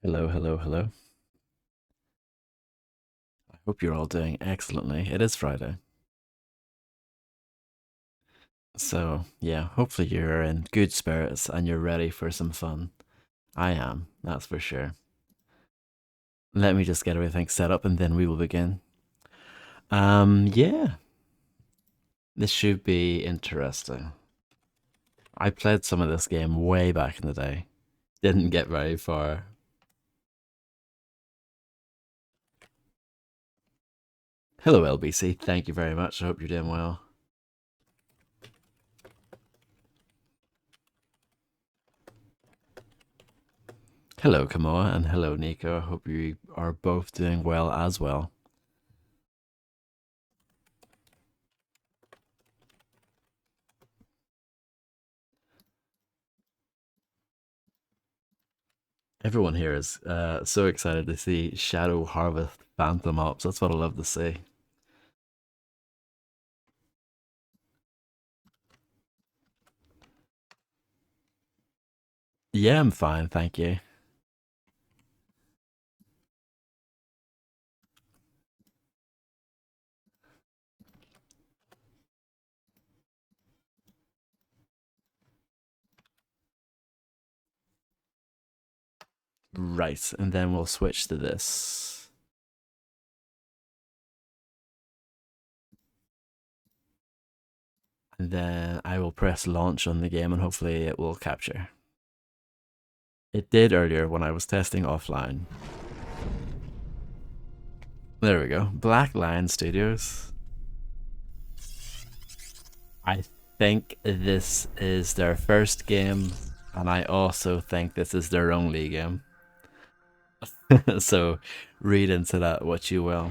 Hello, hello, hello. I hope you're all doing excellently. It is Friday. So, yeah, hopefully you're in good spirits and you're ready for some fun. I am, that's for sure. Let me just get everything set up and then we will begin. Yeah, this should be interesting. I played some of this game way back in the day. Didn't get very far. Hello, LBC. Thank you very much. I hope you're doing well. Hello, Kamoa, and hello, Nico. I hope you are both doing well as well. Everyone here is so excited to see Shadow Harvest Phantom Ops. That's what I love to see. Yeah, I'm fine, thank you. Right, and then we'll switch to this. And then I will press launch on the game and hopefully it will capture. It did earlier when I was testing offline. There we go. Black Lion Studios. I think this is their first game, and I also think this is their only game. So read into that what you will.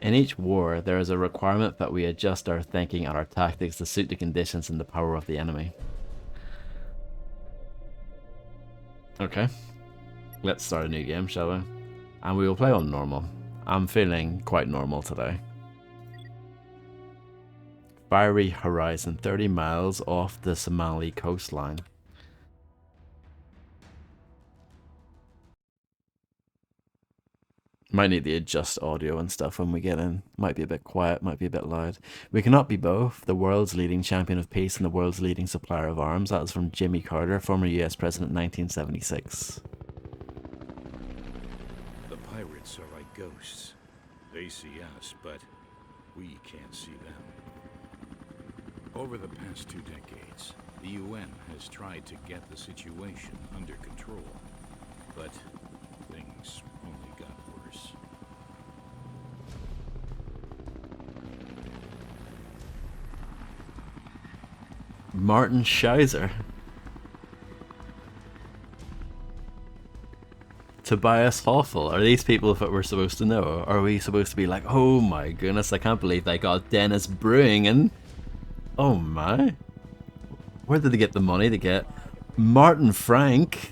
In each war, there is a requirement that we adjust our thinking and our tactics to suit the conditions and the power of the enemy. Okay, let's start a new game, shall we? And we will play on normal. I'm feeling quite normal today. Fiery Horizon, 30 miles off the Somali coastline. Might need to adjust audio and stuff when we get in. Might be a bit quiet, might be a bit loud. We cannot be both. The world's leading champion of peace and the world's leading supplier of arms. That is from Jimmy Carter, former US president, 1976. The pirates are like ghosts. They see us, but we can't see them. Over the past 2 decades, the UN has tried to get the situation under control, but things only got worse. Martin Scheiser. Tobias Hoffel. Are these people that we're supposed to know? Are we supposed to be like, oh my goodness, I can't believe they got Dennis Brewing in? Oh my. Where did they get the money to get Martin Frank?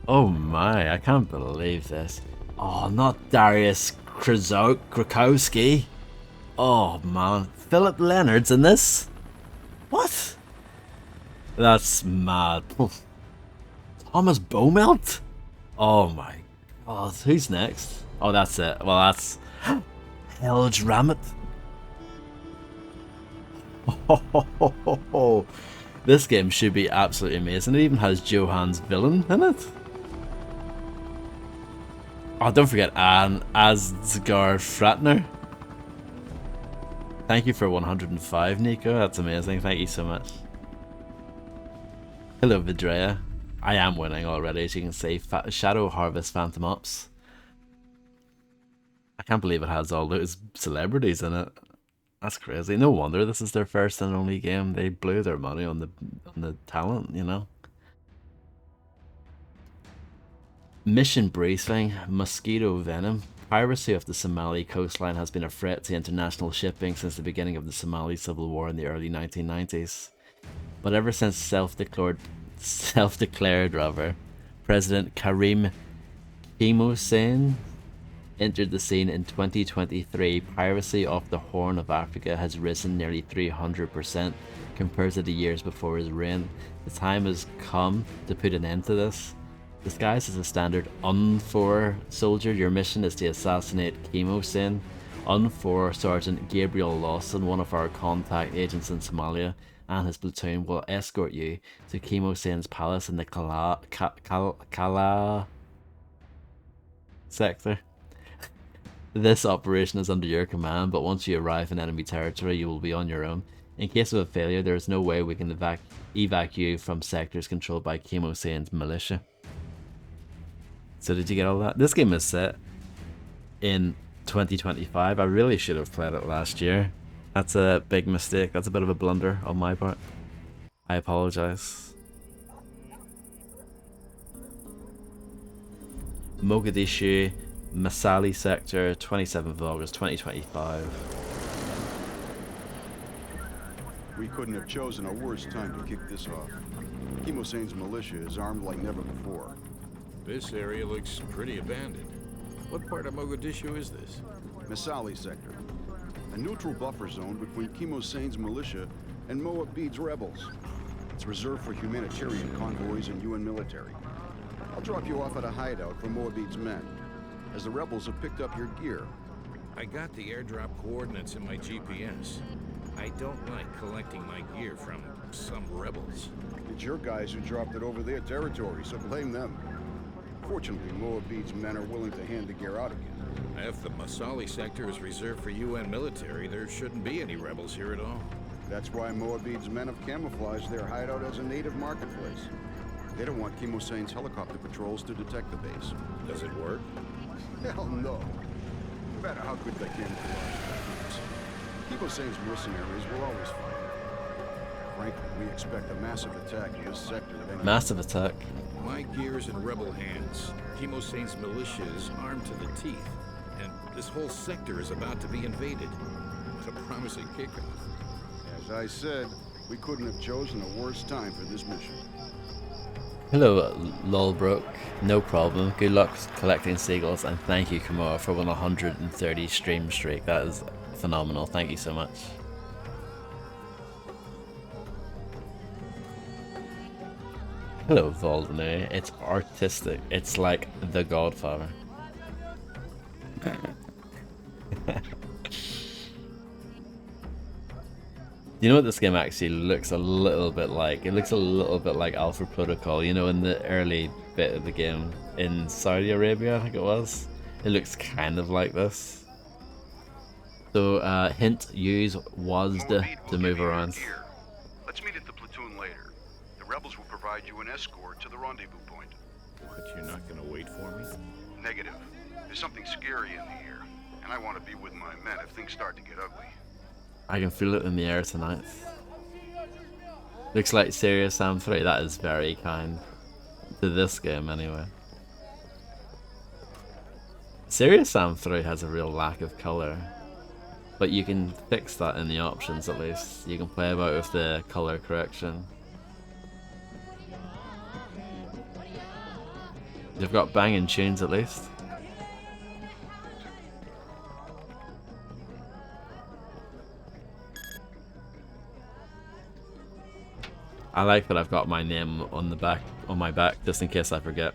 Oh my, I can't believe this. Oh, not Darius Krakowski. Oh man, Philip Leonard's in this? What? That's mad. Thomas Beaumont? Oh my god, who's next? Oh, that's it. Well, that's Helge Rammet. Oh, this game should be absolutely amazing. It even has Johan's villain in it. Oh, don't forget Anne Asgard Fratner. Thank you for 105, Nico. That's amazing. Thank you so much. Hello, Vidrea. I am winning already, as you can see. Shadow Harvest Phantom Ops. I can't believe it has all those celebrities in it. That's crazy. No wonder this is their first and only game. They blew their money on the talent, you know. Mission briefing: Mosquito venom. Piracy off the Somali coastline has been a threat to international shipping since the beginning of the Somali civil war in the early 1990s. But ever since self-declared rather, President Karim Hussein entered the scene in 2023, piracy off the Horn of Africa has risen nearly 300% compared to the years before his reign. The time has come to put an end to this. Disguised as a standard UN-4 soldier, your mission is to assassinate Chemosyn. UN-4 Sergeant Gabriel Lawson, one of our contact agents in Somalia, and his platoon will escort you to Chemosyn's palace in the Kala sector. This operation is under your command, but once you arrive in enemy territory, you will be on your own. In case of a failure, there is no way we can evac you from sectors controlled by Chemosyn's militia. So did you get all that? This game is set in 2025. I really should have played it last year. That's a big mistake. That's a bit of a blunder on my part. I apologize. Mogadishu, Masali sector, 27th of August 2025. We couldn't have chosen a worse time to kick this off. Chemosyn's militia is armed like never before. This area looks pretty abandoned. What part of Mogadishu is this? Masali sector. A neutral buffer zone between Chemosyn's militia and Moabed's rebels. It's reserved for humanitarian convoys and UN military. I'll drop you off at a hideout for Moabed's men, as the rebels have picked up your gear. I got the airdrop coordinates in my GPS. I don't like collecting my gear from some rebels. It's your guys who dropped it over their territory, so blame them. Fortunately, Moabed's men are willing to hand the gear out again. If the Masali sector is reserved for UN military, there shouldn't be any rebels here at all. That's why Moabed's men have camouflaged their hideout as a native marketplace. They don't want Chemosyn's helicopter patrols to detect the base. Does it work? Hell no. No matter how good they camouflage. Chemosyn's mercenaries will always fight. Frankly, we expect a massive attack in this sector at any Massive attack. My gear's in rebel hands. Chemosyn's militia is armed to the teeth, and this whole sector is about to be invaded. What a promising kickoff. As I said, we couldn't have chosen a worse time for this mission. Hello, Lolbrook. No problem. Good luck collecting seagulls, and thank you, Kamora, for 130 stream streak. That is phenomenal. Thank you so much. Hello, Voldemort. It's artistic. It's like The Godfather. You know what this game actually looks a little bit like? It looks a little bit like Alpha Protocol, you know, in the early bit of the game in Saudi Arabia, I think it was. It looks kind of like this. So, hint, use WASD to move around. Let's meet at the platoon later. The rebels will provide you an escort to the rendezvous point. But you're not gonna wait for me? Negative. There's something scary in the air, and I want to be with my men if things start to get ugly. I can feel it in the air tonight. Looks like Serious Sam 3. That is very kind. To this game, anyway. Serious Sam 3 has a real lack of colour. But you can fix that in the options at least. You can play about with the colour correction. They've got banging tunes at least. I like that I've got my name on the back, on my back, just in case I forget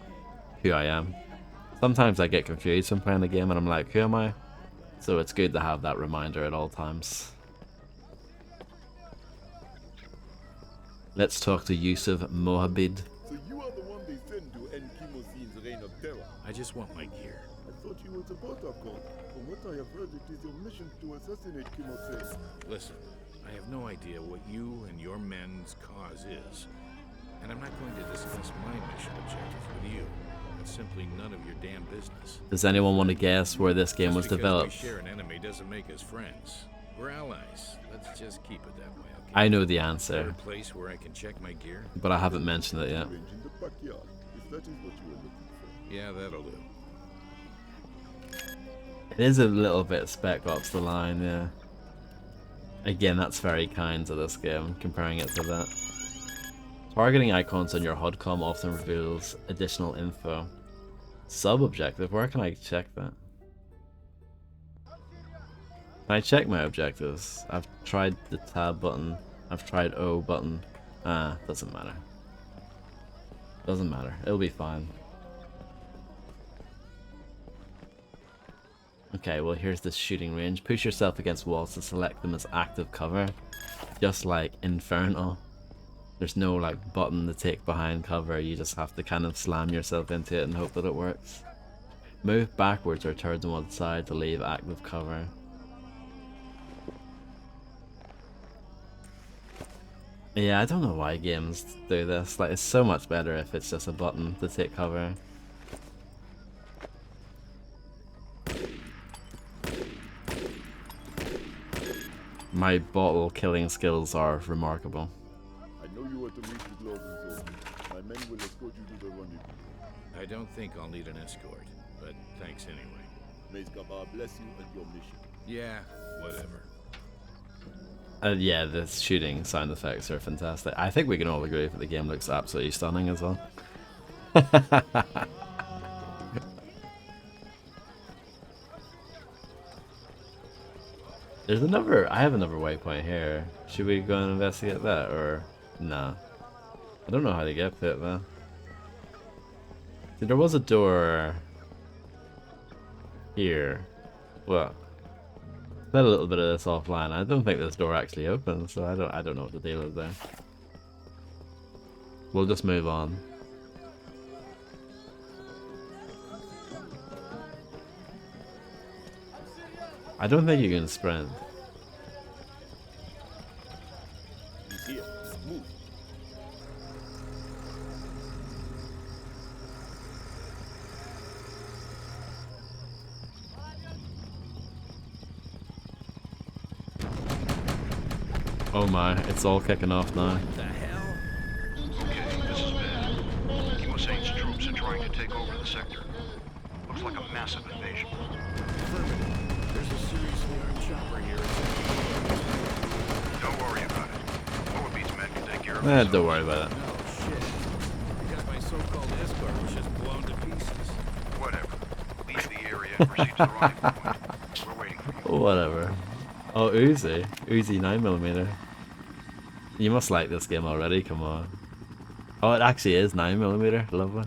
who I am. Sometimes I get confused when playing the game and I'm like, who am I? So it's good to have that reminder at all times. Let's talk to Yusuf Mohabid. So you are the one they send to end Chemosyn's reign of terror. I just want my gear. I thought you were the protocol. From what I have heard, it is your mission to assassinate Chemosyn. Listen, I have no idea what you and your men's cause is. And I'm not going to discuss my mission objectives with you. It's simply none of your damn business. Does anyone want to guess where this game was Just because developed? we share an enemy doesn't make us friends. We're allies. Let's just keep it that way, okay? I know the Is there answer, a place where I can check my gear? but I haven't mentioned it yet. Range in the backyard, if that is what you are looking for. Yeah, that'll do. It is a little bit Spec Ops The Line, yeah. Again, that's very kind to this game, comparing it to that. Targeting icons on your HUD-COM often reveals additional info. Sub-objective, where can I check that? Can I check my objectives? I've tried the tab button, I've tried O button. Ah, doesn't matter. Doesn't matter, it'll be fine. Okay, well here's the shooting range. Push yourself against walls to select them as active cover. Just like Infernal. There's no like button to take behind cover, you just have to kind of slam yourself into it and hope that it works. Move backwards or turn to one side to leave active cover. Yeah, I don't know why games do this. Like, it's so much better if it's just a button to take cover. My bottle killing skills are remarkable. I know you are to reach the Globin zone. My men will escort you to the rendezvous. I don't think I'll need an escort, but thanks anyway. May Skabar bless you and your mission. Yeah, whatever. Yeah, the shooting sound effects are fantastic. I think we can all agree that the game looks absolutely stunning as well. There's another, I have another waypoint here. Should we go and investigate that, or nah? I don't know how to get to it though. See, there was a door here. Well, let a little bit of this offline. I don't think this door actually opens, so I don't know what the deal is there. We'll just move on. I don't think you can sprint. He's here. Move. Oh my, it's all kicking off now. What the hell? Okay, this is bad. Chemosane's troops are trying to take over the sector. Looks like a massive invasion. Affirmative. There's a seriously armed chopper here. Don't worry about it. Moabite's men can take care of Eh, don't worry about it. Oh shit. Because my so-called escort was just blown to pieces. Whatever. Leave the area and proceed to the rendezvous point. We're waiting for you. Whatever. Oh, Uzi. Uzi 9mm. You must like this game already, come on. Oh, it actually is 9mm. Lovely.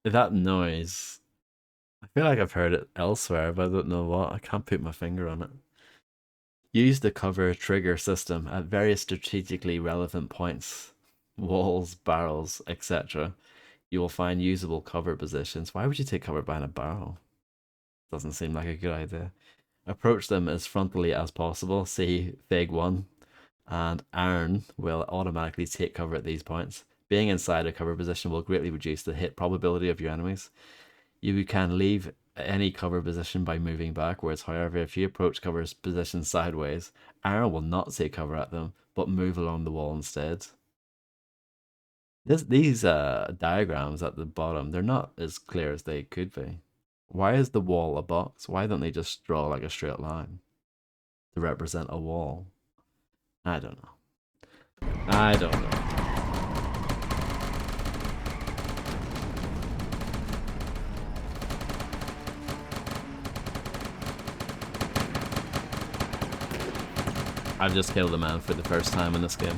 That noise, I feel like I've heard it elsewhere, but I don't know what. I can't put my finger on it. Use the cover trigger system at various strategically relevant points, walls, barrels, etc. You will find usable cover positions. Why would you take cover behind a barrel? Doesn't seem like a good idea. Approach them as frontally as possible. See Fig 1, and Iron will automatically take cover at these points. Being inside a cover position will greatly reduce the hit probability of your enemies. You can leave any cover position by moving backwards. However, if you approach cover positions sideways, Iron will not take cover at them, but move along the wall instead. These diagrams at the bottom, they're not as clear as they could be. Why is the wall a box? Why don't they just draw like a straight line to represent a wall? I don't know. I don't know. I've just killed a man for the first time in this game.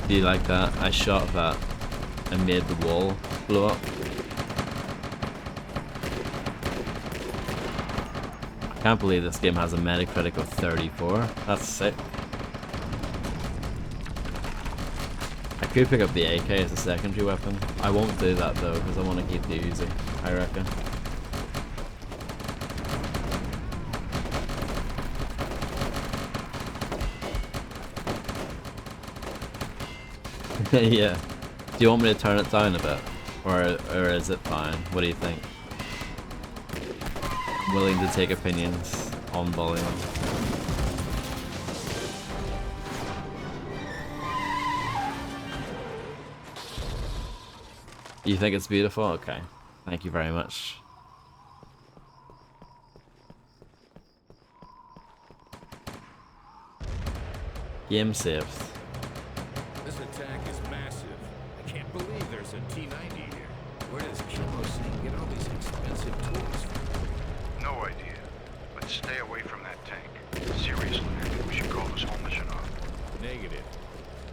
Do you like that? I shot that and made the wall blow up. I can't believe this game has a Metacritic of 34. That's sick. I could pick up the AK as a secondary weapon. I won't do that though, because I want to keep the Uzi, I reckon. Yeah. Do you want me to turn it down a bit? Or is it fine? What do you think? I'm willing to take opinions on volume. You think it's beautiful? Okay. Thank you very much. Game saved. This attack is massive. I can't believe there's a T-90 here. Where does Kimosane get all these expensive tools from? No idea. But stay away from that tank. Seriously, I think we should call this whole mission off. Negative.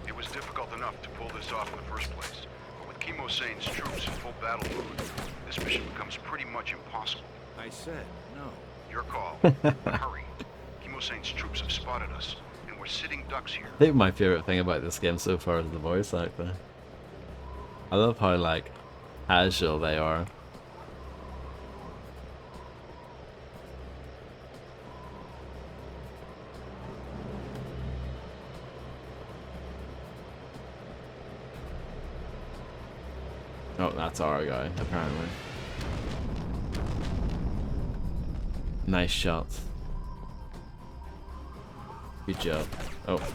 It was difficult enough to pull this off in the first place. But with Kimosane's troops in full battle mode, this mission becomes pretty much impossible. I said no. Your call. Hurry. Kimosane's troops have spotted us, and we're sitting ducks here. I think my favorite thing about this game so far is the voice actor. I love how like casual they are. Oh, that's our guy, apparently. Nice shot. Good job. Oh.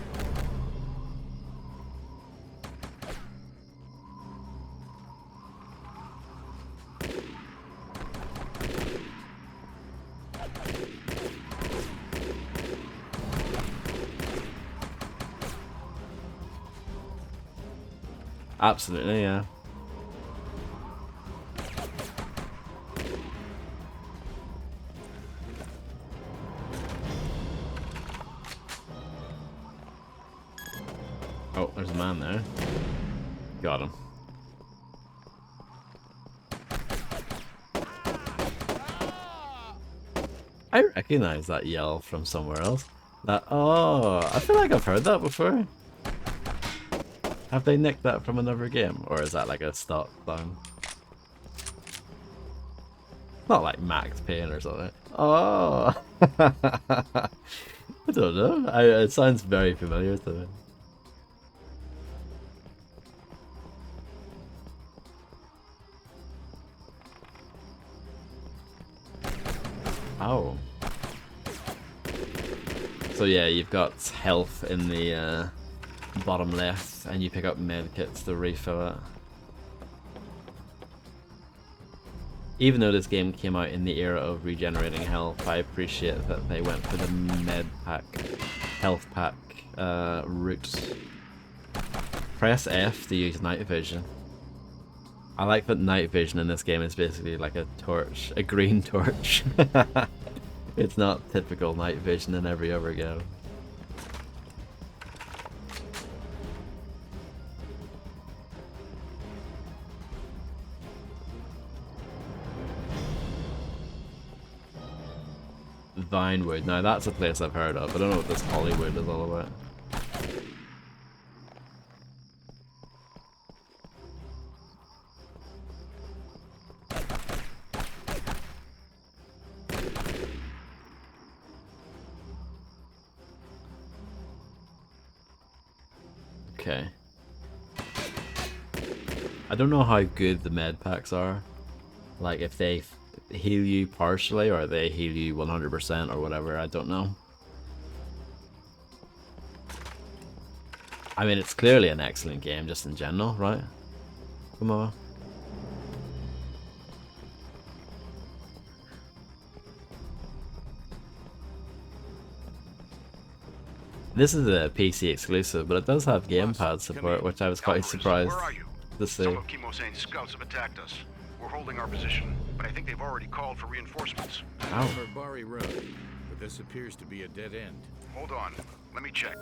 Absolutely, yeah. Oh, there's a man there. Got him. I recognize that yell from somewhere else. Oh, I feel like I've heard that before. Have they nicked that from another game? Or is that like a stock sound? Not like Max Payne or something. Oh! I don't know. It sounds very familiar to me. Oh. So yeah, you've got health in the bottom left, and you pick up medkits to refill it. Even though this game came out in the era of regenerating health, I appreciate that they went for the med pack, health pack route. Press F to use night vision. I like that night vision in this game is basically like a torch, a green torch. It's not typical night vision in every other game. Vinewood. Now that's a place I've heard of. I don't know what this Hollywood is all about. Okay. I don't know how good the med packs are. Like if they heal you partially or they heal you 100% or whatever, I don't know. I mean, it's clearly an excellent game just in general, right? Come on. This is a PC exclusive, but it does have gamepad support, which I was quite surprised Where are you? to see. Some of Kimosane's scouts have attacked us. We're holding our position, but I think they've already called for reinforcements. Ow. Barbari Road, but this appears to be a dead end. Hold on. Let me check.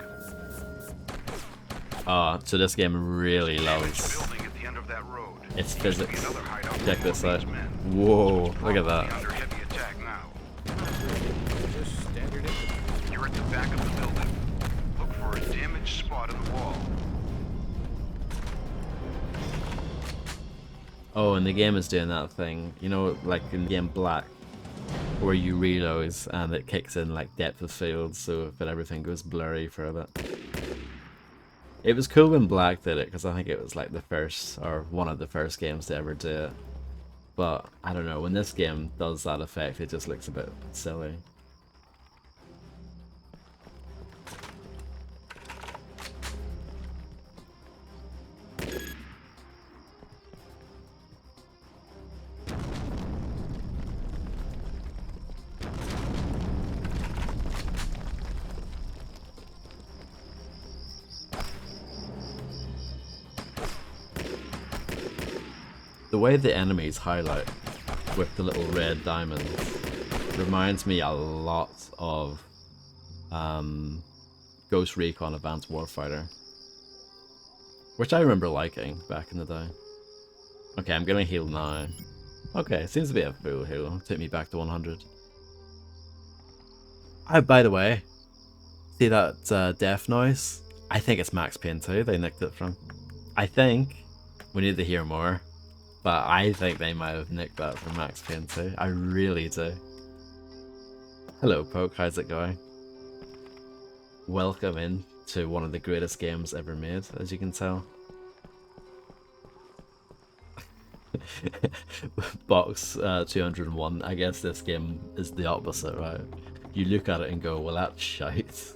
Oh, so this game really Damaged loves building at the end of that road. its Used to be physics. another hideout for Check this out. Morbine's men. Whoa, look at Probably that. under heavy attack now. Just standard infantry. You're at the back of the building. Look for a damaged spot in the wall. Oh, and the game is doing that thing, you know, like in game Black, where you reload and it kicks in like depth of field, so that everything goes blurry for a bit. It was cool when Black did it, because I think it was like the first, or one of the first games to ever do it. But, I don't know, when this game does that effect, it just looks a bit silly. The way the enemies highlight with the little red diamonds reminds me a lot of Ghost Recon Advanced Warfighter, which I remember liking back in the day. Okay, I'm gonna heal now. Okay, seems to be a full heal. Take me back to 100. By the way, see that death noise? I think it's Max Payne 2 they nicked it from. I think. We need to hear more. But I think they might have nicked that from Max Payne 2. I really do. Hello, Poke. How's it going? Welcome in to one of the greatest games ever made, as you can tell. Box 201. I guess this game is the opposite, right? You look at it and go, well, that's shite.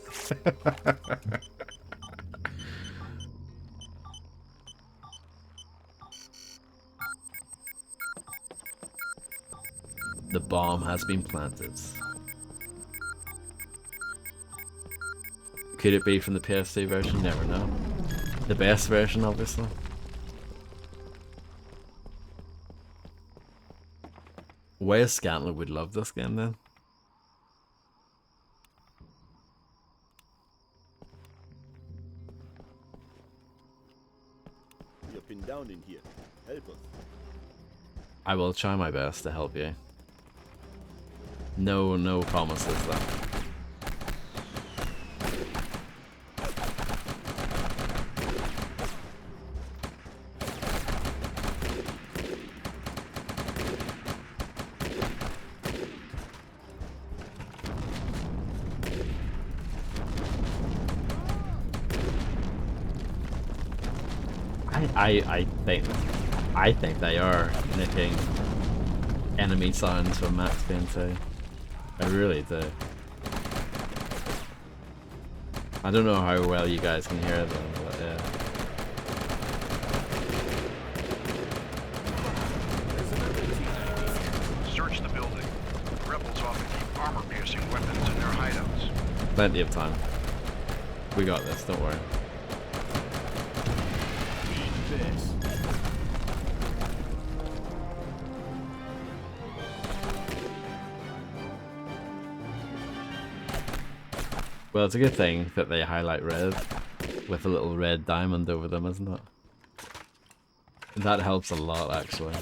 The bomb has been planted. Could it be from the PS2 version? Never know. The best version, obviously. Wes Scantler would love this game then. You've been down in here. Help us. I will try my best to help you. No promises though. I think they are nicking enemy sounds from Max Payne 2. I really do. I don't know how well you guys can hear them, but yeah. Search the building. Rebels often keep armor-piercing weapons in their hideouts. Plenty of time. We got this, don't worry. Well, it's a good thing that they highlight red with a little red diamond over them, isn't it? That helps a lot, actually.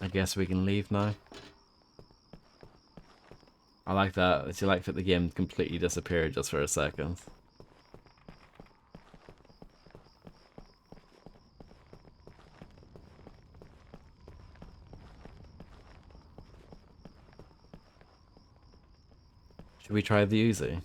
I guess we can leave now. I like that. It's like that the game completely disappeared just for a second. Should we try the Uzi?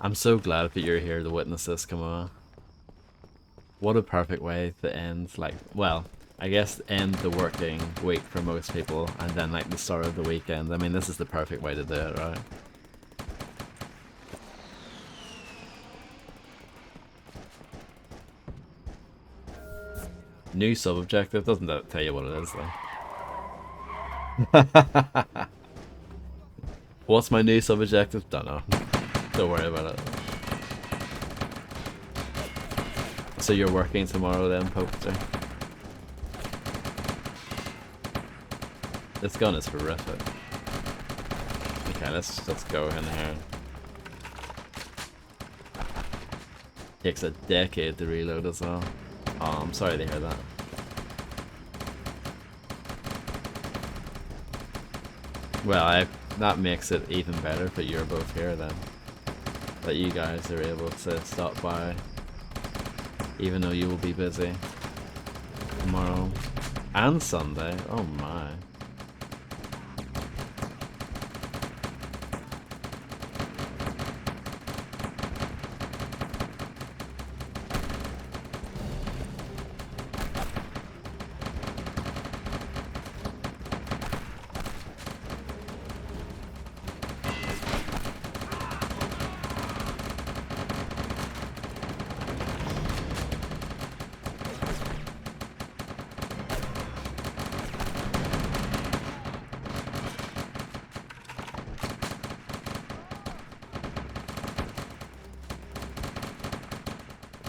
I'm so glad that you're here to witness this come on. What a perfect way to end, like, well, I guess end the working week for most people and then like the start of the weekend. I mean, this is the perfect way to do it, right? New sub-objective? Doesn't that tell you what it is, though? What's my new sub-objective? Don't know. Don't worry about it. So you're working tomorrow then, Poker? This gun is horrific. Okay, let's go in here. Takes a decade to reload as well. Oh, I'm sorry to hear that. Well, that makes it even better that you're both here then. That you guys are able to stop by, even though you will be busy tomorrow and Sunday. Oh my.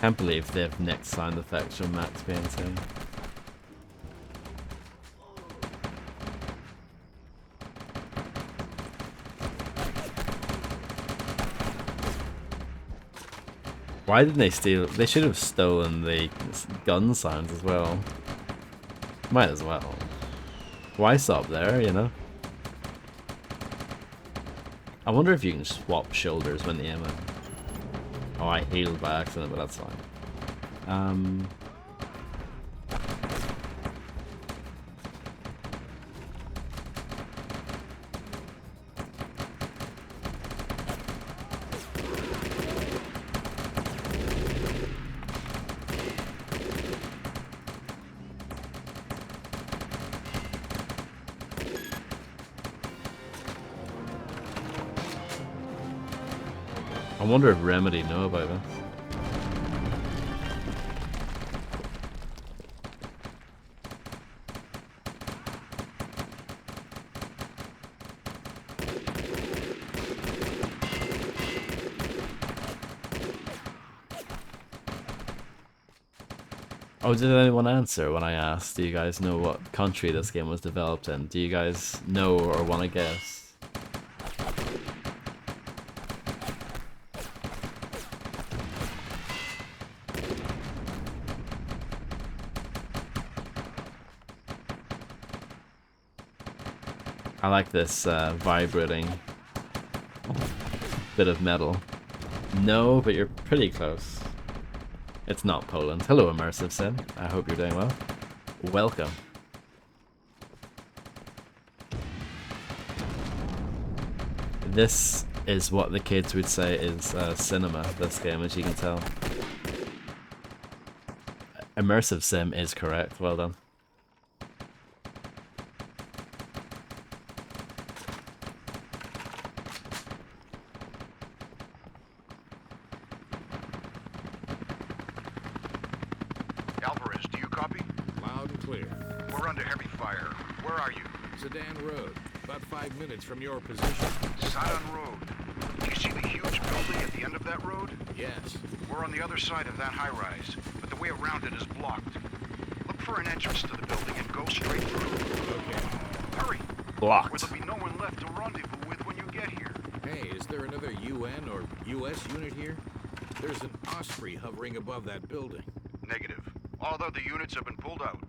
Can't believe they've nicked sound effects from Max Payne 2. Why didn't they steal? They should have stolen the gun sounds as well. Might as well. Why stop there, you know? I wonder if you can swap shoulders when the aim it. Oh, I healed by accident, but that's fine. I wonder if Remedy know about this. Oh, did anyone answer when I asked, do you guys know what country this game was developed in? Do you guys know or want to guess? I like this vibrating bit of metal. No, but you're pretty close. It's not Poland. Hello, Immersive Sim. I hope you're doing well. Welcome. This is what the kids would say is cinema, this game, as you can tell. Immersive Sim is correct. Well done. Alvarez, do you copy? Loud and clear. We're under heavy fire. Where are you? Sedan Road, about 5 minutes from your position. Sidon Road. Do you see the huge building at the end of that road? Yes. We're on the other side of that high-rise, but the way around it is blocked. Look for an entrance to the building and go straight through. Okay. Hurry! Or Blocked. there'll be no one left to rendezvous with when you get here. Hey, is there another UN or US unit here? There's an Osprey hovering above that building. Negative. All other units have been pulled out.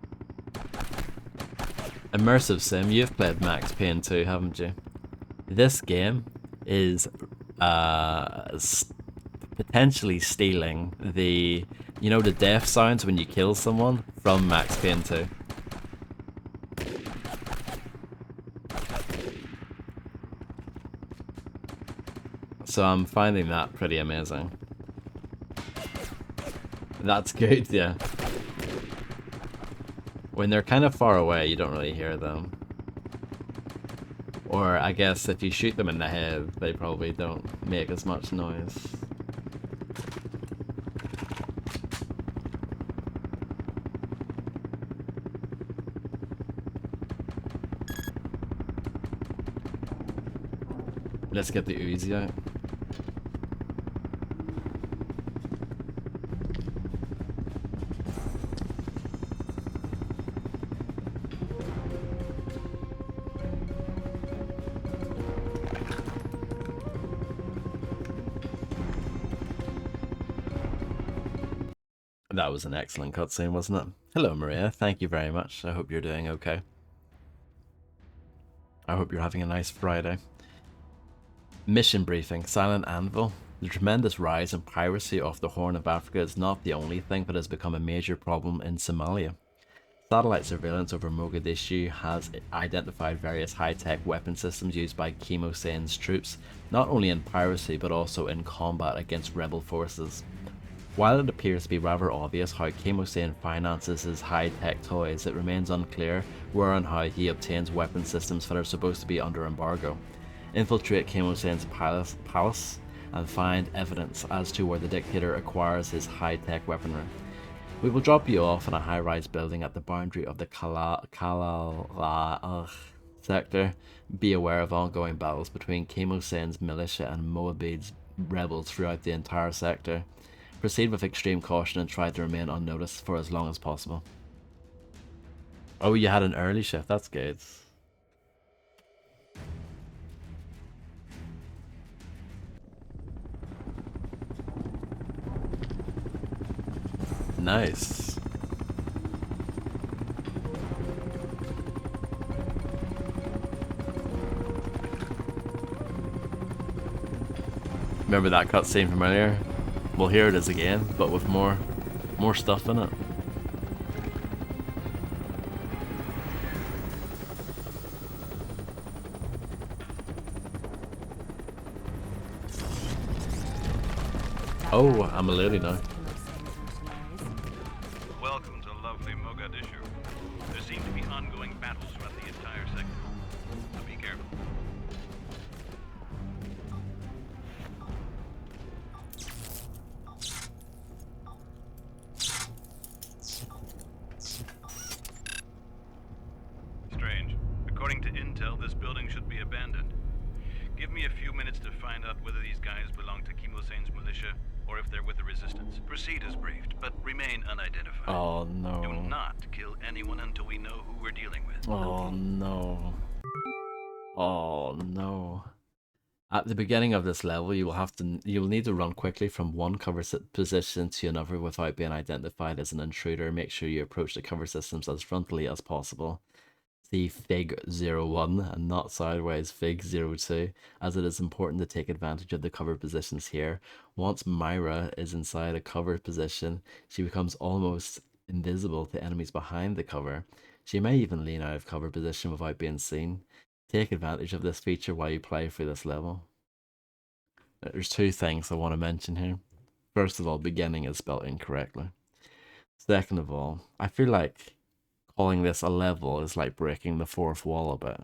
Immersive Sim, you've played Max Payne 2, haven't you? This game is potentially stealing the, you know, the death sounds when you kill someone from Max Payne 2. So I'm finding that pretty amazing. That's good, yeah. When they're kind of far away, you don't really hear them. Or I guess if you shoot them in the head, they probably don't make as much noise. Let's get the Uzi out. That was an excellent cutscene, wasn't it? Hello, Maria. Thank you very much. I hope you're doing okay. I hope you're having a nice Friday. Mission briefing. Silent Anvil. The tremendous rise in piracy off the Horn of Africa is not the only thing that has become a major problem in Somalia. Satellite surveillance over Mogadishu has identified various high-tech weapon systems used by Chemosane's troops, not only in piracy but also in combat against rebel forces. While it appears to be rather obvious how Chemosane finances his high-tech toys, it remains unclear where and how he obtains weapon systems that are supposed to be under embargo. Infiltrate Chemosane's palace and find evidence as to where the dictator acquires his high-tech weaponry. We will drop you off in a high-rise building at the boundary of the Kalala sector. Be aware of ongoing battles between Chemosane's militia and Moabed's rebels throughout the entire sector. Proceed with extreme caution and try to remain unnoticed for as long as possible. Oh, you had an early shift. That's good. Nice. Remember that cutscene from earlier? Well, here it is again, but with more stuff in it. Oh, I'm a lady now. Welcome to lovely Mogadishu. There seem to be ongoing battles throughout the entire sector. So be careful. Strange. According to intel, this building should be abandoned. Give me a few minutes to find out whether these guys belong to Kimosane's militia or if they're with the resistance. Proceed as briefed, but remain unidentified. Oh no. Do not kill anyone until we know who we're dealing with. Oh no. Oh no. At the beginning of this level, you will need to run quickly from one cover position to another without being identified as an intruder. Make sure you approach the cover systems as frontally as possible. See Fig 01 and not sideways Fig 02, as it is important to take advantage of the cover positions here. Once Myra is inside a cover position, she becomes almost invisible to enemies behind the cover. She may even lean out of cover position without being seen. Take advantage of this feature while you play through this level. There's two things I want to mention here. First of all, beginning is spelled incorrectly. Second of all, I feel like calling this a level is like breaking the fourth wall a bit.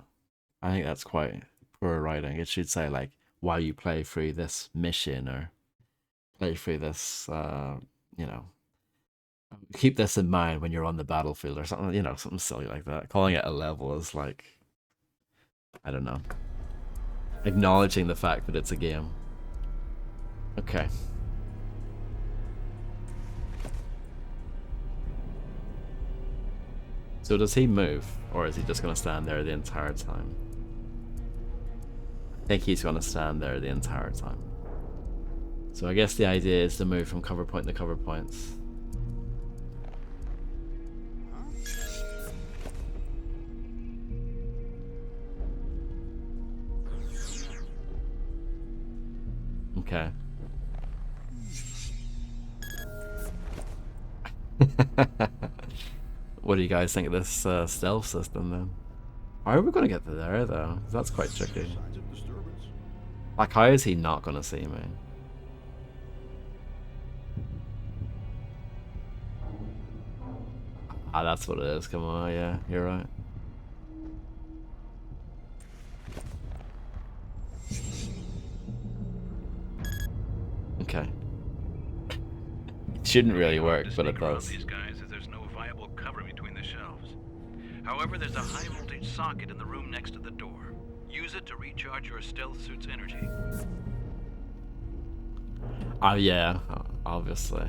I think that's quite poor writing. It should say like, while you play through this mission or play through this, you know, keep this in mind when you're on the battlefield or something, you know, something silly like that. Calling it a level is like, I don't know, acknowledging the fact that it's a game. Okay. So does he move, or is he just going to stand there the entire time? I think he's going to stand there the entire time. So I guess the idea is to move from cover point to cover points. Okay. What do you guys think of this stealth system then? How are we going to get to there though? That's quite tricky. Signs of disturbance. Like, how is he not going to see me? Ah, that's what it is. Come on, yeah, you're right. Okay. It shouldn't really work, but it does. These guys, as there's no viable cover between the shelves. However, there's a high voltage socket in the room next to the door. Use it to recharge your stealth suit's energy. Oh yeah, obviously.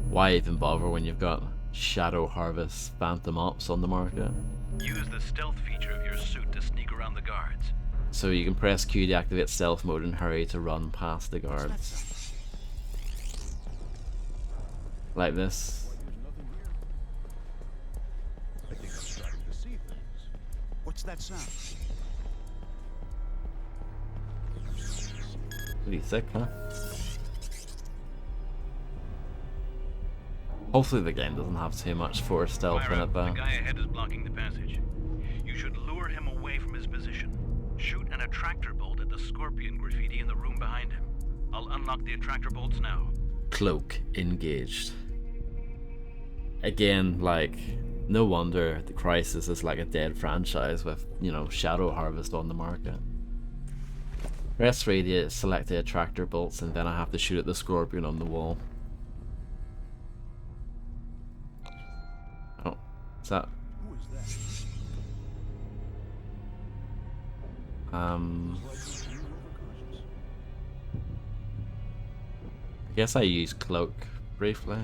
Why even bother when you've got Shadow Harvest Phantom Ops on the market? Use the stealth feature of your suit to sneak around the guards. So you can press Q to activate stealth mode and hurry to run past the guards. Like this. I think I'm starting to see things. What's that sound? Pretty sick, huh? Hopefully the game doesn't have too much forced stealth in Myra, it the though. guy ahead is blocking the passage. You should lure him away from his position. Shoot an attractor bolt at the scorpion graffiti in the room behind him. I'll unlock the attractor bolts now. Cloak engaged. Again, like, no wonder the Crisis is like a dead franchise with, you know, Shadow Harvest on the market. Press radio, select the attractor bolts, and then I have to shoot at the scorpion on the wall. Oh, is that? Who is that? Um, Like he's overcautious. Guess I used cloak briefly.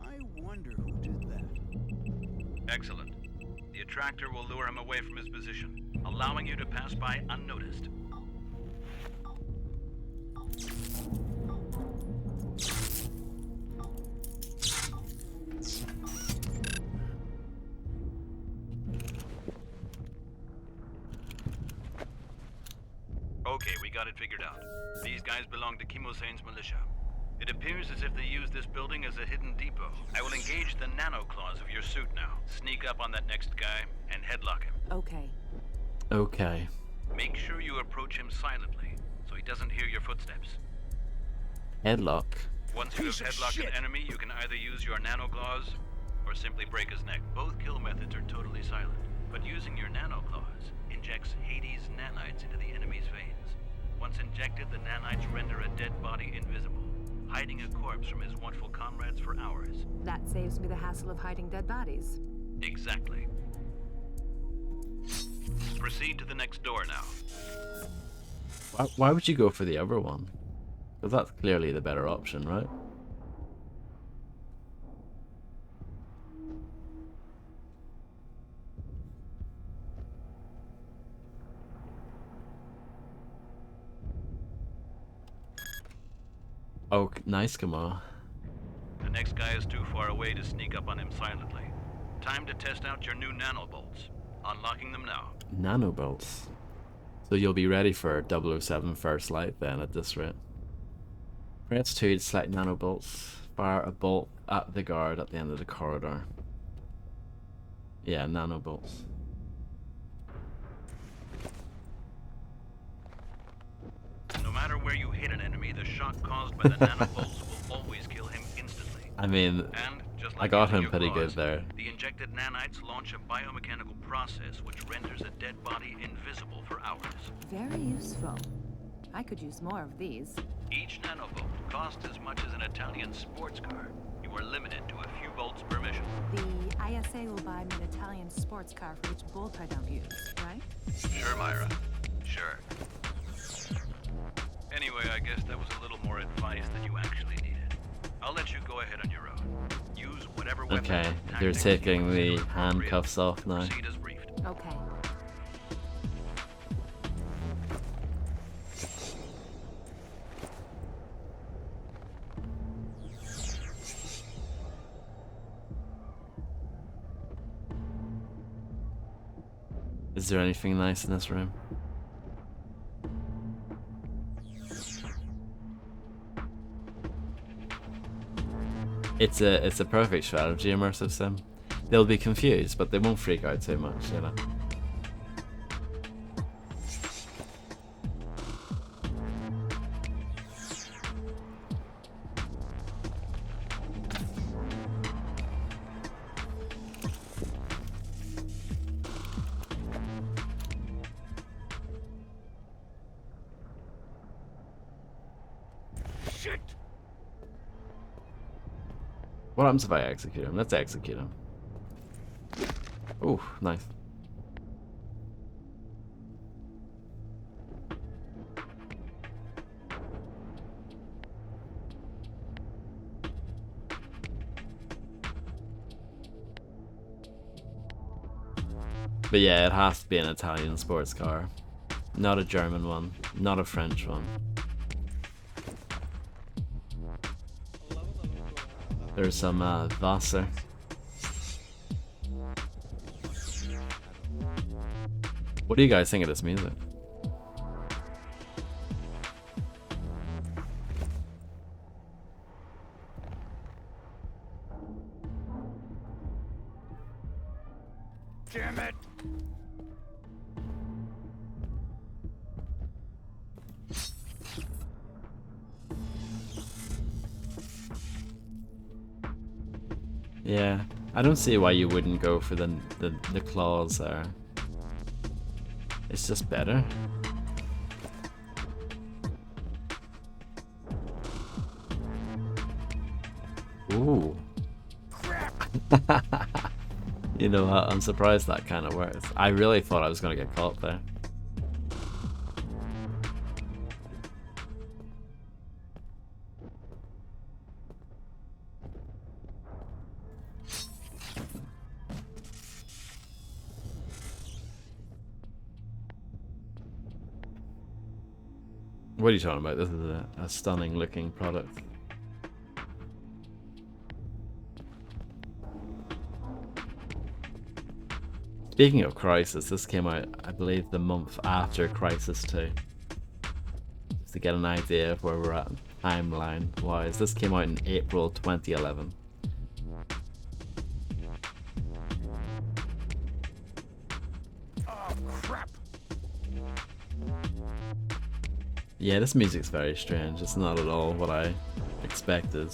I wonder who did that. Excellent. The attractor will lure him away from his position, allowing you to pass by unnoticed. Okay, we got it figured out. These guys belong to Kimosane's militia. It appears as if they use this building as a hidden depot. I will engage the nano claws of your suit now. Sneak up on that next guy and headlock him. Okay. Okay. Make sure you approach him silently, so he doesn't hear your footsteps. Headlock. Once you have headlocked an enemy, you can either use your nano claws or simply break his neck. Both kill methods are totally silent, but using your nano claws injects Hades nanites into the enemy's veins. Once injected, the nanites render a dead body invisible, hiding a corpse from his watchful comrades for hours. That saves me the hassle of hiding dead bodies. Exactly. Proceed to the next door now. Why would you go for the other one? Because that's clearly the better option, right? Oh, nice, Kamal. The next guy is too far away to sneak up on him silently. Time to test out your new nanobolts. Unlocking them now. Nanobolts. So you'll be ready for 007 First Light then at this rate. Press 2 to select nanobolts. Fire a bolt at the guard at the end of the corridor. Yeah, nanobolts. No matter where you hit an enemy, the shock caused by the nanobolts will always kill him instantly. I mean, And, just like I got using him your pretty claws, good there. The injected nanites launch a biomechanical process which renders a dead body invisible for hours. Very useful. I could use more of these. Each nanobolt costs as much as an Italian sports car. You are limited to a few bolts per mission. The ISA will buy me an Italian sports car for each bolt I don't use, right? Sure, Myra. Sure. Anyway, I guess that was a little more advice than you actually needed. I'll let you go ahead on your own. Use whatever weapons Okay, and they're tactics taking you the feel appropriate. handcuffs off now. Proceed as briefed. Okay. Is there anything nice in this room? It's a perfect strategy immersive sim. They'll be confused, but they won't freak out too much, you know. Shit! What happens if I execute him? Let's execute him. Ooh, nice. But yeah, it has to be an Italian sports car. Not a German one, not a French one. There's some Wasser. What do you guys think of this music? Damn it! Yeah, I don't see why you wouldn't go for the claws there. It's just better. Ooh. You know what? I'm surprised that kind of works. I really thought I was gonna get caught there. What are you talking about? This is a stunning looking product. Speaking of Crisis, this came out, I believe, the month after Crisis 2. Just to get an idea of where we're at timeline-wise. This came out in April 2011. Oh, crap! Yeah, this music's very strange. It's not at all what I expected.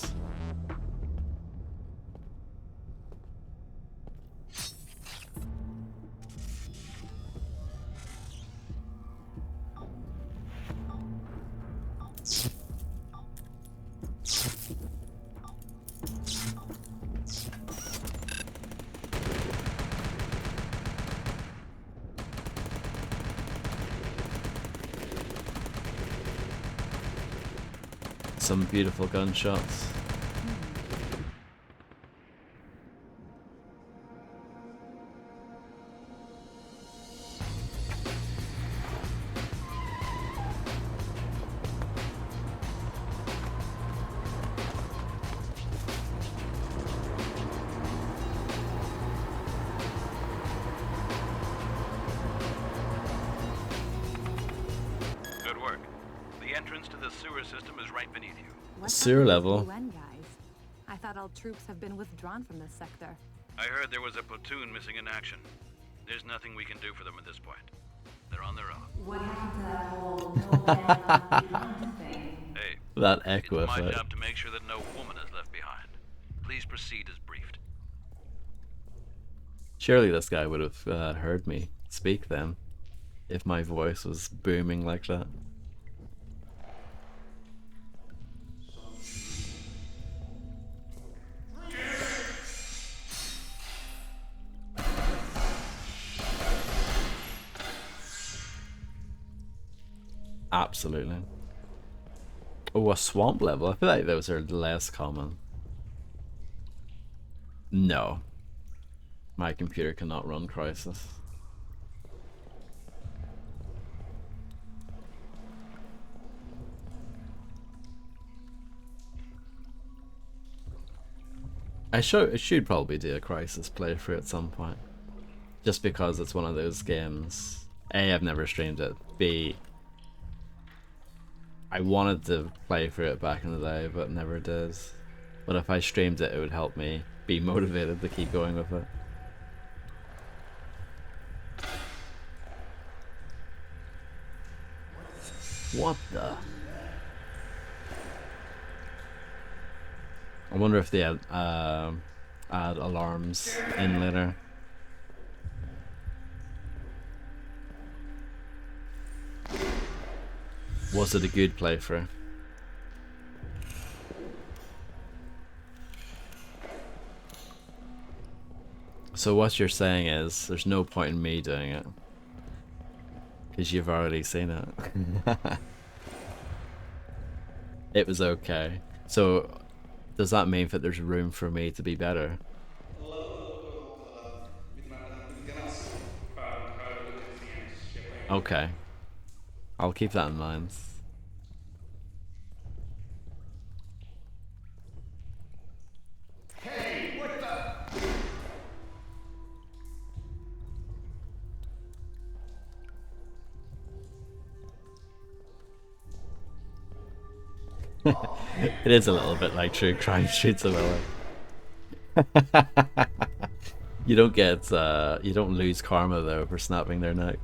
Some beautiful gunshots. Good work. The entrance to the sewer system is right beneath you. What's Sewer up with level. these UN guys? I thought all troops have been withdrawn from this sector. I heard there was a platoon missing in action. There's nothing we can do for them at this point. They're on their own. What happened to that whole no man left behind thing? Hey, That it's echo my effect. job to make sure that no woman is left behind. Please proceed as briefed. Surely this guy would have heard me speak then, if my voice was booming like that. Absolutely. Oh, a swamp level. I feel like those are less common. No. My computer cannot run Crisis. I should probably do a Crisis playthrough at some point. Just because it's one of those games. A, I've never streamed it. B, I wanted to play through it back in the day, but never did. But if I streamed it, it would help me be motivated to keep going with it. What the? I wonder if they add alarms in later. Was it a good playthrough? So what you're saying is there's no point in me doing it because you've already seen it. It was okay. So does that mean that there's room for me to be better? Okay. I'll keep that in mind. It is a little bit like True Crime Streets of LA. You don't get you don't lose karma though for snapping their neck.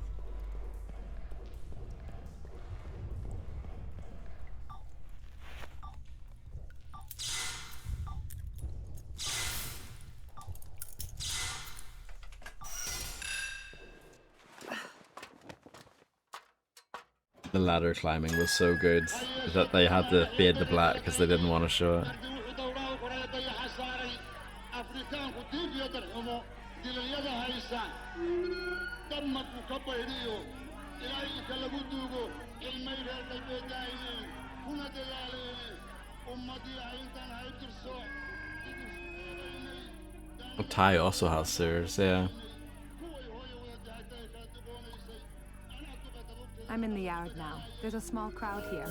The ladder climbing was so good that they had to fade the black because they didn't want to show it. Thai also has sewers, yeah. I'm in the yard now. There's a small crowd here.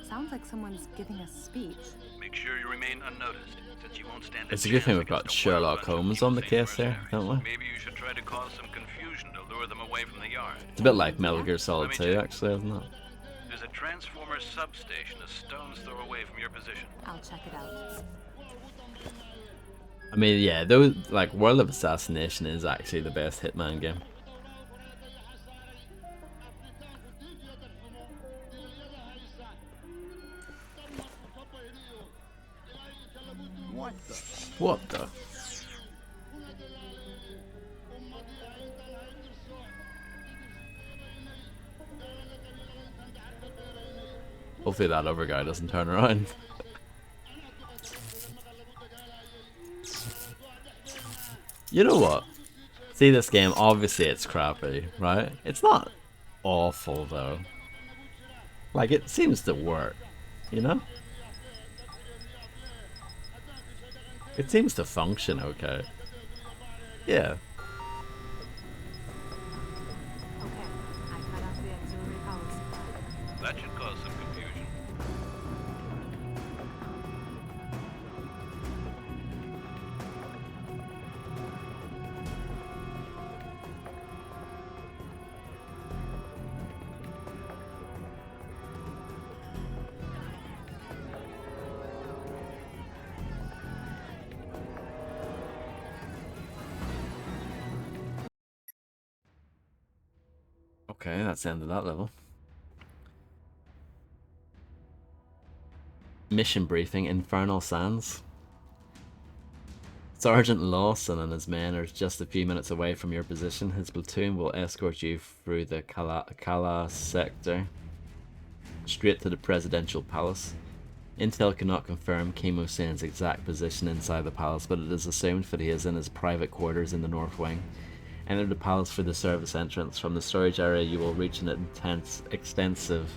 Sounds like someone's giving a speech. Make sure you remain unnoticed, since you won't stand It's a good thing we've got Sherlock Holmes on the case here, don't we? Maybe you should try to cause some confusion to lure them away from the yard. It's a bit like Metal Gear Solid 2, actually, isn't it? There's a transformer substation a stone's throw away from your position. I'll check it out. I mean, yeah, those, like, World of Assassination is actually the best Hitman game. What the? Hopefully that other guy doesn't turn around. You know what? See, this game, obviously it's crappy, right? It's not awful though. Like, it seems to work, you know? It seems to function okay. Yeah. Okay, I cut off the auxiliary power supply. That should cause some confusion. Okay, that's the end of that level. Mission briefing, Infernal Sands. Sergeant Lawson and his men are just a few minutes away from your position. His platoon will escort you through the Kala sector, straight to the presidential palace. Intel cannot confirm Kim Hosein's exact position inside the palace, but it is assumed that he is in his private quarters in the north wing. Enter the palace through the service entrance. From the storage area you will reach an extensive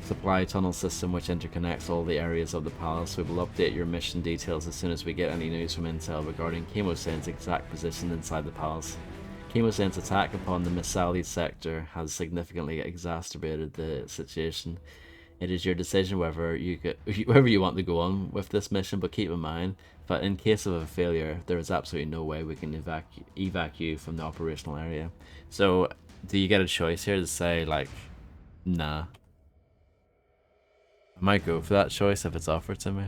supply tunnel system which interconnects all the areas of the palace. We will update your mission details as soon as we get any news from Intel regarding Kim Hosein's exact position inside the palace. Kim Hosein's attack upon the Misali sector has significantly exacerbated the situation. It is your decision whether you want to go on with this mission, but keep in mind that in case of a failure, there is absolutely no way we can evac you from the operational area. So, do you get a choice here to say, like, nah? I might go for that choice if it's offered to me.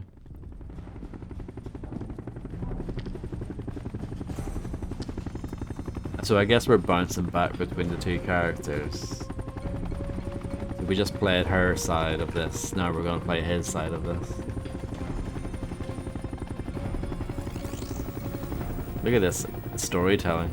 So I guess we're bouncing back between the two characters. We just played her side of this, now we're going to play his side of this. Look at this storytelling.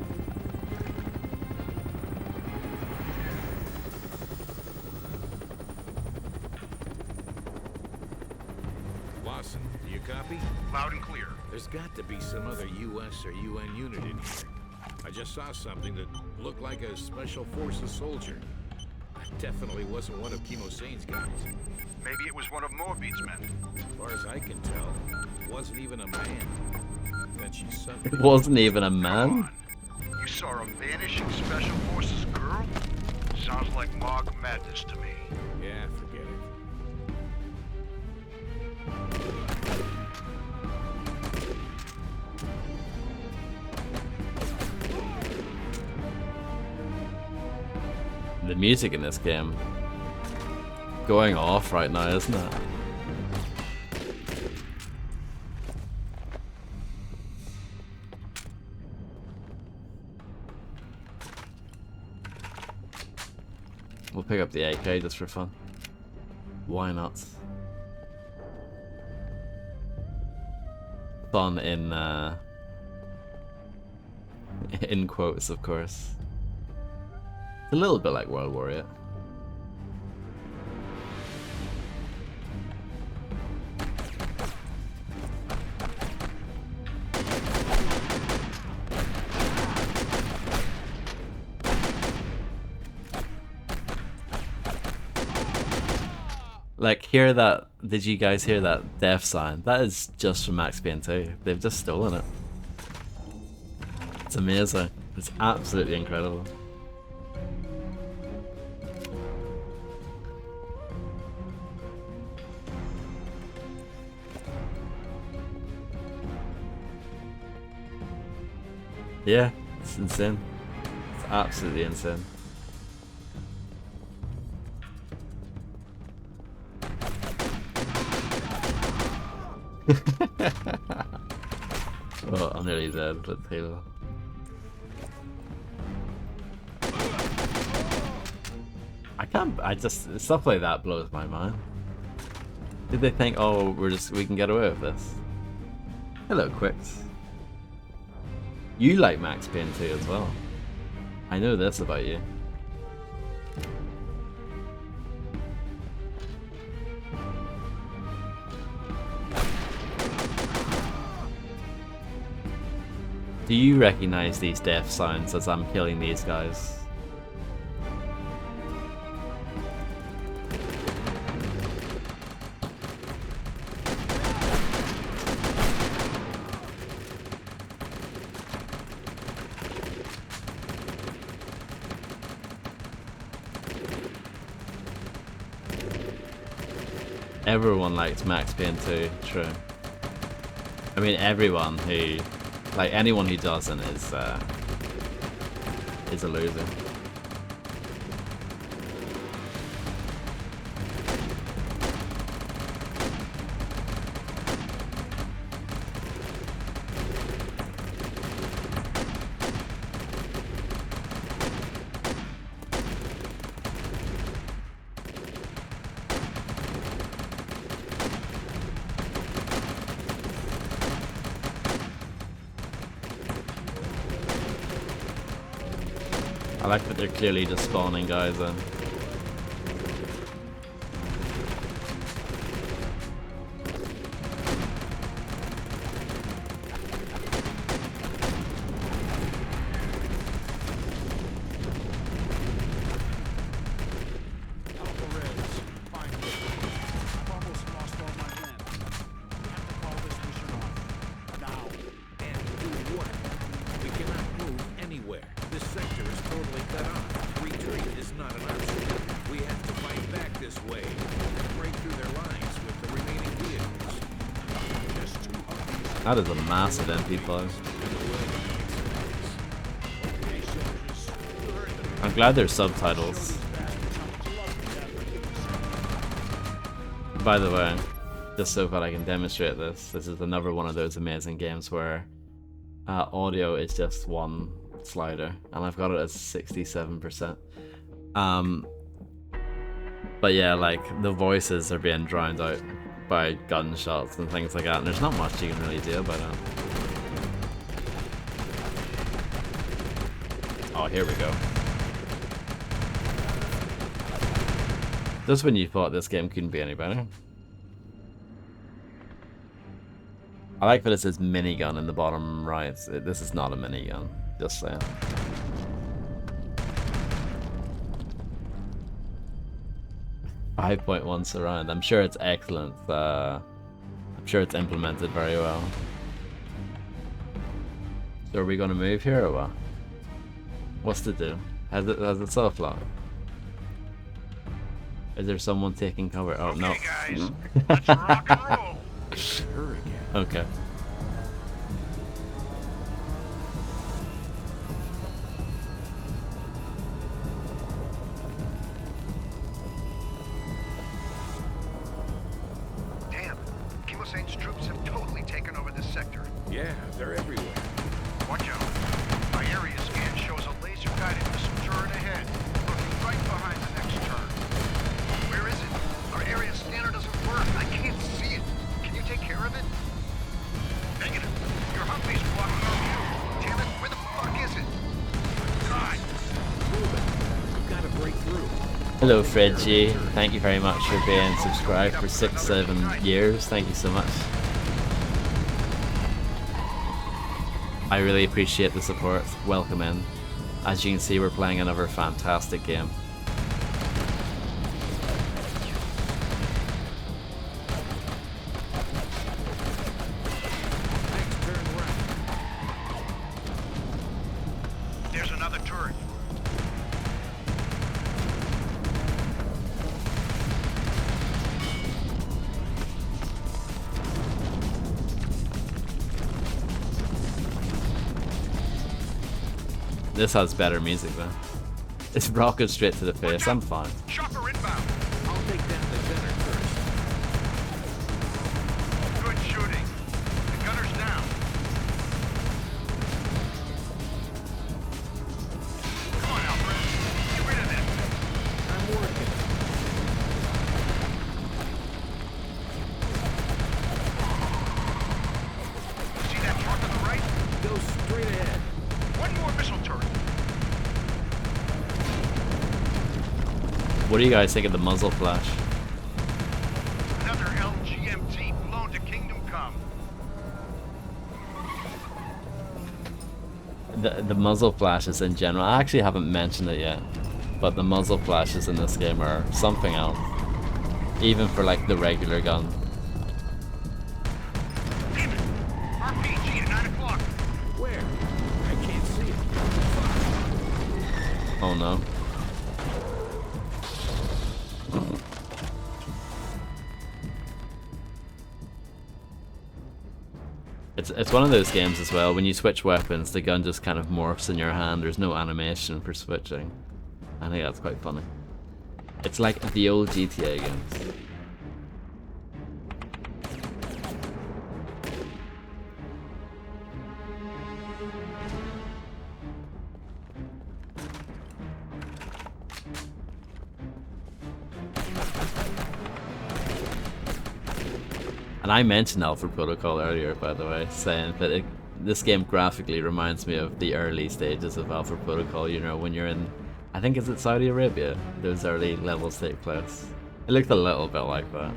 Lawson, do you copy? Loud and clear. There's got to be some other US or UN unit in here. I just saw something that looked like a Special Forces soldier. That definitely wasn't one of Kim Hosein's guys. Maybe it was one of Moabit's men. As far as I can tell, it wasn't even a man. Then she suddenly... It wasn't even a Come man? on. You saw a vanishing Special Forces girl? Sounds like Mog madness to me. Yeah, forget it. The music in this game going off right now, isn't it? We'll pick up the AK just for fun. Why not? Fun in quotes, of course. It's a little bit like World War 8. Like, hear that? Did you guys hear that death sign? That is just from Max Payne 2. They've just stolen it. It's amazing. It's absolutely incredible. Yeah, it's insane. It's absolutely insane. Oh, I'm nearly dead with Halo. I just, stuff like that blows my mind. Did they think, oh, we can get away with this? Hello, Quicks. You like Max Payne 2 as well. I know this about you. Do you recognize these death sounds as I'm killing these guys? Everyone likes Max Payne 2, true. I mean, everyone who, like, anyone who doesn't is a loser. I like that they're clearly just spawning guys in. That is a massive MP5. I'm glad there's subtitles. By the way, just so that I can demonstrate this, this is another one of those amazing games where audio is just one slider, and I've got it at 67%. But yeah, like, the voices are being drowned out by gunshots and things like that, and there's not much you can really do about it. Oh, here we go. Just when you thought this game couldn't be any better. I like that it says minigun in the bottom right. This is not a minigun, just saying. .1 surround. I'm sure it's excellent. I'm sure it's implemented very well. So are we going to move here or what? What's to do? Has it soft lock? Is there someone taking cover? Oh, okay, no. Guys, let's rock and roll. Okay. Damn, Kimosane's troops have totally taken over this sector. Yeah, they're everywhere. Watch out. My area scan shows a laser-guided missile turret ahead, lurking right behind the next turn. Where is it? Our area scanner doesn't work. I can't see it. Can you take care of it? Negative. Your Humvee's blocking our view. Damn it, where the fuck is it? God. Move it. We've got to break through. Hello, Fred G. Thank you very much for being subscribed for 6-7 years. Thank you so much. I really appreciate the support. Welcome in. As you can see, we're playing another fantastic game. There's another turret. This has better music though. It's rocket straight to the face. I'm fine. Chopper inbound. I'll take down the gunner first. Good shooting. The gunner's down. Come on, Alfred. Get rid of this. I'm working. See that truck on the right? Go straight ahead. One more missile turret. What do you guys think of the muzzle flash? Another LGMT blown to Kingdom Come. The muzzle flashes in general. I actually haven't mentioned it yet, but the muzzle flashes in this game are something else. Even for like the regular gun. Damn it! RPG at 9 o'clock. Where? I can't see it. Oh no. It's one of those games as well, when you switch weapons, the gun just kind of morphs in your hand, there's no animation for switching. I think that's quite funny. It's like the old GTA games. And I mentioned Alpha Protocol earlier, by the way, saying that this game graphically reminds me of the early stages of Alpha Protocol, you know, when you're in, I think it's Saudi Arabia, those early levels take place. It looked a little bit like that.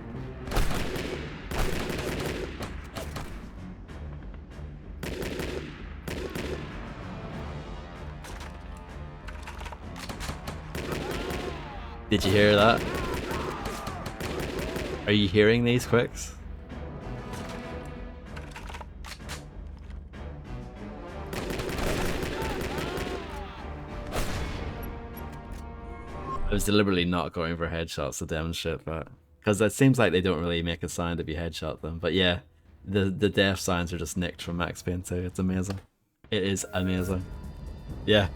Did you hear that? Are you hearing these quicks? I was deliberately not going for headshots to demonstrate that, because it seems like they don't really make a sound if you headshot them. But yeah, the death sounds are just nicked from Max Payne 2. It's amazing. It is amazing. Yeah,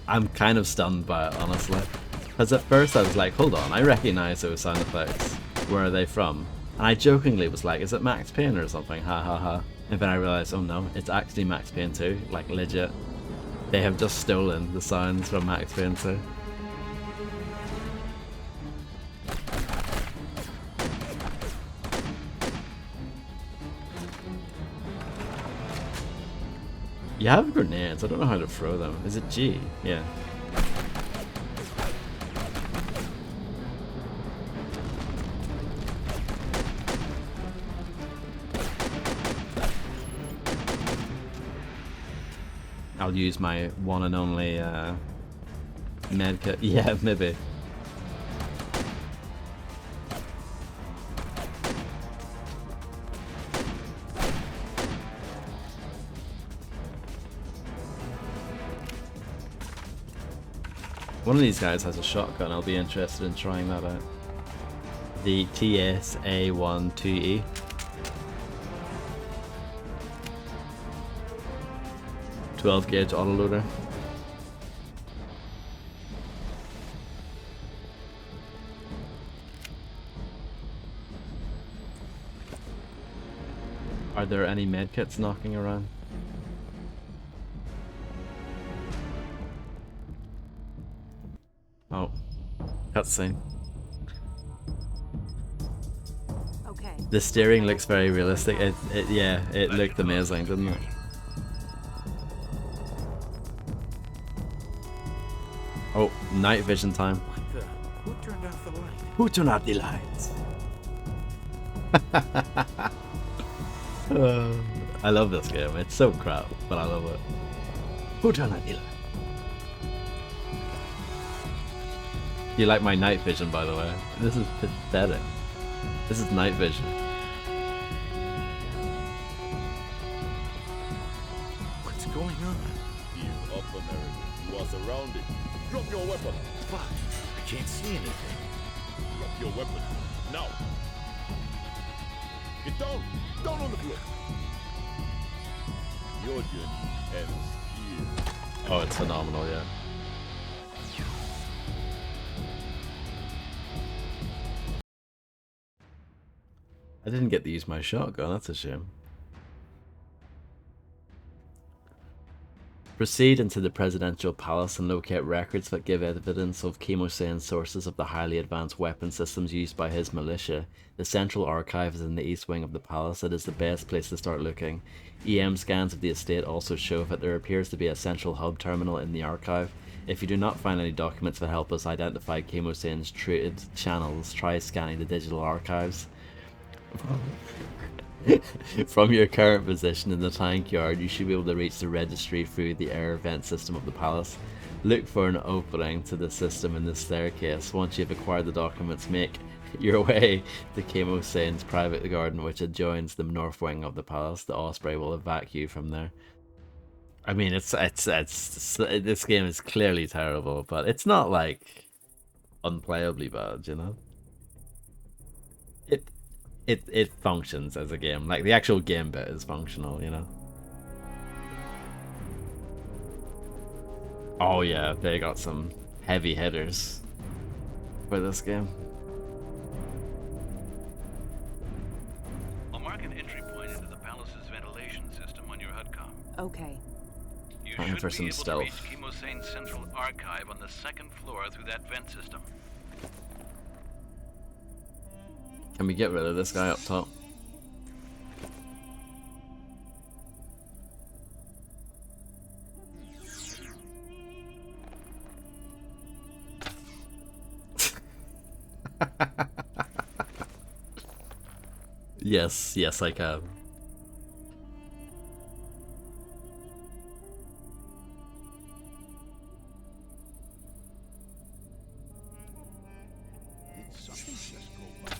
I'm kind of stunned by it, honestly. Because at first I was like, hold on, I recognize those sound effects. Where are they from? And I jokingly was like, is it Max Payne or something? Ha ha ha. And then I realized, oh no, it's actually Max Payne 2. Like, legit. They have just stolen the sounds from Max Payne 2. You have grenades, I don't know how to throw them. Is it G? Yeah. I'll use my one and only medkit. Yeah, maybe. One of these guys has a shotgun, I'll be interested in trying that out. The TSA-12E. .12 gauge autoloader. Are there any medkits knocking around? Oh, cutscene. Okay. The steering looks very realistic. It looked amazing, didn't it? Oh, night vision time. What the? Who turned off the light? Who turned out the lights? I love this game. It's so crap, but I love it. Who turned out the lights? You like my night vision, by the way? This is pathetic. This is night vision. What's going on? Give up, American. You are surrounded. Drop your weapon. Fuck. I can't see anything. Drop your weapon. Now. Get down. Down on the floor. Your journey ends here. Oh, it's phenomenal, yeah. I didn't get to use my shotgun, that's a shame. Proceed into the presidential palace and locate records that give evidence of Chemosane's sources of the highly advanced weapon systems used by his militia. The central archive is in the east wing of the palace. It is the best place to start looking. EM scans of the estate also show that there appears to be a central hub terminal in the archive. If you do not find any documents that help us identify Chemosane's trade channels, try scanning the digital archives. From your current position in the tank yard, you should be able to reach the registry through the air vent system of the palace. Look for an opening to the system in the staircase. Once you've acquired the documents, make your way to Chemosane's private garden, which adjoins the north wing of the palace. The Osprey will evacuate you from there. I mean, it's this game is clearly terrible, but it's not like unplayably bad, you know. It functions as a game. Like, the actual game bit is functional, you know. Oh yeah, they got some heavy hitters for this game. I'll mark an entry point into the palace's ventilation system on your HUDCOM. Okay. You Looking should for be some able stealth. to reach Chemosane's central archive on the second floor through that vent system. Can we get rid of this guy up top? Yes, I can. Did something just go by?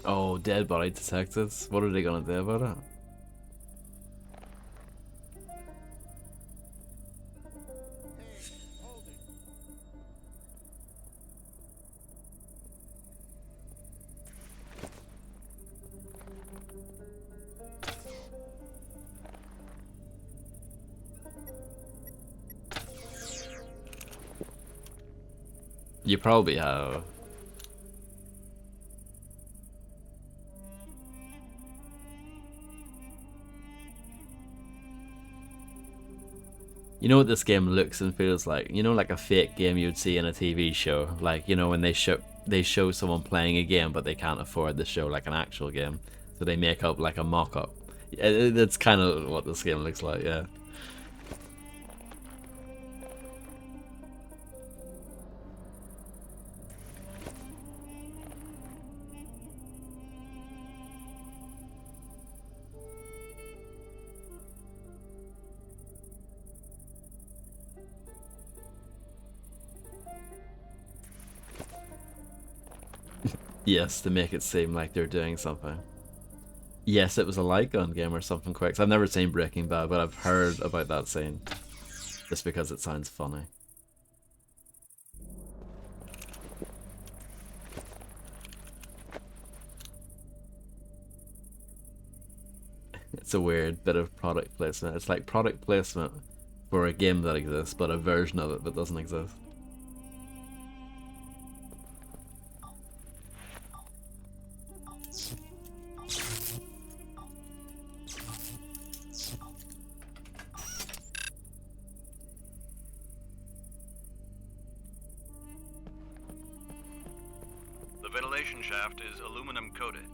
Oh, dead body detected. What are they gonna do about it? You probably have. You know what this game looks and feels like? You know, like a fake game you'd see in a TV show. Like, you know, when they show someone playing a game, but they can't afford to show like an actual game, so they make up like a mock-up. That's kind of what this game looks like, yeah. Yes, to make it seem like they're doing something. Yes, it was a light gun game or something quick. 'Cause I've never seen Breaking Bad, but I've heard about that scene. Just because it sounds funny. It's a weird bit of product placement. It's like product placement for a game that exists, but a version of it that doesn't exist. The ventilation shaft is aluminum coated.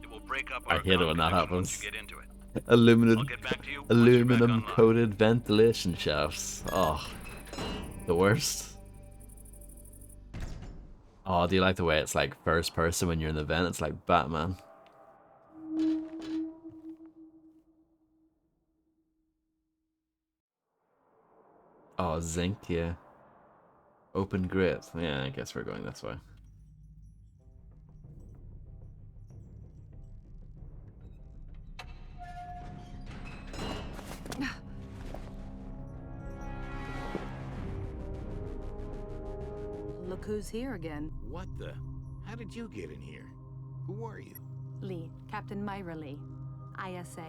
It will break up I our hate it when that connection once happens. you get into it. Aluminum, I'll get back to you once you're back aluminum online. coated ventilation shafts. Oh, the worst. Oh, do you like the way it's like first person when you're in the vent? It's like Batman. Oh, zinc, yeah. Open grid. Yeah, I guess we're going this way. Look who's here again. What the? How did you get in here? Who are you? Lee, Captain Myra Lee, ISA.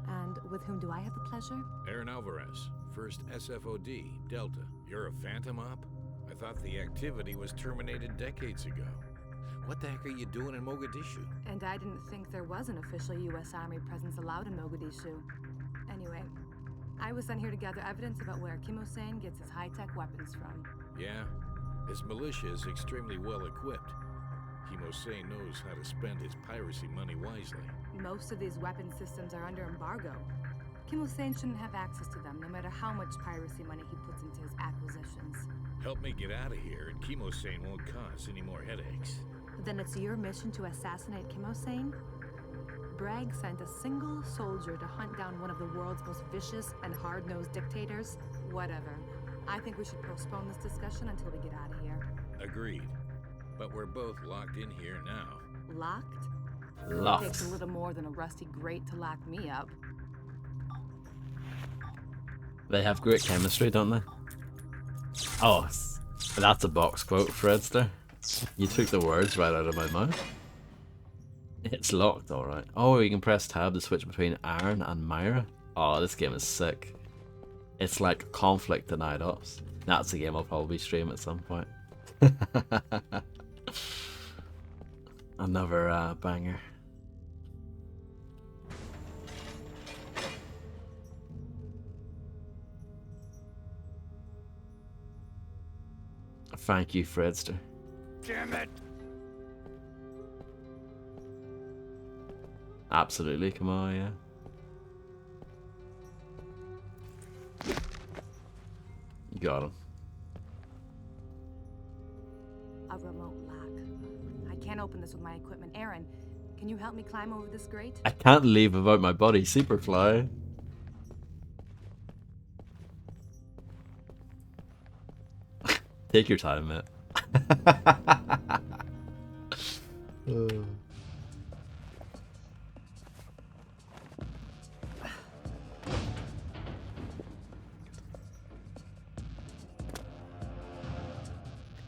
And with whom do I have the pleasure? Aaron Alvarez, 1st SFOD, Delta. You're a Phantom Op? I thought the activity was terminated decades ago. What the heck are you doing in Mogadishu? And I didn't think there was an official U.S. Army presence allowed in Mogadishu. Anyway, I was sent here to gather evidence about where Kim Hossein gets his high-tech weapons from. Yeah? His militia is extremely well equipped. Kim Hossein knows how to spend his piracy money wisely. Most of these weapon systems are under embargo. Kim Hossein shouldn't have access to them, no matter how much piracy money he puts into his acquisitions. Help me get out of here, and Kim Hossein won't cause any more headaches. Then it's your mission to assassinate Kim Hossein? Bragg sent a single soldier to hunt down one of the world's most vicious and hard-nosed dictators? Whatever. I think we should postpone this discussion until we get out of here. Agreed. But we're both locked in here now. Locked? Locked. Takes a little more than a rusty grate to lock me up. They have great chemistry, don't they? Oh, that's a box quote, Fredster. You took the words right out of my mouth. It's locked, alright. Oh, you can press tab to switch between Aaron and Myra. Oh, this game is sick. It's like Conflict Denied Ops. That's a game I'll probably stream at some point. Another banger. Thank you, Fredster. Damn it! Absolutely, come on, yeah. You got him. A remote lock. I can't open this with my equipment. Aaron, can you help me climb over this grate? I can't leave without my buddy, Superfly. Take your time, mate.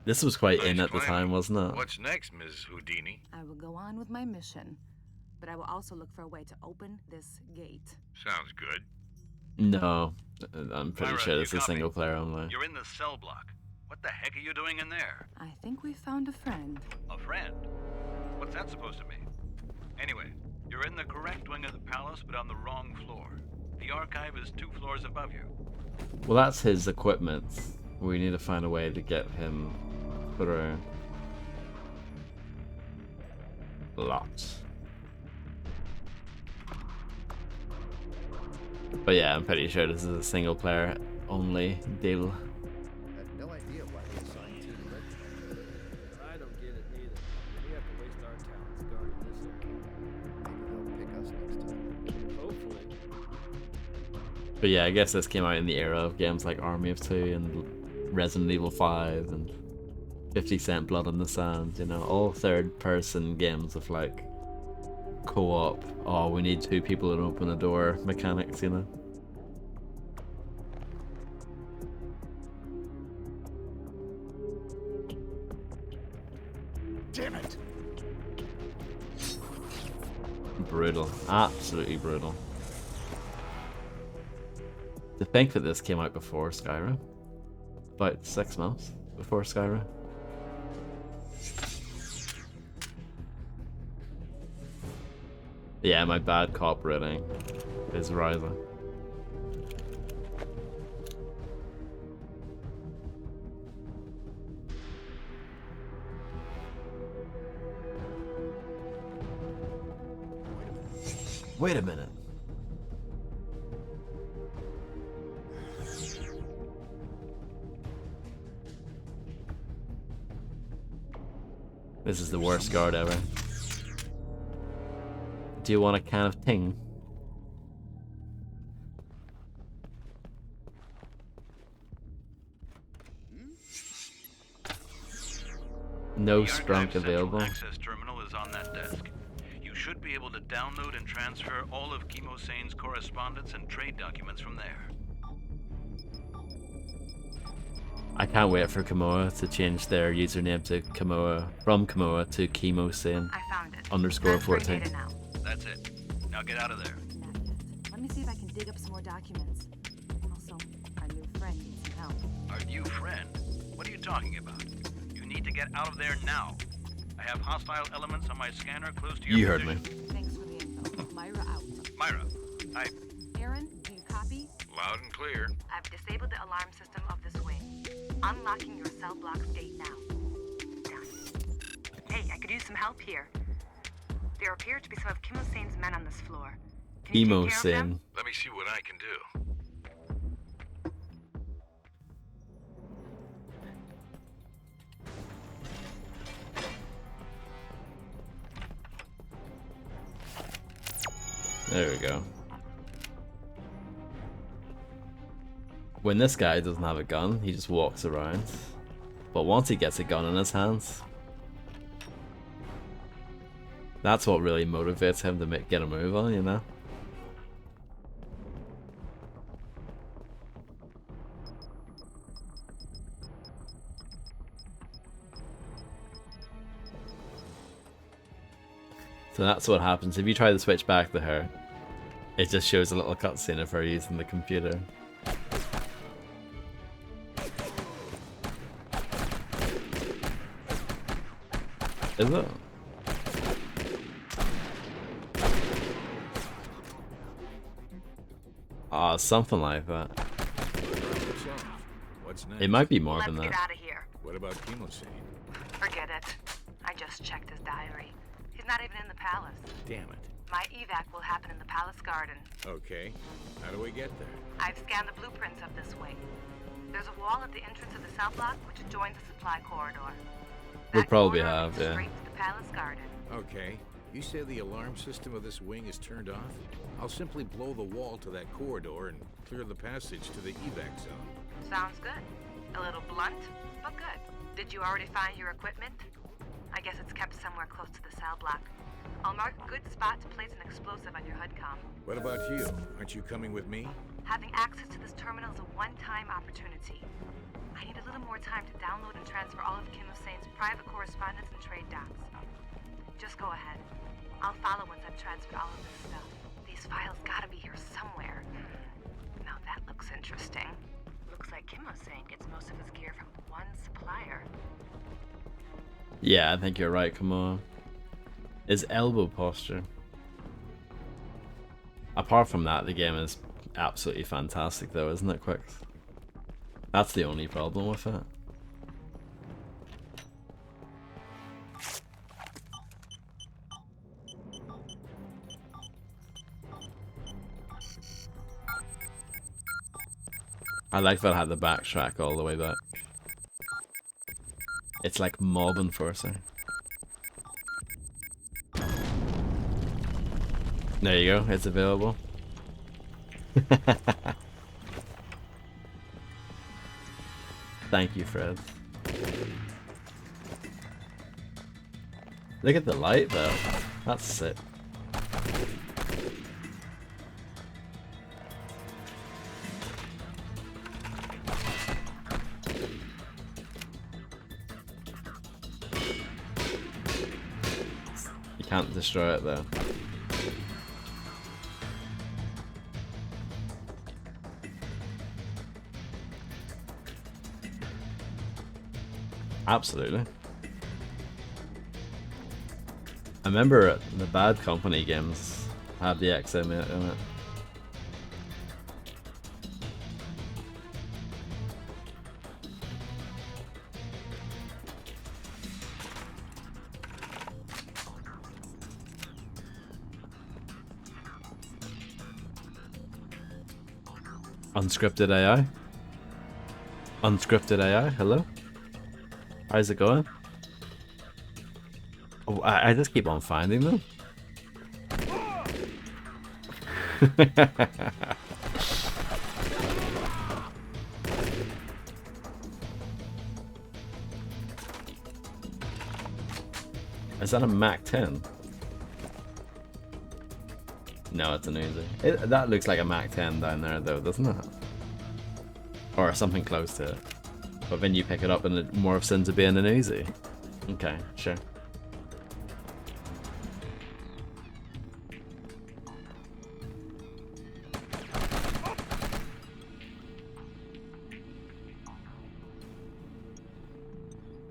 This was quite in at the time, wasn't it? What's next, Ms. Houdini? I will go on with my mission, but I will also look for a way to open this gate. Sounds good. No, I'm pretty Myra, sure you this is got me. single player only. You're in the cell block. What the heck are you doing in there? I think we found a friend. A friend? What's that supposed to mean? Anyway, you're in the correct wing of the palace, but on the wrong floor. The archive is 2 floors above you. Well, that's his equipment. We need to find a way to get him through. Locked. But yeah, I'm pretty sure this is a single player only deal. I had no idea why they assigned Team Red. I don't get it neither. We have to waste our talents guarding this area. Maybe they'll pick us next time. Hopefully. But yeah, I guess this came out in the era of games like Army of Two and Resident Evil 5 and 50 Cent Blood on the Sand, you know, all third-person games of like co-op, oh, we need 2 people to open a door mechanics, you know. Damn it! Brutal, absolutely brutal. To think that this came out before Skyrim, about 6 months before Skyrim. Yeah, my bad cop rating is rising. Wait a minute. This is the worst guard ever. Do you want a can of ting? No The sprunk Archive Central available. Access terminal is on that desk. You should be able to download and transfer all of Kim Hossein's correspondence and trade documents from there. I can't wait for Kamoa to change their username to Kamoa, from Kamoa to Kimosane I found it. underscore Transferring 14. data now. That's it. Now get out of there. Not yet. Let me see if I can dig up some more documents. Also, our new friend needs some help. Our new friend? What are you talking about? You need to get out of there now. I have hostile elements on my scanner close to your You heard me. position. Thanks for the info. Myra out. Myra, Aaron, do you copy? Loud and clear. I've disabled the alarm system of this wing. Unlocking your cell block's gate now. Done. Hey, I could use some help here. There appear to be some of Kimosane's men on this floor. Can you take care of them? Kimosane. Let me see what I can do. There we go. When this guy doesn't have a gun, he just walks around. But once he gets a gun in his hands, that's what really motivates him to get a move on, you know? So that's what happens. If you try to switch back to her, it just shows a little cutscene of her using the computer. Is it? Ah, something like that. What's next? It might be more Let's than get that. out of here. What about Kimosane? Forget it. I just checked his diary. He's not even in the palace. Damn it. My evac will happen in the palace garden. Okay. How do we get there? I've scanned the blueprints of this wing. There's a wall at the entrance of the cell block which adjoins the supply corridor. We'll That probably corridor have, leads yeah. straight to the palace garden. Okay. You say the alarm system of this wing is turned off? I'll simply blow the wall to that corridor and clear the passage to the evac zone. Sounds good. A little blunt, but good. Did you already find your equipment? I guess it's kept somewhere close to the cell block. I'll mark a good spot to place an explosive on your HUD-COM. What about you? Aren't you coming with me? Having access to this terminal is a one-time opportunity. I need a little more time to download and transfer all of Kimosane's private correspondence and trade docs. Just go ahead. I'll follow once I've transferred all of this stuff. These files gotta be here somewhere. Now that looks interesting. Looks like Kimosane gets most of his gear from one supplier. Yeah, I think you're right, come on. His elbow posture. Apart from that, the game is absolutely fantastic though, isn't it, Quicks? That's the only problem with it. I like that I had the backtrack all the way back. It's like Mob Enforcer. There you go, it's available. Thank you, Fred. Look at the light though. That's sick. You can't destroy it though. Absolutely. I remember the Bad Company games had the XM in it. Unscripted AI? Unscripted AI, hello? How's it going? Oh, I just keep on finding them. Is that a Mac 10? No, it's an Uzi. That looks like a Mac 10 down there though, doesn't it? Or something close to it. But then you pick it up and it morphs into being an Uzi. Okay, sure.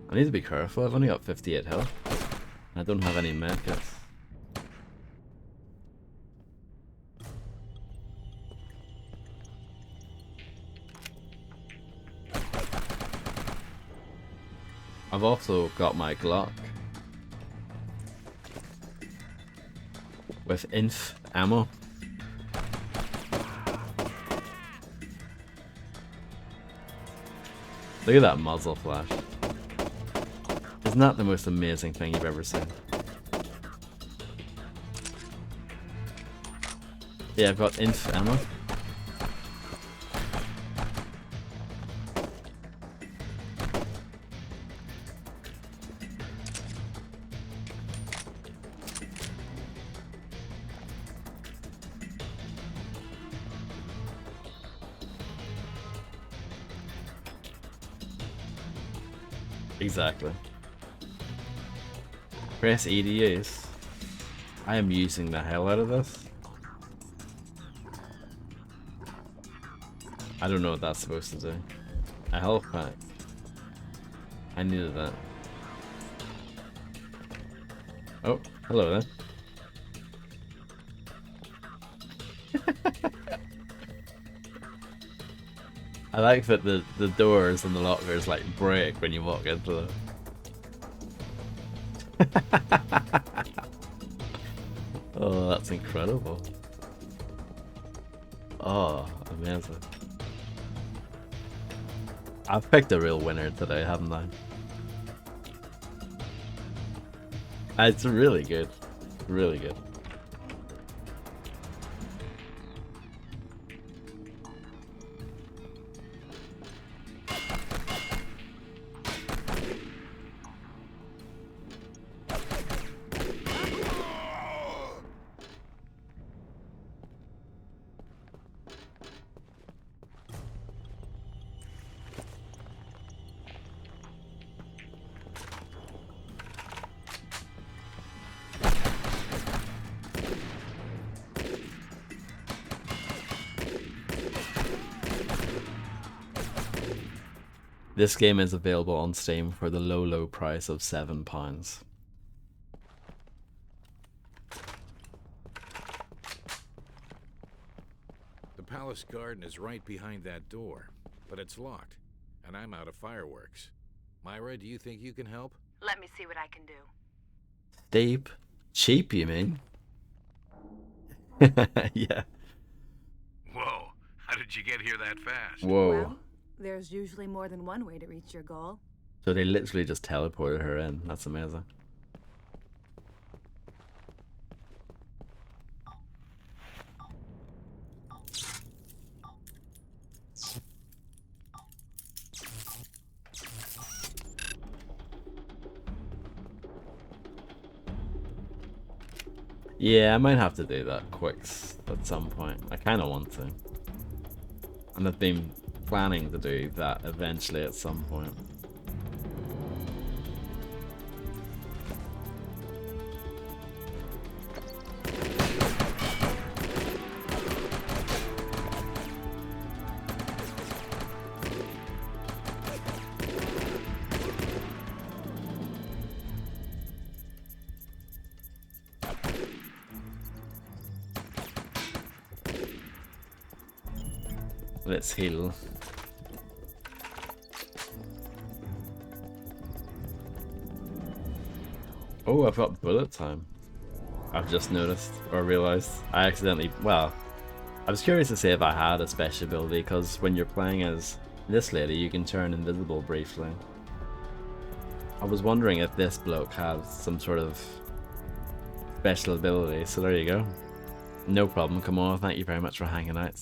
I need to be careful, I've only got 58 health. I don't have any medkits. I've also got my Glock with inf ammo. Look at that muzzle flash. Isn't that the most amazing thing you've ever seen? Yeah, I've got inf ammo. Exactly. Press E to use. I am using the hell out of this. I don't know what that's supposed to do. A health pack. I needed that. Oh, hello there. I like that the doors and the lockers like break when you walk into them. Oh, that's incredible. Oh, amazing. I've picked a real winner today, haven't I? It's really good. Really good. This game is available on Steam for the low price of £7. The palace garden is right behind that door, but it's locked, and I'm out of fireworks. Myra, do you think you can help? Let me see what I can do. Steep? Cheap, you mean? Yeah. Whoa, how did you get here that fast? Whoa. Well, there's usually more than one way to reach your goal. So they literally just teleported her in. That's amazing. Yeah, I might have to do that quicks at some point. I kind of want to. And I've been planning to do that eventually at some point. Let's heal. Oh, I've got bullet time. I've just noticed, or realized. I accidentally, well, I was curious to see if I had a special ability, because when you're playing as this lady, you can turn invisible briefly. I was wondering if this bloke had some sort of special ability, so there you go. No problem, come on, thank you very much for hanging out.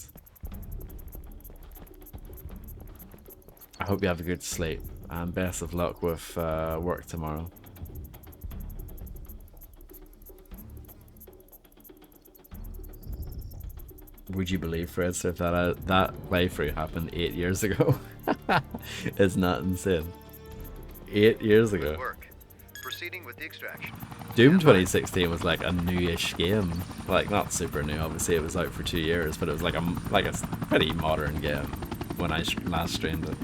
I hope you have a good sleep, and best of luck with work tomorrow. would you believe, Fred, if that playthrough happened 8 years ago? It's not insane. 8 years ago. Good work. Proceeding with the extraction. Doom 2016 was like a newish game, like not super new. Obviously, it was out for 2 years, but it was like a pretty modern game when I last streamed it.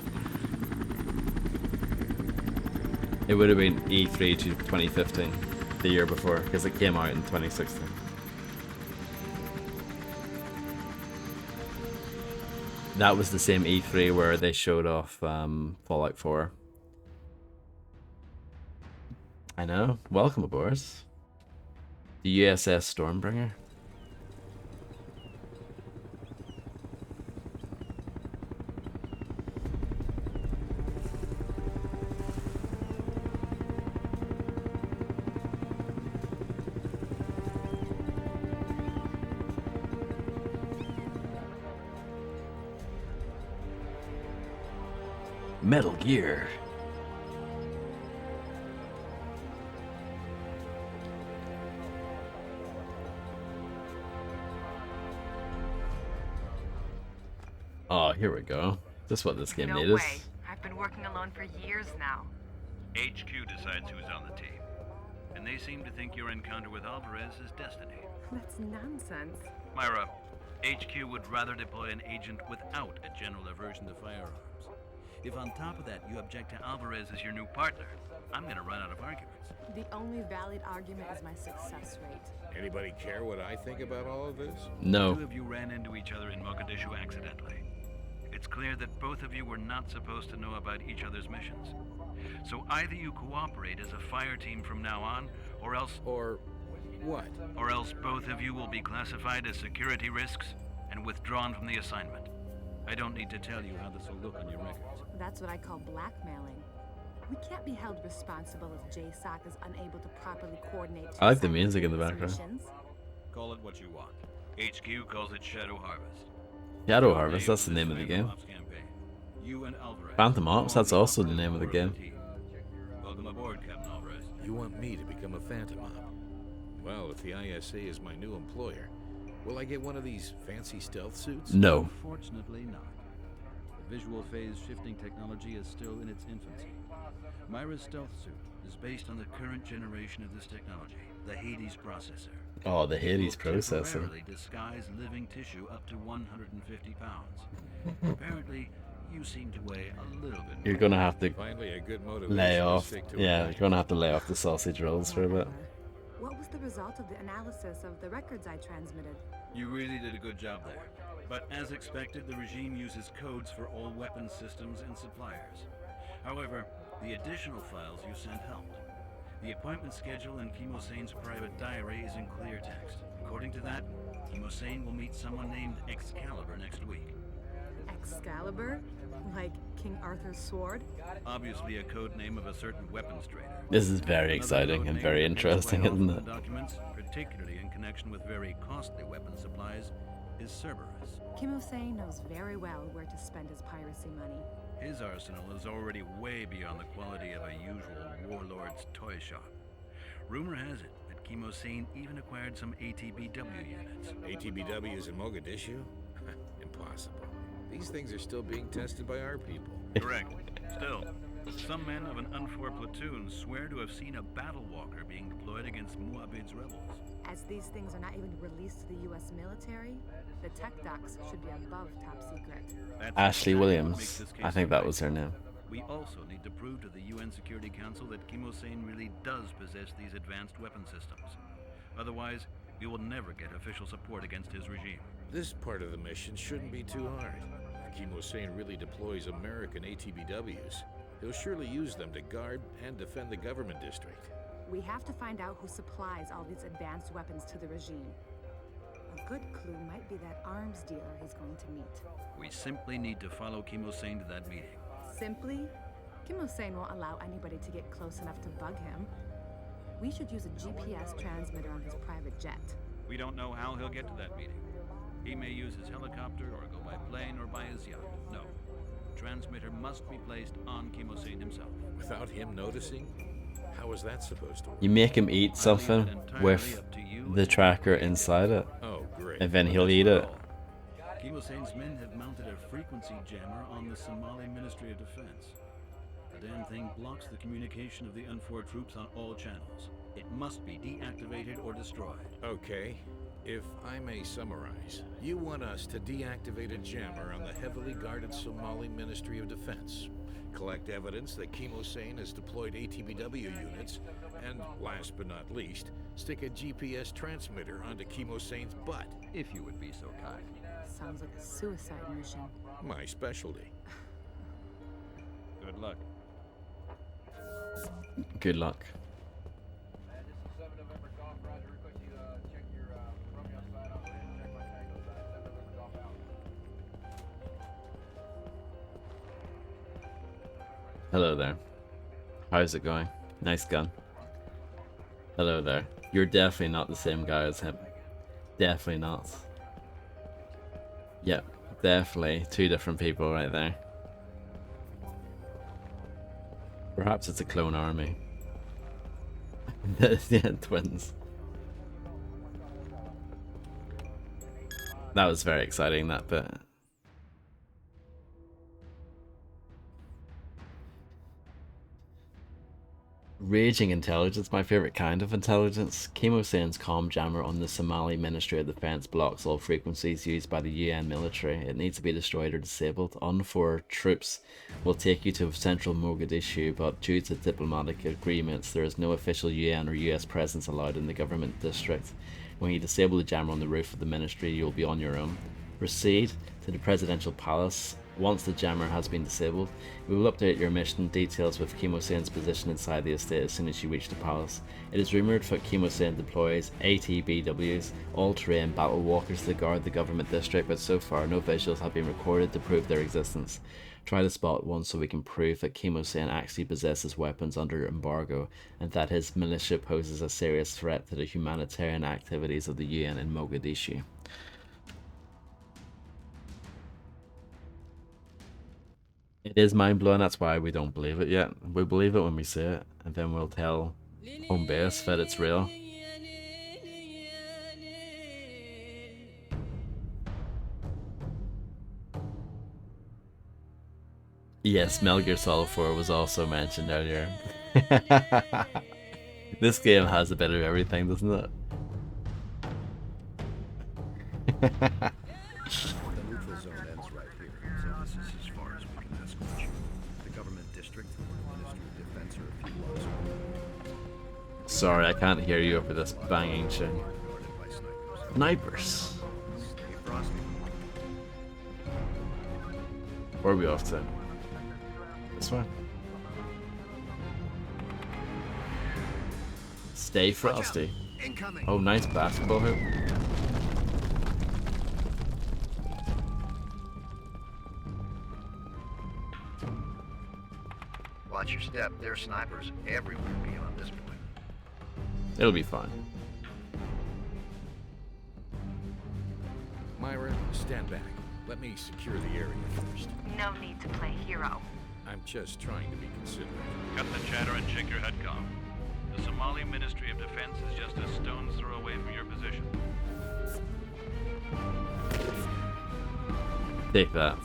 It would have been E3 to 2015, the year before, because it came out in 2016. That was the same E3 where they showed off Fallout 4. I know. Welcome aboard. The USS Stormbringer. Metal Gear. Oh, here we go. This is what this game No needed. way. I've been working alone for years now. HQ decides who's on the team. And they seem to think your encounter with Alvarez is destiny. That's nonsense. Myra, HQ would rather deploy an agent without a general aversion to firearms. If on top of that you object to Alvarez as your new partner, I'm gonna run out of arguments. The only valid argument is my success rate. Anybody care what I think about all of this? No. Two of you ran into each other in Mogadishu accidentally. It's clear that both of you were not supposed to know about each other's missions. So either you cooperate as a fire team from now on, or else What? both of you will be classified as security risks and withdrawn from the assignment. I don't need to tell you how this will look on your records. That's what I call blackmailing. We can't be held responsible if JSOC is unable to properly coordinate. I like the music in the background. missions. Call it what you want. HQ calls it Shadow Harvest. Shadow Harvest, that's the name of the game. You and Alvarez. Phantom Ops, that's also the name of the game. Welcome aboard, Captain Alvarez. You want me to become a Phantom Op? Well, if the ISA is my new employer, will I get one of these fancy stealth suits? No. Unfortunately not. Visual phase shifting technology is still in its infancy. Myra's stealth suit is based on the current generation of this technology, the Hades processor. Oh, the Hades It will processor. temporarily disguise living tissue up to 150 pounds. Apparently, you seem to weigh a little bit more. You're gonna have to Finally, a good motivation lay to off. stick to Yeah, it. you're gonna have to lay off the sausage rolls for a bit. What was the result of the analysis of the records I transmitted? You really did a good job there. But as expected, the regime uses codes for all weapons systems and suppliers. However, the additional files you sent helped. The appointment schedule in Kimosane's private diary is in clear text. According to that, Kimosane will meet someone named Excalibur next week. Excalibur? Like King Arthur's sword? Obviously a code name of a certain weapons trader. This is very Another exciting code and name very that makes its interesting, way off isn't in it? the documents, particularly in connection with very costly weapon supplies, is Cerberus. Kimosane knows very well where to spend his piracy money. His arsenal is already way beyond the quality of a usual warlord's toy shop. Rumor has it that Kimosane even acquired some ATBW units. ATBWs in Mogadishu? Impossible. These things are still being tested by our people. Correct. Still, some men of an Unfor platoon swear to have seen a battle walker being deployed against Muabid's rebels. As these things are not even released to the U.S. military, the tech docs should be above top secret. That's Ashley exactly what Williams. makes this case I think so that was her name. We also need to prove to the UN Security Council that Kimosane really does possess these advanced weapon systems. Otherwise, we will never get official support against his regime. This part of the mission shouldn't be too hard. If Kimosane really deploys American ATBWs, he'll surely use them to guard and defend the government district. We have to find out who supplies all these advanced weapons to the regime. A good clue might be that arms dealer he's going to meet. We simply need to follow Kimosane to that meeting. Simply, Kimosane won't allow anybody to get close enough to bug him. We should use a GPS transmitter on his private jet. We don't know how he'll get to that meeting. He may use his helicopter or go by plane or by his yacht. No. The transmitter must be placed on Kimosane himself. Without him noticing? How is that supposed to work? You make him eat something with the tracker inside it, Oh, great. and then he'll eat it. Kimosane's men have mounted a frequency jammer on the Somali Ministry of Defense. The damn thing blocks the communication of the UNFOR troops on all channels. It must be deactivated or destroyed. Okay. If I may summarize, you want us to deactivate a jammer on the heavily guarded Somali Ministry of Defense, collect evidence that Chemosane has deployed ATBW units, and last but not least, stick a GPS transmitter onto Chemosane's butt. If you would be so kind. Sounds like a suicide mission. My specialty. Good luck. Good luck. This is 7 November Golf. Roger, request you check your Romeo side out there. Check my Tango side. 7 November Golf out. Hello there. How's it going? Nice gun. Hello there. You're definitely not the same guy as him. Definitely not. Yep, definitely two different people right there. Perhaps it's a clone army. Yeah, twins. That was very exciting, that bit. Raging intelligence, my favorite kind of intelligence. Chemosane's comm jammer on the Somali Ministry of Defense blocks all frequencies used by the UN military. It needs to be destroyed or disabled. UNFOR troops will take you to central Mogadishu, but due to diplomatic agreements, there is no official UN or US presence allowed in the government district. When you disable the jammer on the roof of the ministry, you'll be on your own. Proceed to the presidential palace. Once the jammer has been disabled, we will update your mission details with Chemosane's position inside the estate as soon as you reach the palace. It is rumoured that Chemosane deploys ATBWs, all-terrain battle walkers to guard the government district, but so far no visuals have been recorded to prove their existence. Try to spot one so we can prove that Chemosane actually possesses weapons under embargo and that his militia poses a serious threat to the humanitarian activities of the UN in Mogadishu. It is mind-blowing, that's why we don't believe it yet. We believe it when we see it, and then we'll tell home base that it's real. Yes, Metal Gear Solid 4 was also mentioned earlier. This game has a bit of everything, doesn't it? The neutral zone ends right here, so this is as far as we can escort you. The government district and the Ministry of Defense are a few blocks away. Sorry, I can't hear you over this banging shit. Guarded by snipers. Snipers! Stay frosty. Where are we off to? This way. Stay frosty. Incoming. Oh, nice basketball hoop. Watch your step. There are snipers everywhere beyond this point. It'll be fine. Myra, stand back. Let me secure the area first. No need to play hero. I'm just trying to be considerate. Cut the chatter and check your headcom. The Somali Ministry of Defense is just a stone's throw away from your position. Take that.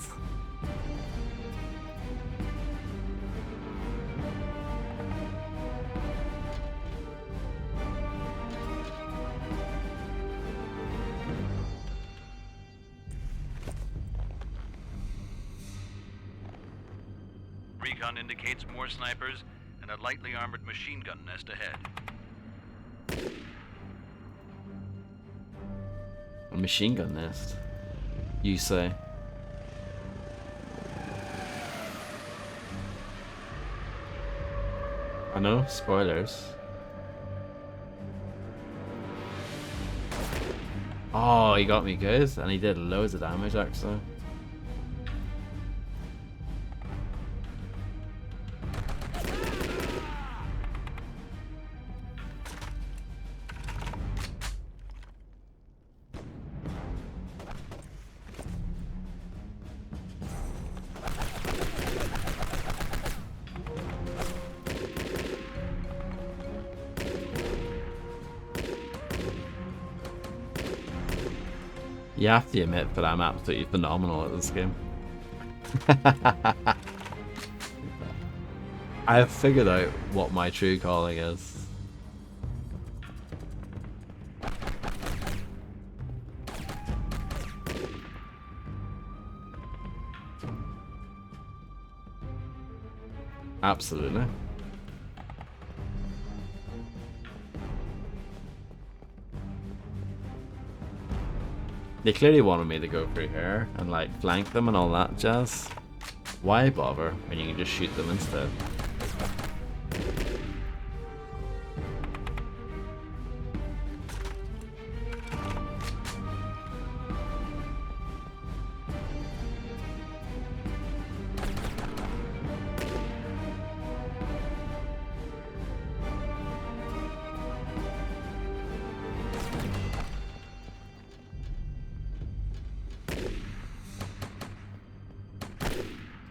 Recon indicates more snipers and a lightly armored machine gun nest ahead. A machine gun nest, you say? I know, spoilers. Oh, he got me good, and he did loads of damage actually. You have to admit that I'm absolutely phenomenal at this game. I have figured out what my true calling is. Absolutely. They clearly wanted me to go through here and like flank them and all that jazz. Why bother when you can just shoot them instead?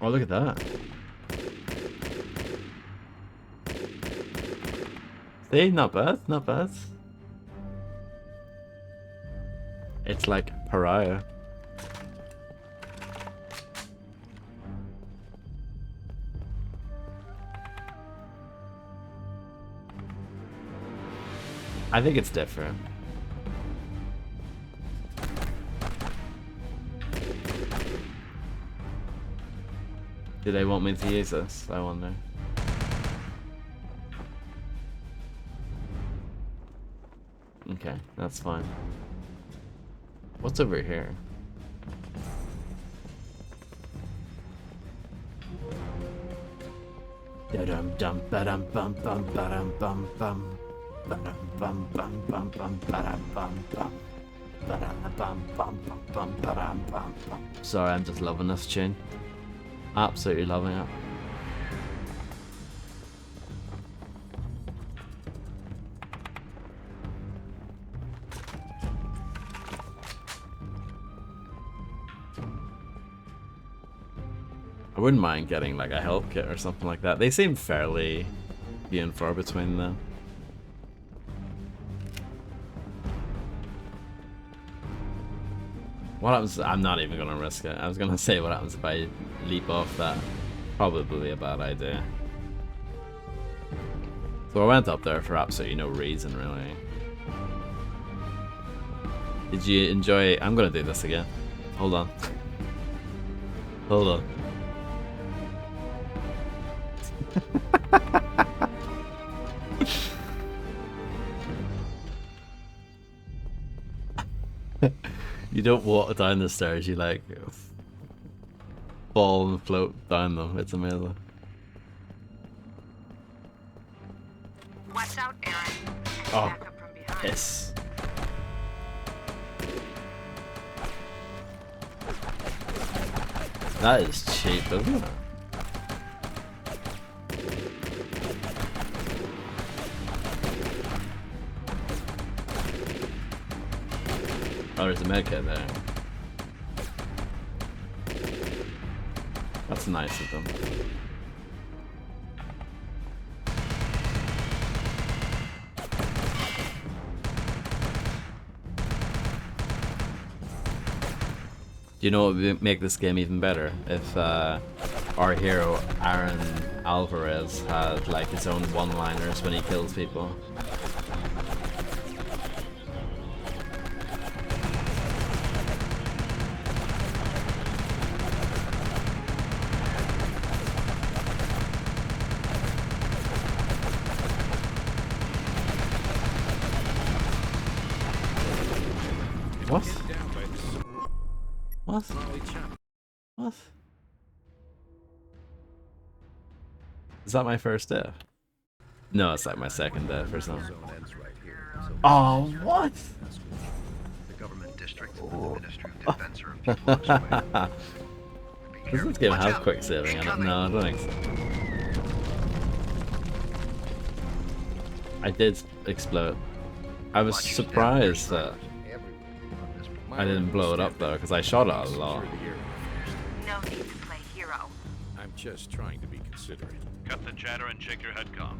Oh, look at that. See, not bad, not bad. It's like Pariah. I think it's different. Do they want me to use this? I wonder. Okay, that's fine. What's over here? Dum dum ba-dum bum bum ba-dum bum bum ba-dum bum bum bum bum ba-dum bum bum ba-dum bum bum bum ba-dum bum bum. Sorry, I'm just loving this tune. Absolutely loving it. I wouldn't mind getting like a help kit or something like that. They seem fairly few and far between them. What happens? I'm not even gonna risk it. I was gonna say what happens if I leap off that. Probably a bad idea. So I went up there for absolutely no reason, really. Did you enjoy? I'm gonna do this again. Hold on. Hold on. You don't walk down the stairs, you like fall and float down them. It's amazing. Watch out, Aaron. Oh, Back up from behind. yes. That is cheap, isn't it? Oh, there's a medkit there. That's nice of them. Do you know what would make this game even better? If our hero, Aaron Alvarez, had like his own one-liners when he kills people. What? What? What? Is that my first death? No, it's like my second death or something. Oh, what? The government district, the Ministry of Defense are a few blocks away. Does this game have quick saving in it? No, I don't think so. I did explode. I was surprised that I didn't blow it up though, because I shot it a lot. No need to play hero. I'm just trying to be considerate. Cut the chatter and check your HUDCOM.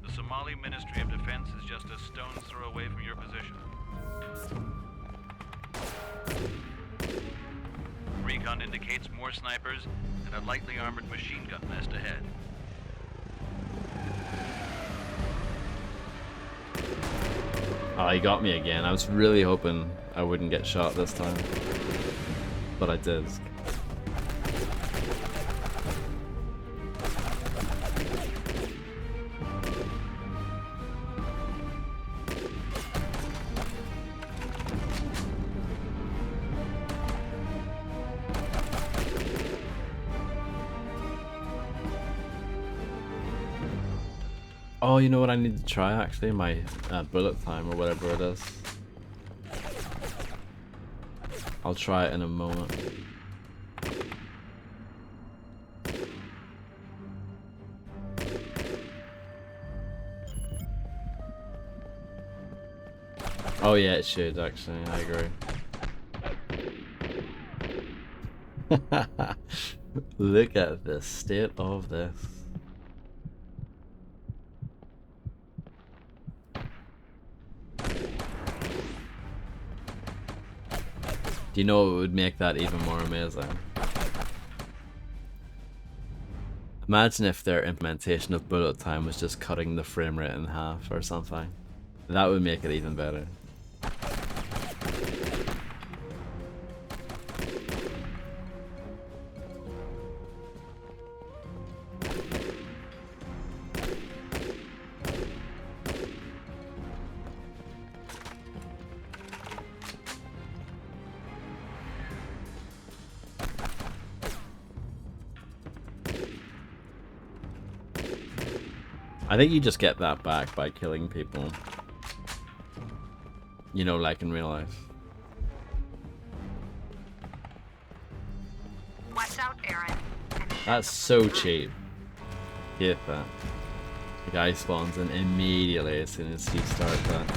The Somali Ministry of Defense is just a stone's throw away from your position. Recon indicates more snipers and a lightly armored machine gun nest ahead. Oh, he got me again. I was really hoping I wouldn't get shot this time. But I did. Oh, you know what I need to try actually? My bullet time or whatever it is. I'll try it in a moment. Oh yeah, it should actually, I agree. Look at the state of this. Do you know what would make that even more amazing? Imagine if their implementation of bullet time was just cutting the frame rate in half or something. That would make it even better. I think you just get that back by killing people. You know, like in real life. Watch out, Aaron. That's so cheap. Hate that. The guy spawns in immediately as soon as you start that.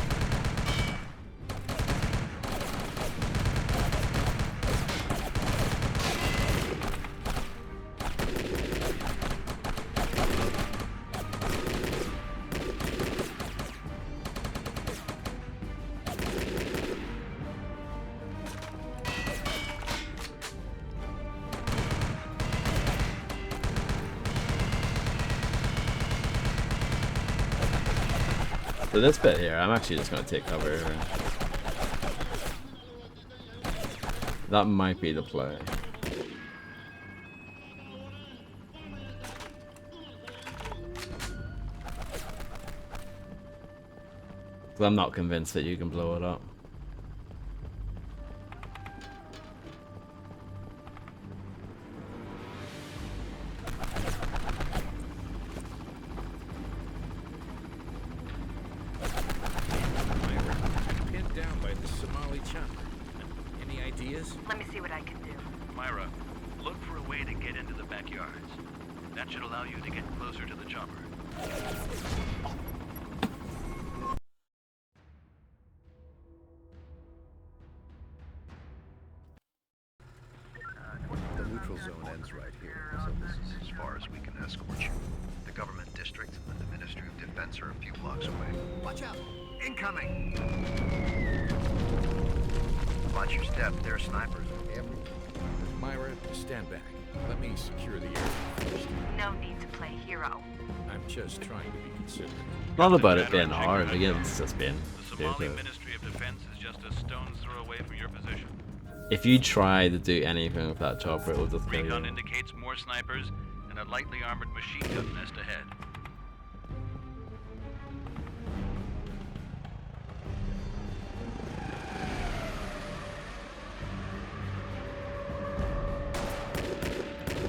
So this bit here, I'm actually just going to take cover here. That might be the play. Because I'm not convinced that you can blow it up. Let me see what I can do. Myra, look for a way to get into the backyards. That should allow you to get closer to the chopper. The neutral zone ends right here, so this is As far as we can escort you. The government district and the Ministry of Defense are a few blocks away. Watch out! Incoming! Watch your step. There are snipers everywhere. Myra, stand back. Let me secure the area first. No need to play hero. I'm just trying to be considerate. Not about it being hard, again, it's just being The Somali stupid. Ministry of Defense is just a stone's throw away from your position. If you try to do anything with that chopper, it will just kill Recon you. indicates more snipers and a lightly armored machine gun nest ahead.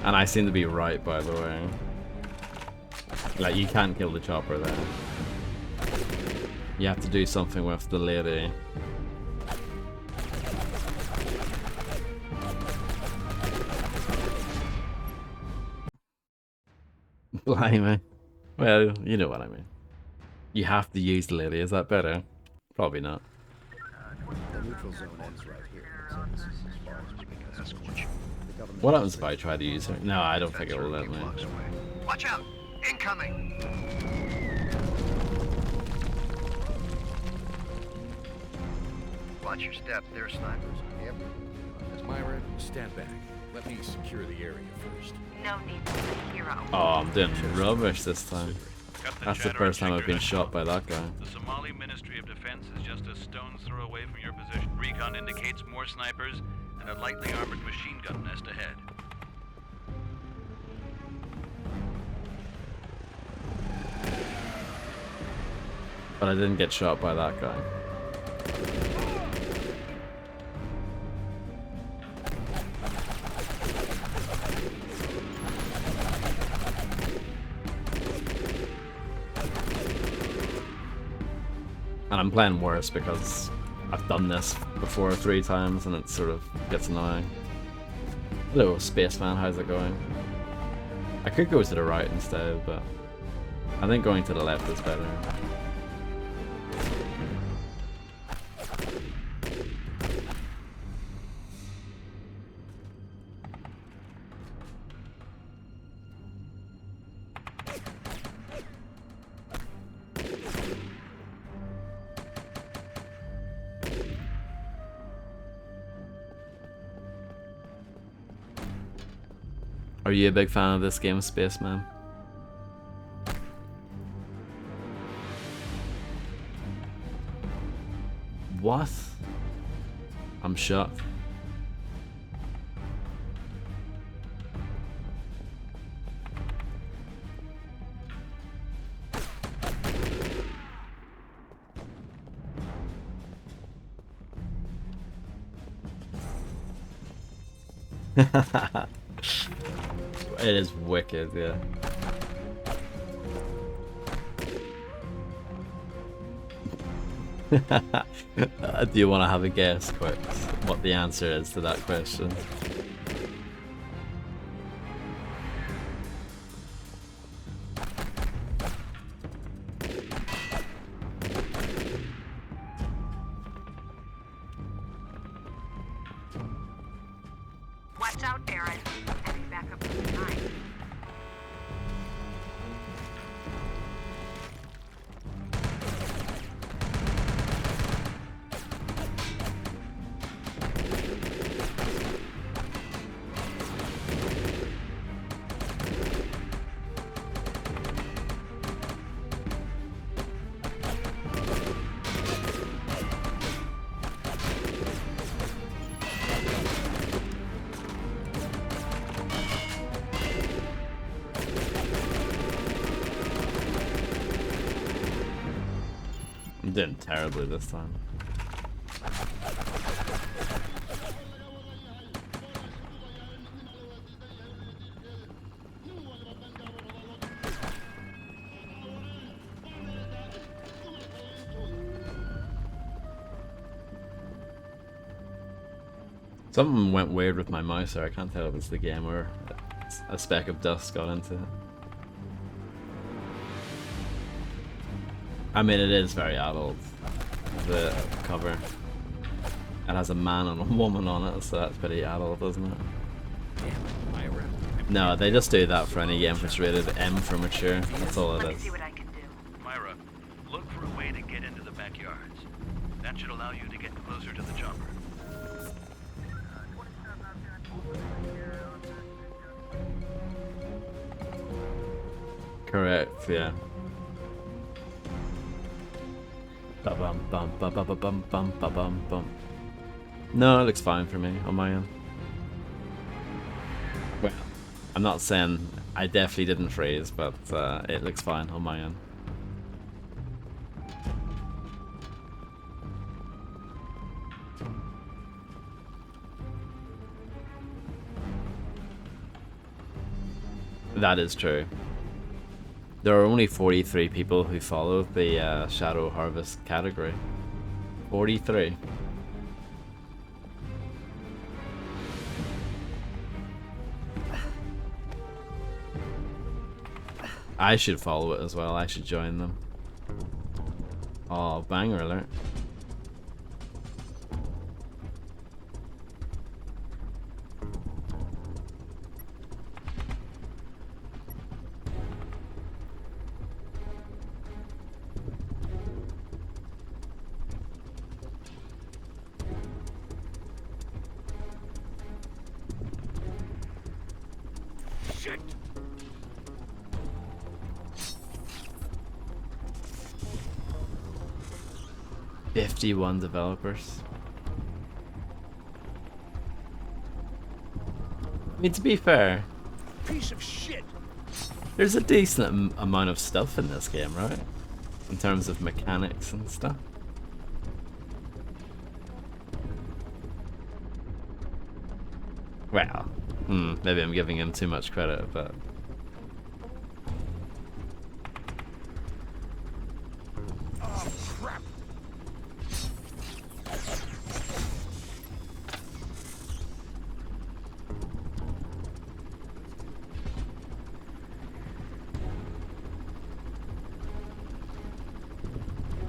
And I seem to be right, by the way. Like, you can't kill the chopper there. You have to do something with the lady. Blimey. Well, you know what I mean. You have to use the lady, is that better? Probably not. The neutral zone ends right here, so this is as far as we can escort you. The government What happens if I try to use her? No, I don't think it will let me. Blocks away. Watch out! Incoming! Watch your step, they're snipers. Yep. Myra, stand back. Let me secure the area first. No need to be a hero. Oh, I'm doing rubbish this time. Cut That's the chatter first and time check I've been your shot by headphones. that guy. The Somali Ministry of Defense is just a stone's throw away from your position. Recon indicates more snipers and a lightly armored machine gun nest ahead. But I didn't get shot by that guy. And I'm playing worse because I've done this before 3 times and it sort of gets annoying. Hello, Spaceman, how's it going? I could go to the right instead, but I think going to the left is better. Are you a big fan of this game, Spaceman? What? I'm shocked. It is wicked, yeah. Do you want to have a guess quick what the answer is to that question? Watch out, Aaron. Heading back up to the line. I'm doing terribly this time. Something went weird with my mouse there. I can't tell if it's the game or a speck of dust got into it. I mean, it is very adult, the cover. It has a man and a woman on it, so that's pretty adult, isn't it? Myra. No, they just do that for any game that's rated M for mature. That's all it Let me is. see what I can do. Myra, look for a way to get into the backyards. That should allow you to get closer to the chopper. Correct, yeah. Ba-bum, bum, ba-ba-ba-bum, bum, ba-bum, bum. No, it looks fine for me on my end. Well, I'm not saying I definitely didn't freeze, but it looks fine on my end. That is true. There are only 43 people who follow the Shadow Harvest category. 43. I should follow it as well. I should join them. Oh, banger alert. Shit! 51 developers. I mean, to be fair, Piece of shit! there's a decent amount of stuff in this game, right? In terms of mechanics and stuff. Well, maybe I'm giving him too much credit, but... Oh, crap!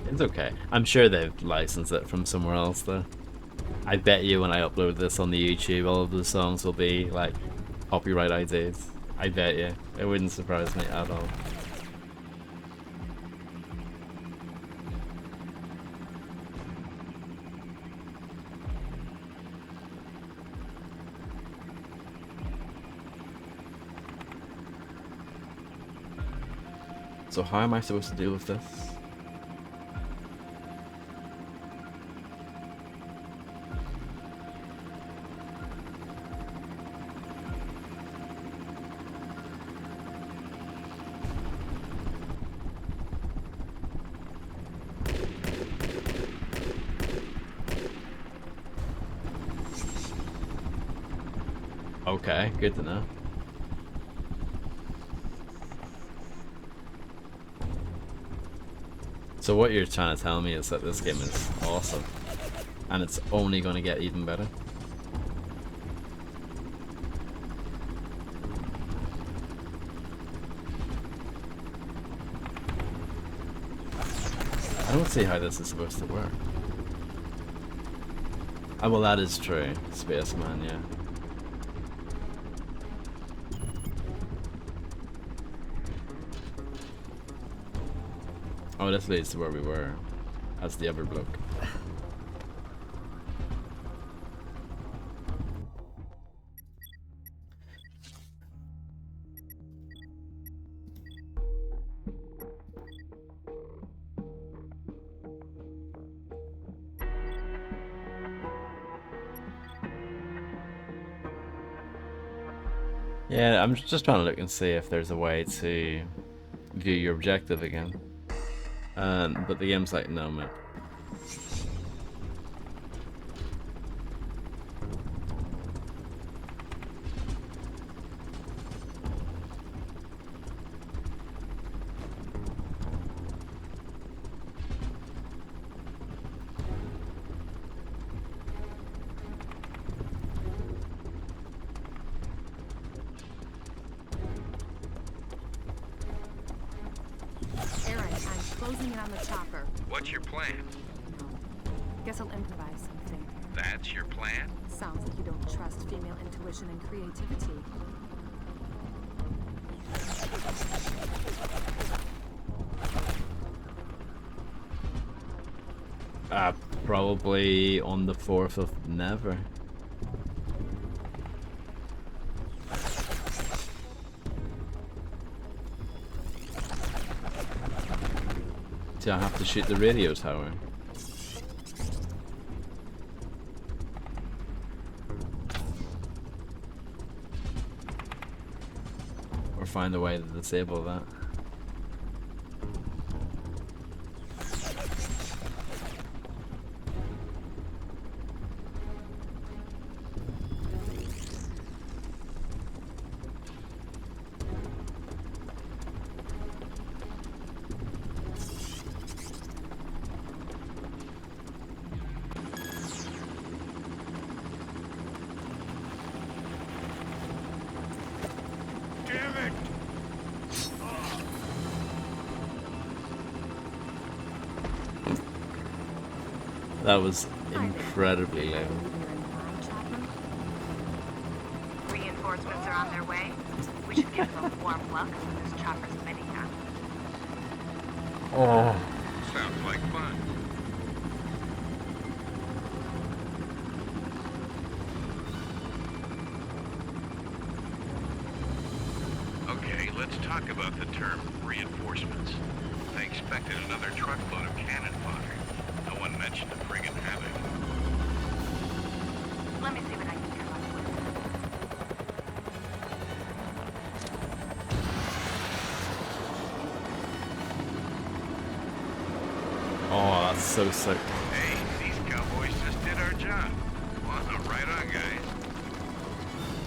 It's okay. I'm sure they've licensed it from somewhere else, though. I bet you when I upload this on the YouTube, all of the songs will be, like, copyright IDs. I bet you. It wouldn't surprise me at all. So how am I supposed to deal with this? Okay, good to know. So what you're trying to tell me is that this game is awesome, and it's only going to get even better. I don't see how this is supposed to work. Oh, well, that is true, Spaceman, yeah. Oh, this leads to where we were, as the other bloke. Yeah, I'm just trying to look and see if there's a way to view your objective again. But the game's like, no, man. Closing in on the chopper. What's your plan? Guess I'll improvise something. That's your plan? Sounds like you don't trust female intuition and creativity. Probably on the 4th of never. Do I have to shoot the radio tower? Or find a way to disable that? That was incredibly loud. Reinforcements are on their way. We should give them a warm welcome to this chopper's minigun. Oh. Sounds like fun. Okay, let's talk about the term reinforcements. I expected another truckload of cannon fodder. No one mentioned a friggin' Havoc. Let me see what I can come up with. Oh, that's so sick. Hey, these cowboys just did our job. Well, right on, guys.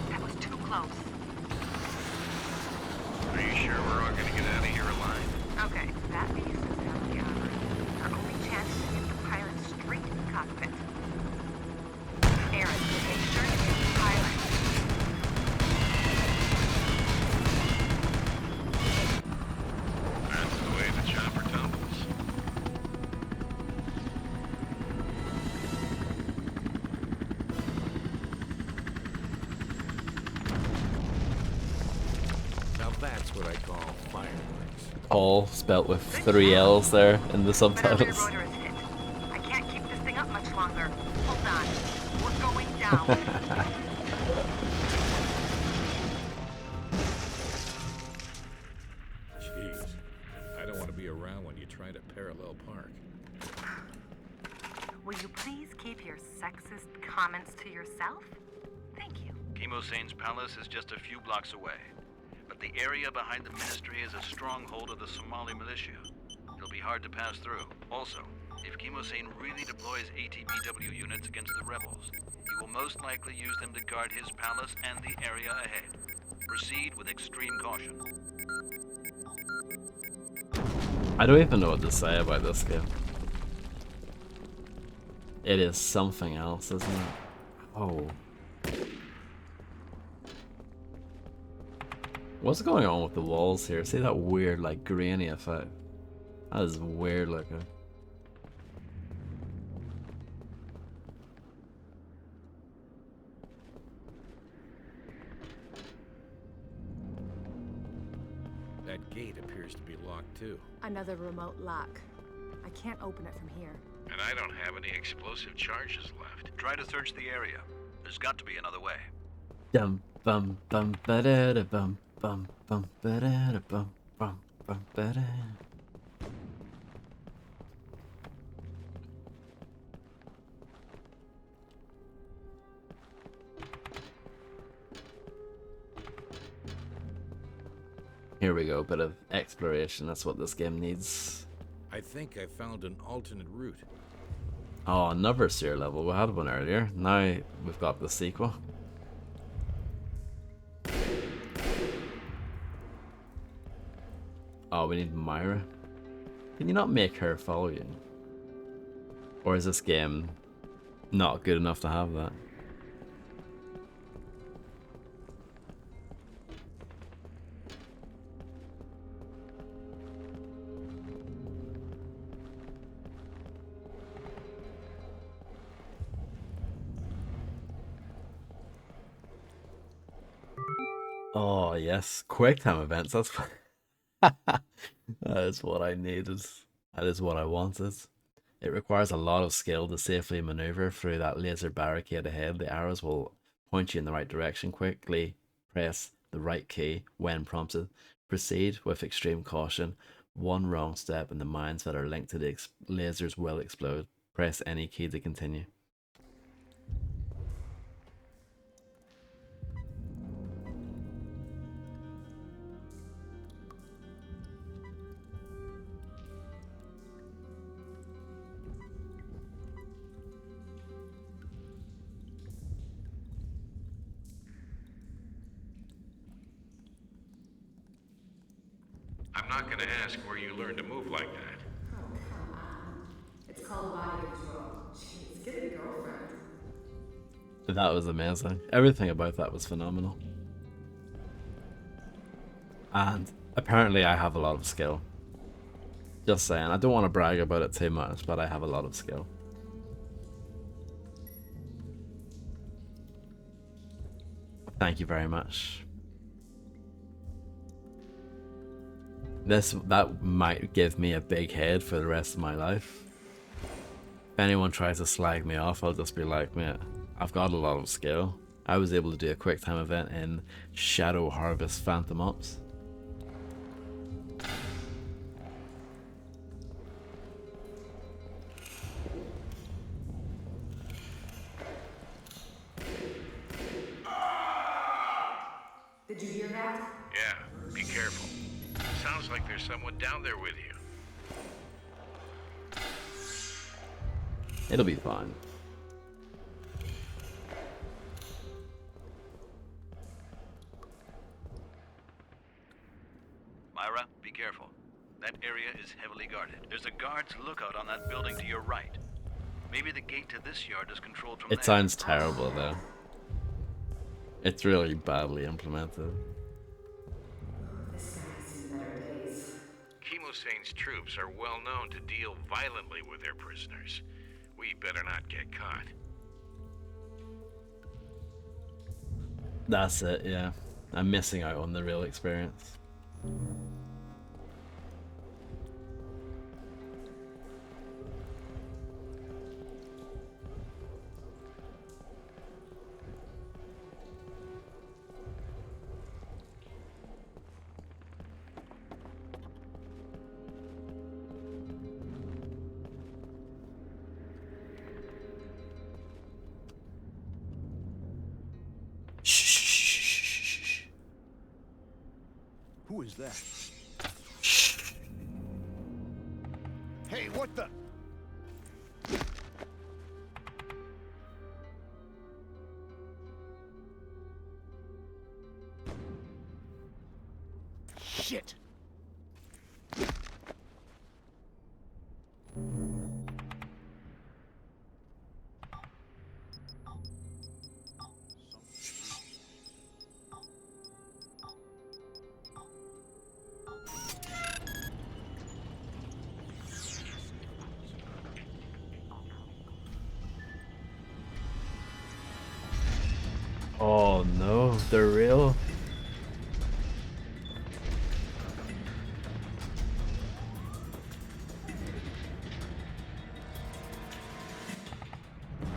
That was too close. Are you sure we're all gonna get out of here alive? Okay, that beast is now the armor. Our only chance is to get the pilot straight to the cockpit. Aaron, make sure you get the pilot. That's the way the chopper tumbles. Now that's what I call fireworks. All spelt with 3 L's there in the But our rear subtitles. rotor is hit. I can't keep this thing up much longer. Hold on. We're going down. Jeez, I don't want to be around when you try to parallel park. Will you please keep your sexist comments to yourself? Thank you. Chemosane's palace is just a few blocks away, but the area behind the ministry is a stronghold of the Somali militia. It'll be hard to pass through. Also, if Chemosane really deploys ATBW units against the rebels, he will most likely use them to guard his palace and the area ahead. Proceed with extreme caution. I don't even know what to say about this game. It is something else, isn't it? Oh. What's going on with the walls here? See that weird, like, grainy effect? That is weird looking. That gate appears to be locked too. Another remote lock. I can't open it from here. And I don't have any explosive charges left. Try to search the area. There's got to be another way. Dum bum bum ba da da bum bum bum ba da da bum bum bum ba da. Here we go, bit of exploration, that's what this game needs. I think I found an alternate route. Oh, another seer level, we had one earlier, now we've got the sequel. Oh, we need Myra. Can you not make her follow you? Or is this game not good enough to have that? Oh yes, QuickTime events, that's that is what I needed. That is what I wanted. It requires a lot of skill to safely maneuver through that laser barricade ahead. The arrows will point you in the right direction. Quickly press the right key when prompted. Proceed with extreme caution. One wrong step and the mines that are linked to the lasers will explode. Press any key to continue. I'm not gonna ask where you learned to move like that. It's called body control. Jeez, get a girlfriend. That was amazing. Everything about that was phenomenal. And apparently I have a lot of skill. Just saying, I don't want to brag about it too much, but I have a lot of skill. Thank you very much. That might give me a big head for the rest of my life. If anyone tries to slag me off, I'll just be like, mate, I've got a lot of skill. I was able to do a QuickTime event in Shadow Harvest Phantom Ops. Yeah, be careful. Sounds like there's someone down there with you. It'll be fine. Myra, be careful. That area is heavily guarded. There's a guard's lookout on that building to your right. Maybe the gate to this yard is controlled from there. It sounds terrible though. It's really badly implemented. Chemosane's troops are well known to deal violently with their prisoners. We better not get caught. That's it, yeah. I'm missing out on the real experience. Who is that? Hey, what the? Shit! Oh no, they're real?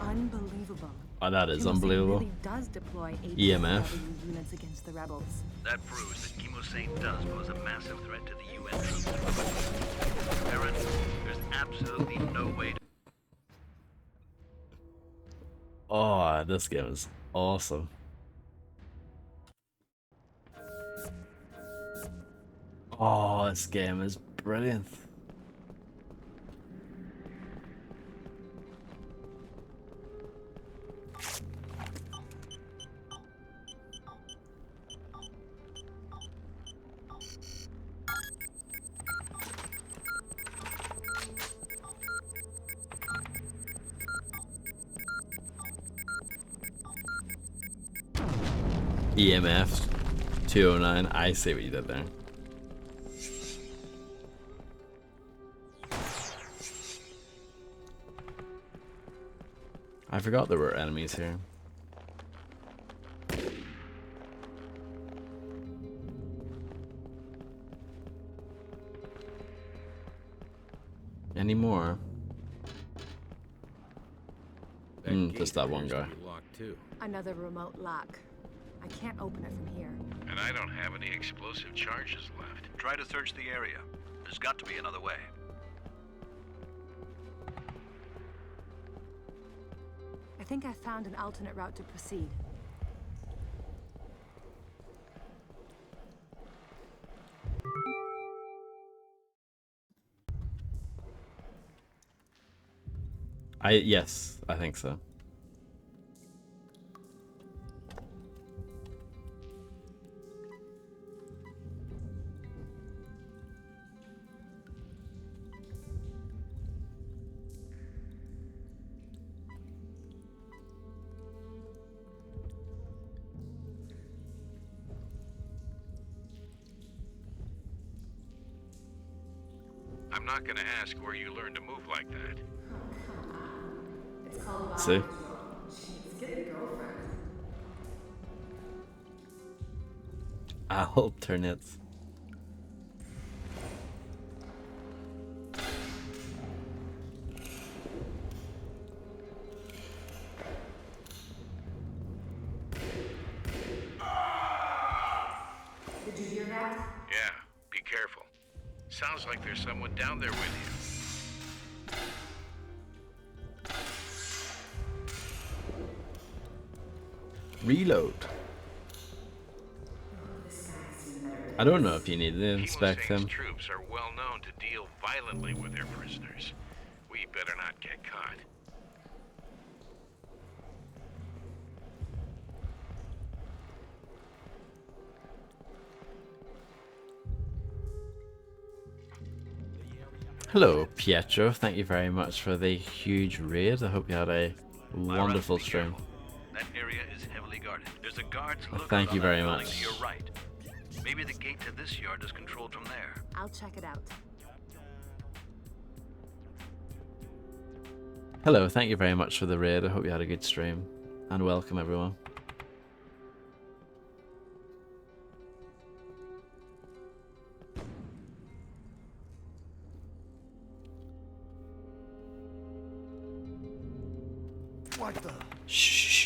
Unbelievable. Oh, that is Chemosane unbelievable. really does deploy EMF. AW units against the rebels. That proves that Chemosane does pose a massive threat to the UN troops. Aaron, there's absolutely no way to... Oh, this game is awesome. Oh, this game is brilliant. EMF 209. I see what you did there. I forgot there were enemies here. Any more? Just that one guy. Locked too. Another remote lock. I can't open it from here. And I don't have any explosive charges left. Try to search the area. There's got to be another way. I think I found an alternate route to proceed. Yes, I think so. I'm not gonna ask where you learned to move like that. See? Alternates. Did you hear that? Yeah, be careful. Sounds like there's someone down there with you. Reload. This guy I don't know if you need to inspect Kimosane's him. troops are well known to deal violently with their prisoners. We better not get caught. Hello, Pietro. Thank you very much for the huge raid. I hope you had a Lyra, wonderful be stream. careful. That area is heavily guarded. There's a guard's lookout Thank you on that very building much. to your right. Maybe the gate to this yard is controlled from there. I'll check it out. Hello, thank you very much for the raid. I hope you had a good stream. And welcome, everyone. What the? Shh.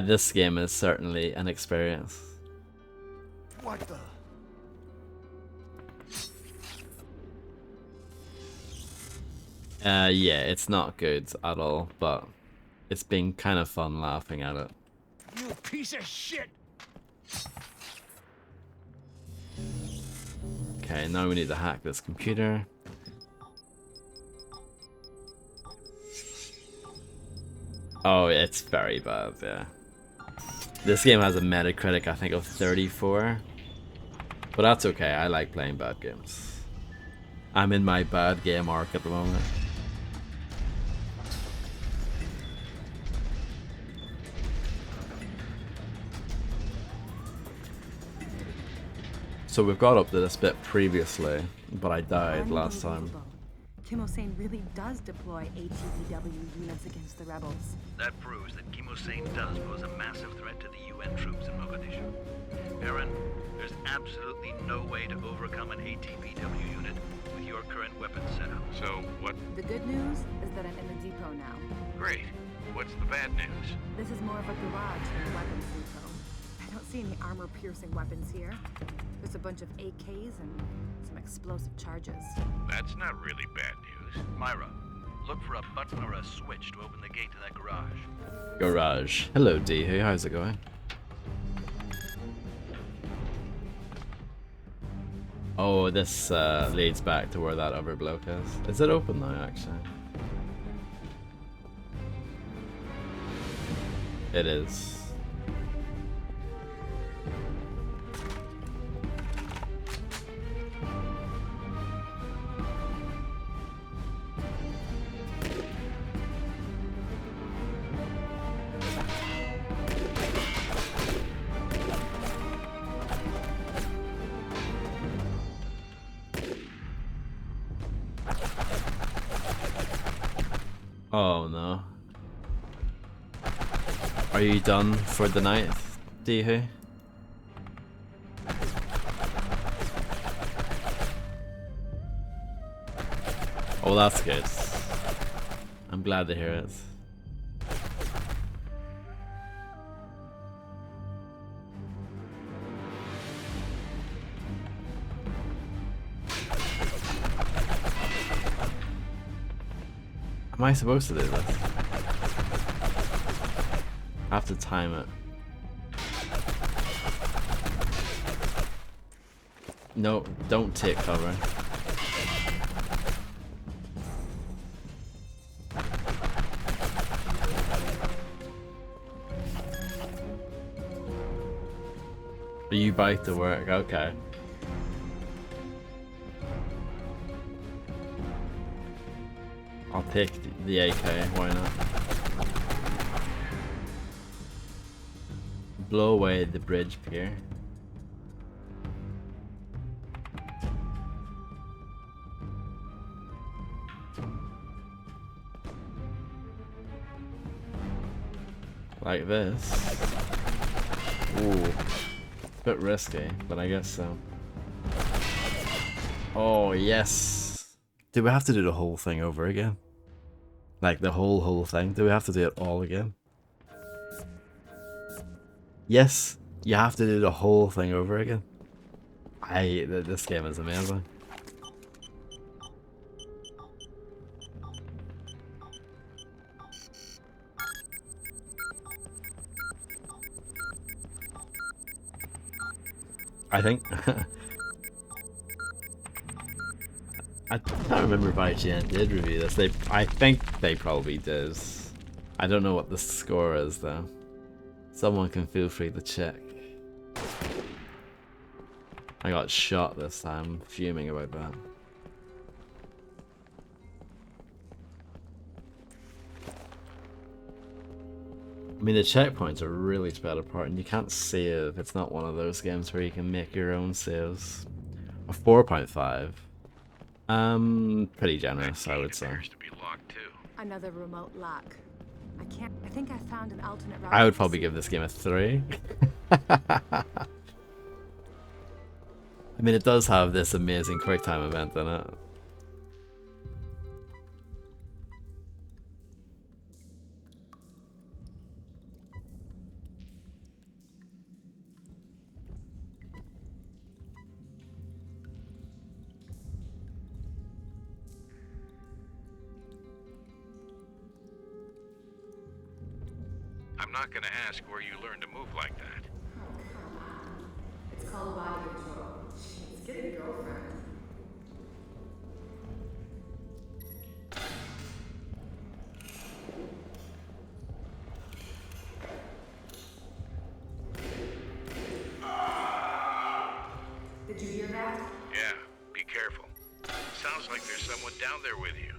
This game is certainly an experience. What the? Yeah, it's not good at all, but it's been kind of fun laughing at it. You piece of shit! Okay, now we need to hack this computer. Oh, it's very bad, yeah. This game has a Metacritic, I think, of 34. But that's okay, I like playing bad games. I'm in my bad game arc at the moment. So we've got up to this bit previously, but I died last time. Unbelievable. Kimosane really does deploy ATVW units against the rebels. That proves that Kimosane does pose a massive threat to the UN troops in Mogadishu. Aaron, there's absolutely no way to overcome an ATVW unit with your current weapons setup. So, what? The good news is that I'm in the depot now. Great. What's the bad news? This is more of a garage than a weapons depot. I don't see any armor-piercing weapons here. There's a bunch of AKs and some explosive charges. That's not really bad news. Myra, look for a button or a switch to open the gate to that garage. Garage. Hello, Dehu. How's it going? Oh, this leads back to where that other bloke is. Is it open now, actually? It is. Oh no. Are you done for the night, Dehu? Oh, that's good. I'm glad to hear it. Am I supposed to do this? I have to time it. No, don't take cover. You bike to work, okay. I'll take the AK, why not? Blow away the bridge pier. Like this. Ooh. Bit risky, but I guess so. Oh, yes. Do we have to do the whole thing over again? Like the whole thing? Do we have to do it all again? Yes, you have to do the whole thing over again. This game is amazing. I think. I can't remember if IGN did review this. I think they probably did. I don't know what the score is though. Someone can feel free to check. I got shot this time, fuming about that. I mean, the checkpoints are really spread apart, and you can't save. It's not one of those games where you can make your own saves. A 4.5. Pretty generous, I would say. To be locked too. Another remote lock. I think I found an alternate route. I would probably give this game a 3. I mean, it does have this amazing QuickTime event in it. I'm not gonna ask where you learned to move like that. It's called body control. Jeez, get a girlfriend. Did you hear that? Yeah, be careful. Sounds like there's someone down there with you.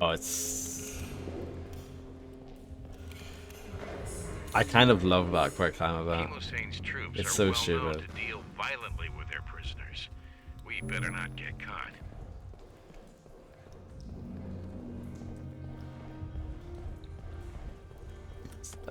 Oh, it's... I kind of love that QuickTime event. Chemosane's troops It's are so well stupid. known to deal violently with their prisoners. We better not get caught.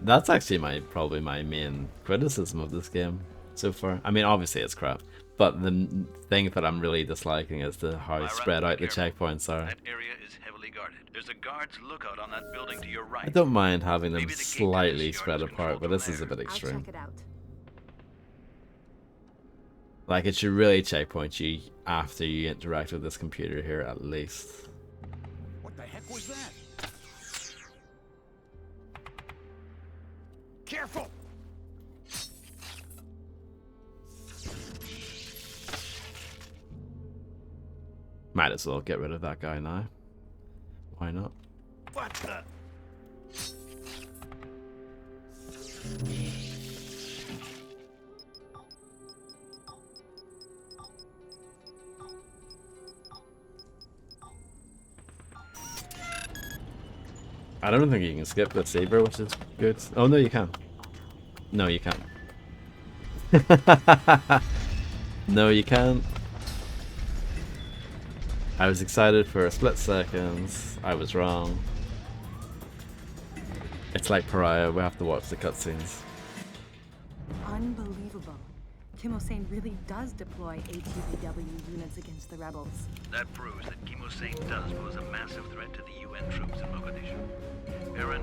That's actually probably my main criticism of this game so far. I mean, obviously it's crap, but the thing that I'm really disliking is how Myra, spread out the careful. checkpoints are. That area is heavily guarded. There's a guard's lookout on that building to your right. I don't mind having them Maybe the gate to slightly this yard spread is apart, but controlled this from is a bit I'll extreme. check it out. Like, it should really checkpoint you after you interact with this computer here, at least. What the heck was that? Careful! Might as well get rid of that guy now. Why not? What the? I don't think you can skip the saber, which is good. Oh, no, you can. No, you can't. No, you can't. I was excited for a split second. I was wrong. It's like Pariah, we have to watch the cutscenes. Unbelievable. Kimosane really does deploy ATVW units against the rebels. That proves that Kimosane does pose a massive threat to the UN troops in Mogadishu. Aaron,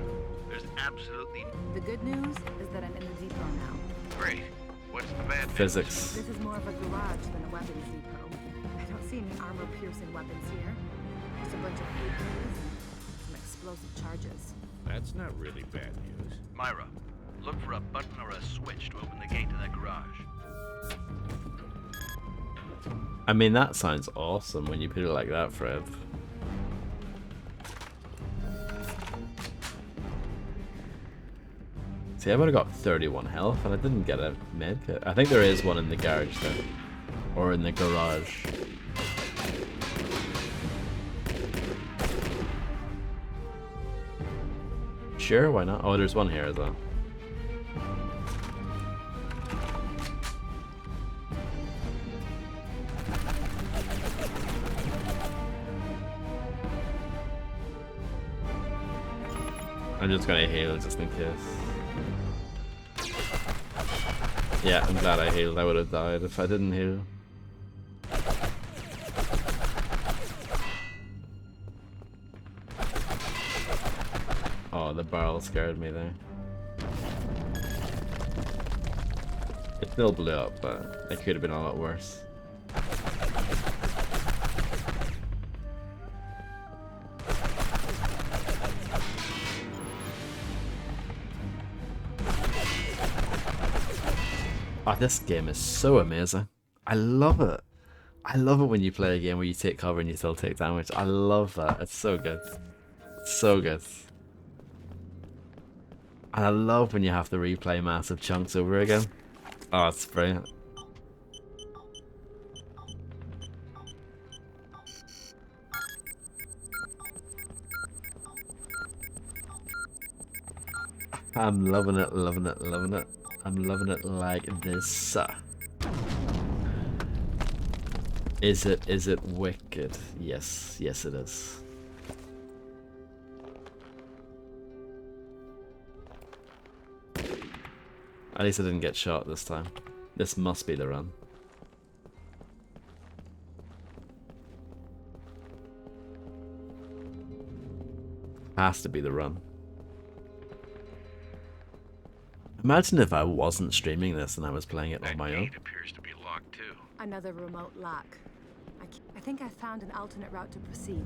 there's absolutely... The good news is that I'm in the depot now. Great. What's the bad news? Physics. This is more of a garage than a weapons depot. I don't see any armor-piercing weapons here. Just a bunch of APs and some explosive charges. That's not really bad news. Myra, look for a button or a switch to open the gate to that garage. I mean, that sounds awesome when you put it like that, Fred. See, I've only got 31 health and I didn't get a med kit. I think there is one in the garage though. Or in the garage. Sure, why not? Oh, there's one here as well. I'm just gonna heal just in case. Yeah, I'm glad I healed. I would have died if I didn't heal. Oh, the barrel scared me there. It still blew up, but it could have been a lot worse. Oh, this game is so amazing. I love it. I love it when you play a game where you take cover and you still take damage. I love that. It's so good. It's so good. And I love when you have to replay massive chunks over again. Oh, it's brilliant. I'm loving it, loving it, loving it. I'm loving it like this. Is it wicked? Yes, yes it is. At least I didn't get shot this time. This must be the run. Has to be the run. Imagine if I wasn't streaming this and I was playing it on my own. Appears to be locked too. Another remote lock. I think I found an alternate route to proceed.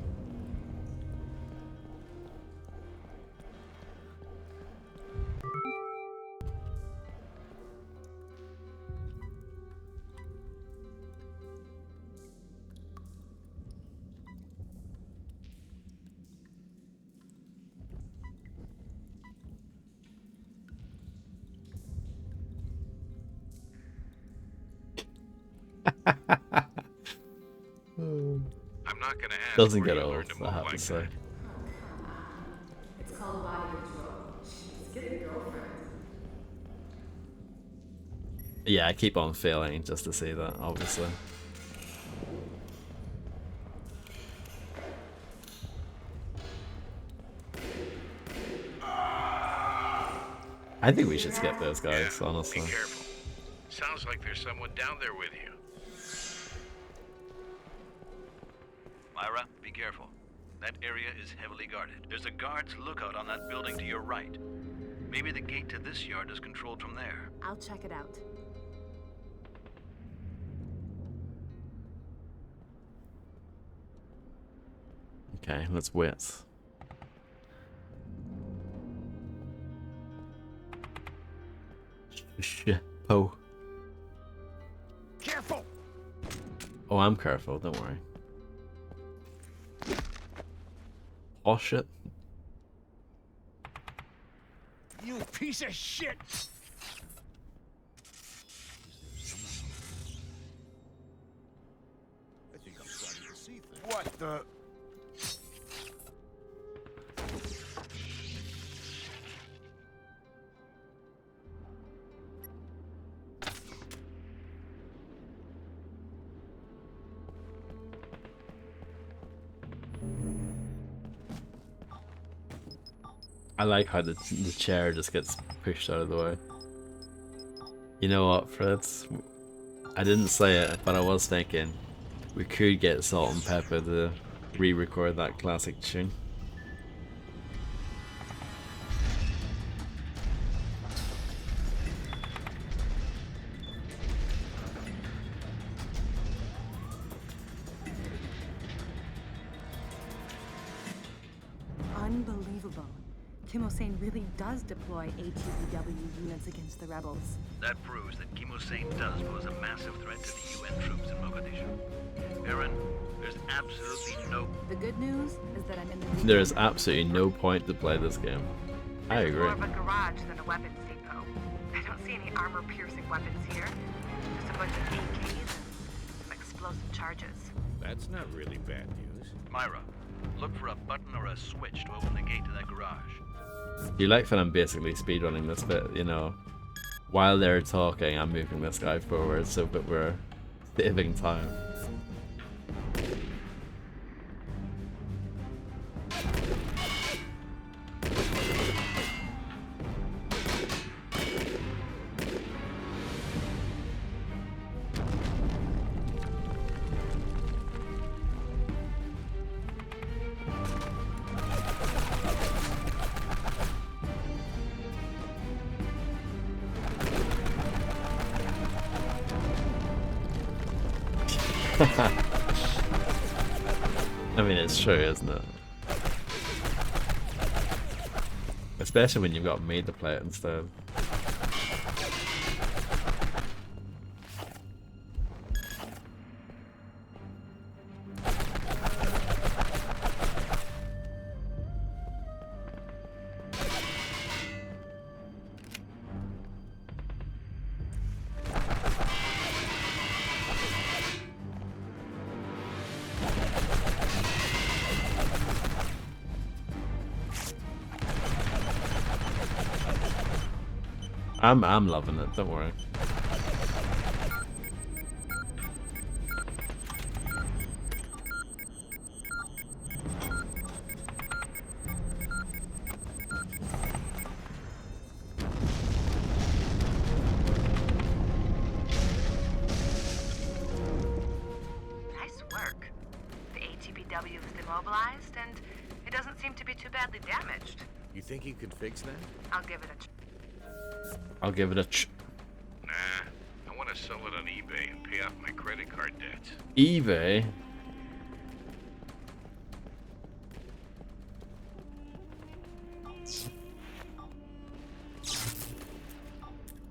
I'm not gonna ask. Doesn't where get you old, learned to I move have like to say. that. It's called body control. Jeez, get a girlfriend. Yeah, I keep on failing just to see that, obviously. I think we should skip those guys, Yeah, honestly. Be careful. Sounds like there's someone down there with you. Myra, be careful. That area is heavily guarded. There's a guard's lookout on that building to your right. Maybe the gate to this yard is controlled from there. I'll check it out. Okay, let's wait. Oh. Careful! Oh, I'm careful, don't worry. Oh shit. You piece of shit! I think I'm starting to see things. What the? I like how the chair just gets pushed out of the way. You know what, Fritz? I didn't say it, but I was thinking we could get Salt and Pepper to re-record that classic tune. Unbelievable. Kim Hossein really does deploy ATPW units against the rebels. That proves that Kim Hossein does pose a massive threat to the UN troops in Mogadishu. Aaron, there's absolutely no... The good news is that I'm in the... There is absolutely no point to play this game. I It's agree. more of a garage than a weapons depot. I don't see any armor-piercing weapons here. Just a bunch of AKs and some explosive charges. That's not really bad news. Myra, look for a button or a switch to open the gate to that garage. You like that I'm basically speedrunning this bit, you know. While they're talking, I'm moving this guy forward so that we're saving time. I mean, it's true, isn't it? Especially when you've got me to play it instead. I'm loving it, don't worry. Nice work. The ATBW is demobilized, and it doesn't seem to be too badly damaged. You think you could fix that? I'll give it a I'll give it a ch. Nah, I want to sell it on eBay and pay off my credit card debts. eBay?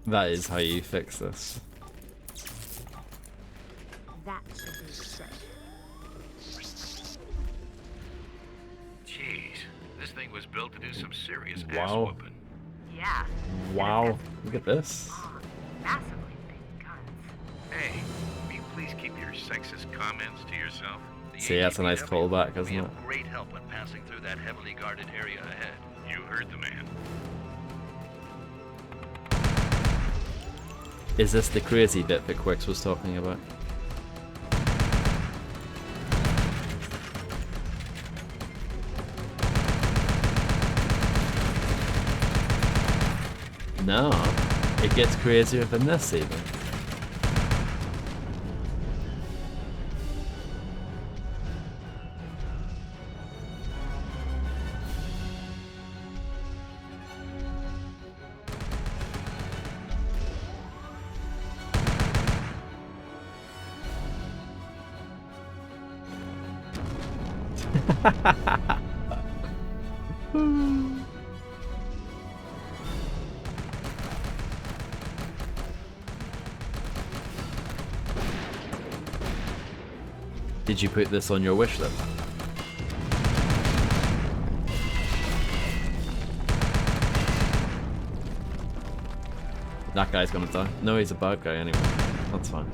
That is how you fix this. That should be the Jeez, this thing was built to do some serious ass Wow. whooping. Yeah. Wow, look at this. Long, massively big guns. Hey, will you please keep your sexist comments to yourself? The See, that's a nice ATBW callback, will isn't be it? of great help when passing through that heavily guarded area ahead. You heard the man. Is this the crazy bit that Quix was talking about? No, it gets crazier than this even. Did you put this on your wish list? That guy's gonna die. No, he's a bad guy anyway. That's fine.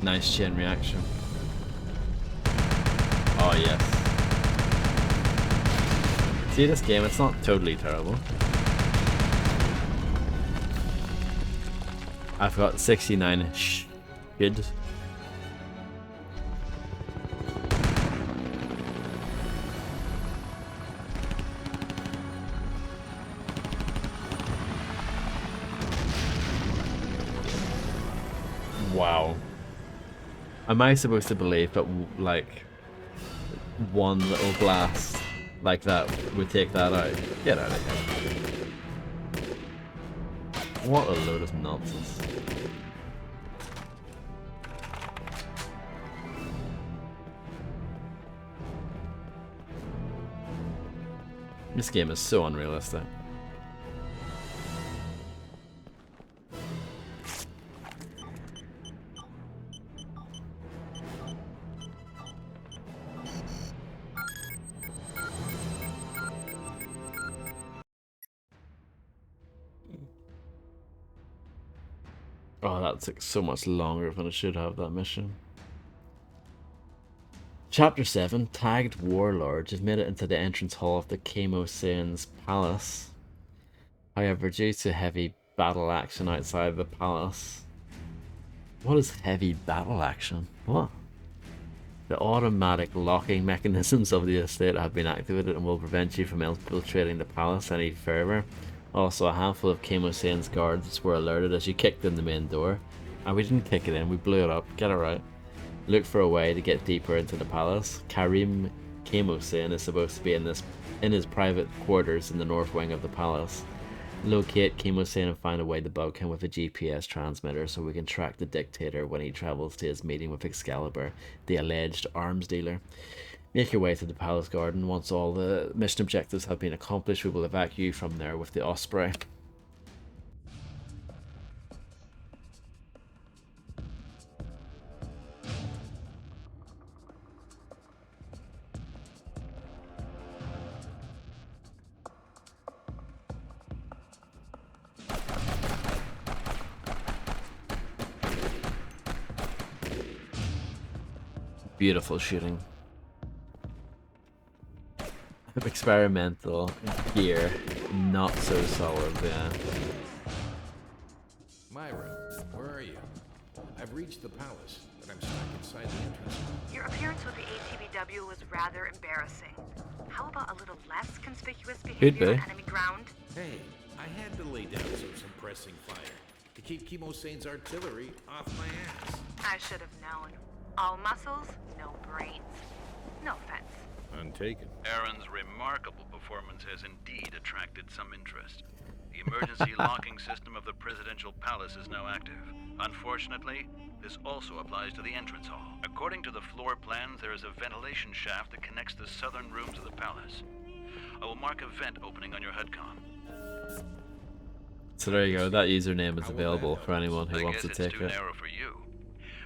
Nice chain reaction. Oh yes. See, this game, it's not totally terrible. I've got 69 good. Wow. Am I supposed to believe that, like, one little blast like that would take that out? Get out of here. What a load of nonsense. This game is so unrealistic. Oh, that took so much longer than it should have, that mission. Chapter 7, Tagged Warlord. You've made it into the entrance hall of the Chemosane's palace. However, due to heavy battle action outside the palace... What is heavy battle action? What? The automatic locking mechanisms of the estate have been activated and will prevent you from infiltrating the palace any further. Also, a handful of Chemosane's guards were alerted as you kicked in the main door. And we didn't kick it in, we blew it up. Get it right. Look for a way to get deeper into the palace. Karim Chemosane is supposed to be in his private quarters in the north wing of the palace. Locate Kimosane and find a way to bug him with a GPS transmitter so we can track the dictator when he travels to his meeting with Excalibur, the alleged arms dealer. Make your way to the palace garden. Once all the mission objectives have been accomplished, we will evacuate you from there with the Osprey. Beautiful shooting. Experimental gear, not so solid, yeah. Myra, where are you? I've reached the palace, but I'm stuck inside the entrance. Your appearance with the ATBW was rather embarrassing. How about a little less conspicuous behavior on enemy ground? Hey, I had to lay down some suppressing fire to keep Kimosane's artillery off my ass. I should have known. All muscles, no brains. No offense. Untaken. Aaron's remarkable performance has indeed attracted some interest. The emergency locking system of the presidential palace is now active. Unfortunately, this also applies to the entrance hall. According to the floor plans, there is a ventilation shaft that connects the southern rooms of the palace. I will mark a vent opening on your HUDCOM. So there you go, that username is available for anyone who wants to take it. I guess it's too narrow for you,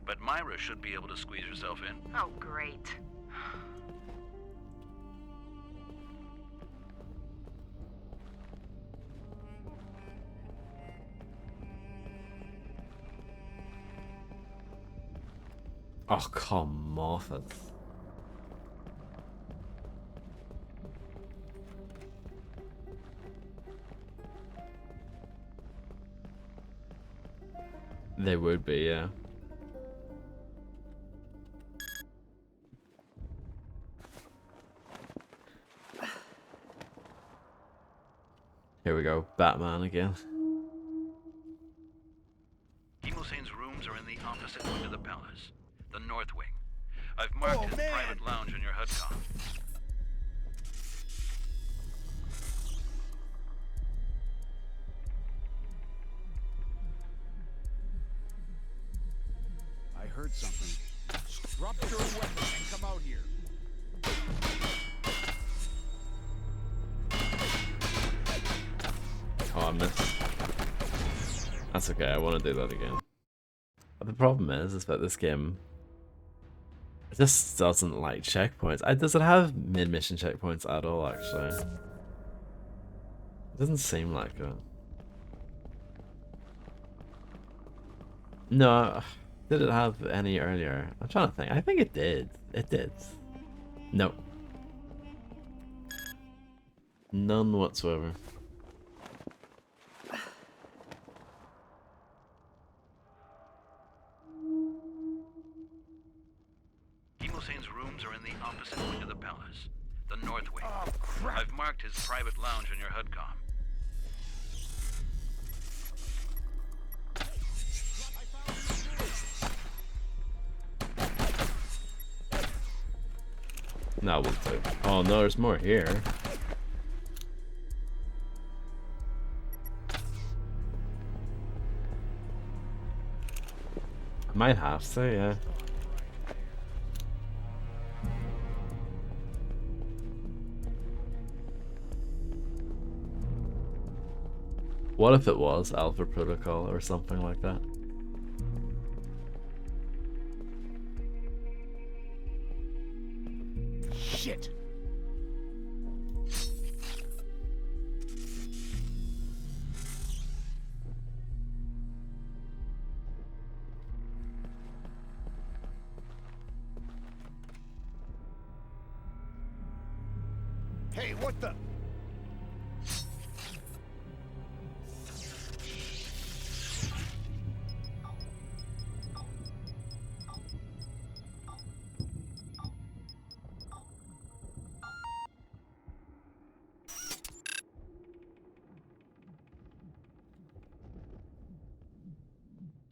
but Myra should be able to squeeze herself in. Oh, great. Oh, come off it. They would be, yeah. Here we go, Batman again. Kimosane's rooms are in the opposite wing of the palace, the north wing. I've marked his private lounge on your HUDCOM. I heard something. Drop your weapon and come out here. Oh, I missed. That's okay, I want to do that again. But the problem is that this game it just doesn't like checkpoints. Does it have mid-mission checkpoints at all, actually? It doesn't seem like it. No, did it have any earlier? I'm trying to think. I think it did. It did. No. None whatsoever. Kimosane's rooms are in the opposite wing of the palace, the north wing. Oh, crap. I've marked his private lounge on your HUDCOM. No, we'll do. Oh no, there's more here. I might have to, yeah. What if it was Alpha Protocol or something like that? Shit! Hey, what the?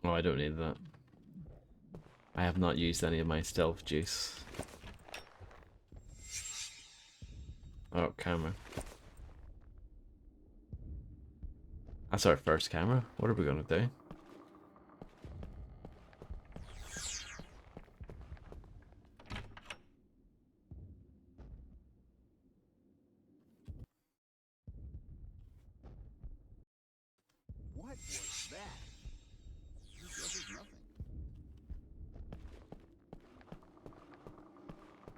Oh, I don't need that. I have not used any of my stealth juice. Oh, camera. That's our first camera. What are we gonna do? What was that? This is nothing.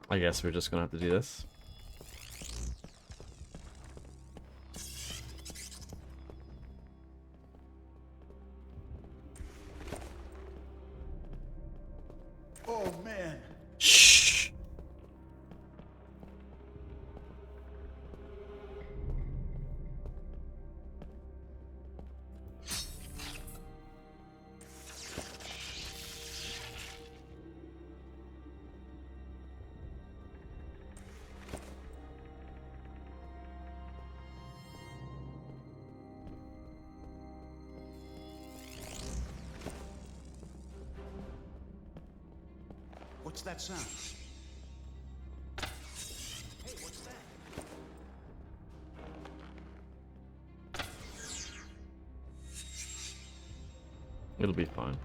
I guess we're just gonna have to do this. Oh man. Shh. What's that sound? Hey, what's that? It'll be fine.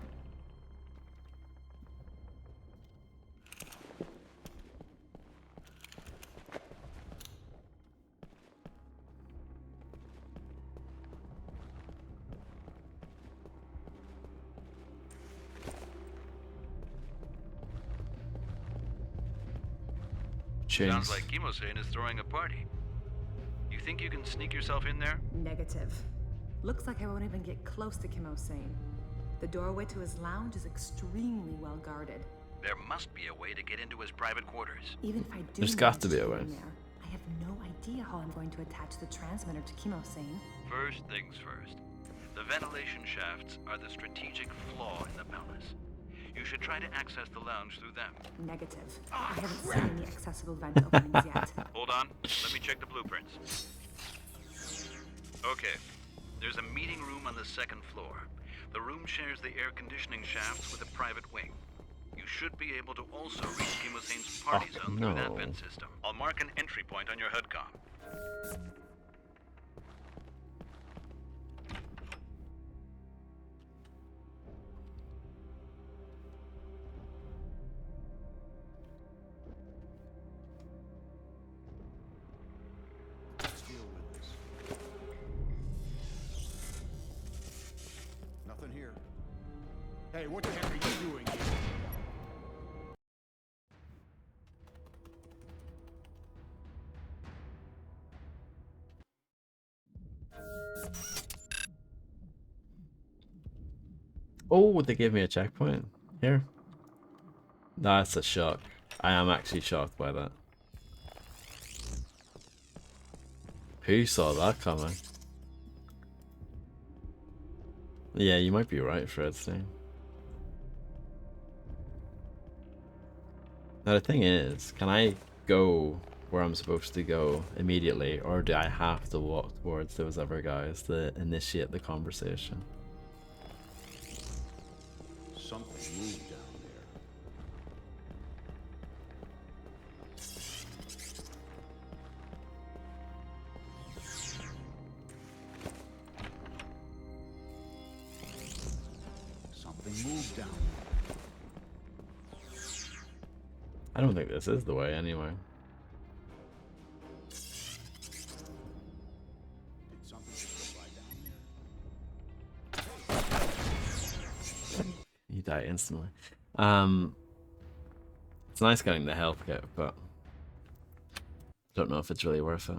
Sounds like Kimosane is throwing a party. You think you can sneak yourself in there? Negative. Looks like I won't even get close to Kimosane. The doorway to his lounge is extremely well guarded. There must be a way to get into his private quarters. Even if I do There's got to manage be a get way. in there, I have no idea how I'm going to attach the transmitter to Kimosane. First things first. The ventilation shafts are the strategic flaw in the palace. You should try to access the lounge through them. Negative. I haven't seen any accessible vent openings yet. Hold on, let me check the blueprints. Okay, there's a meeting room on the second floor. The room shares the air conditioning shafts with a private wing. You should be able to also reach Kimosane's party zone through that vent system. I'll mark an entry point on your HUD-COM. Let's deal with this. Nothing here. Hey, what the heck are you doing here? Oh, they gave me a checkpoint here. That's a shock. I am actually shocked by that. Who saw that coming? Yeah, you might be right, Fredstein. Now the thing is, can I go where I'm supposed to go immediately, or do I have to walk towards those other guys to initiate the conversation? Something moved down there. Something moved down there. I don't think this is the way anyway. Did something just go by down there? You die instantly. It's nice getting the health kit, but don't know if it's really worth it.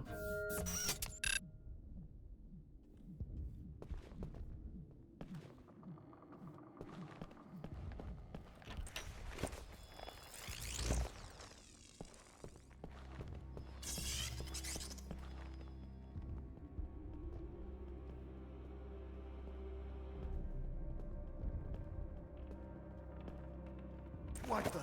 What the?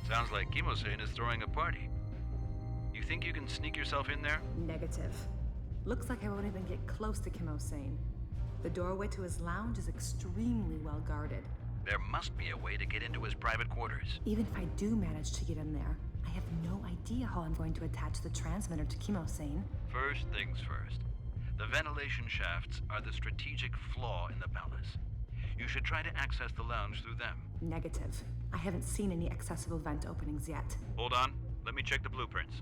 Sounds like Kimosane is throwing a party. You think you can sneak yourself in there? Negative. Looks like I won't even get close to Kimosane. The doorway to his lounge is extremely well guarded. There must be a way to get into his private quarters. Even if I do manage to get in there, I have no idea how I'm going to attach the transmitter to Kimosane. First things first. The ventilation shafts are the strategic flaw in the palace. You should try to access the lounge through them. Negative. I haven't seen any accessible vent openings yet. Hold on. Let me check the blueprints.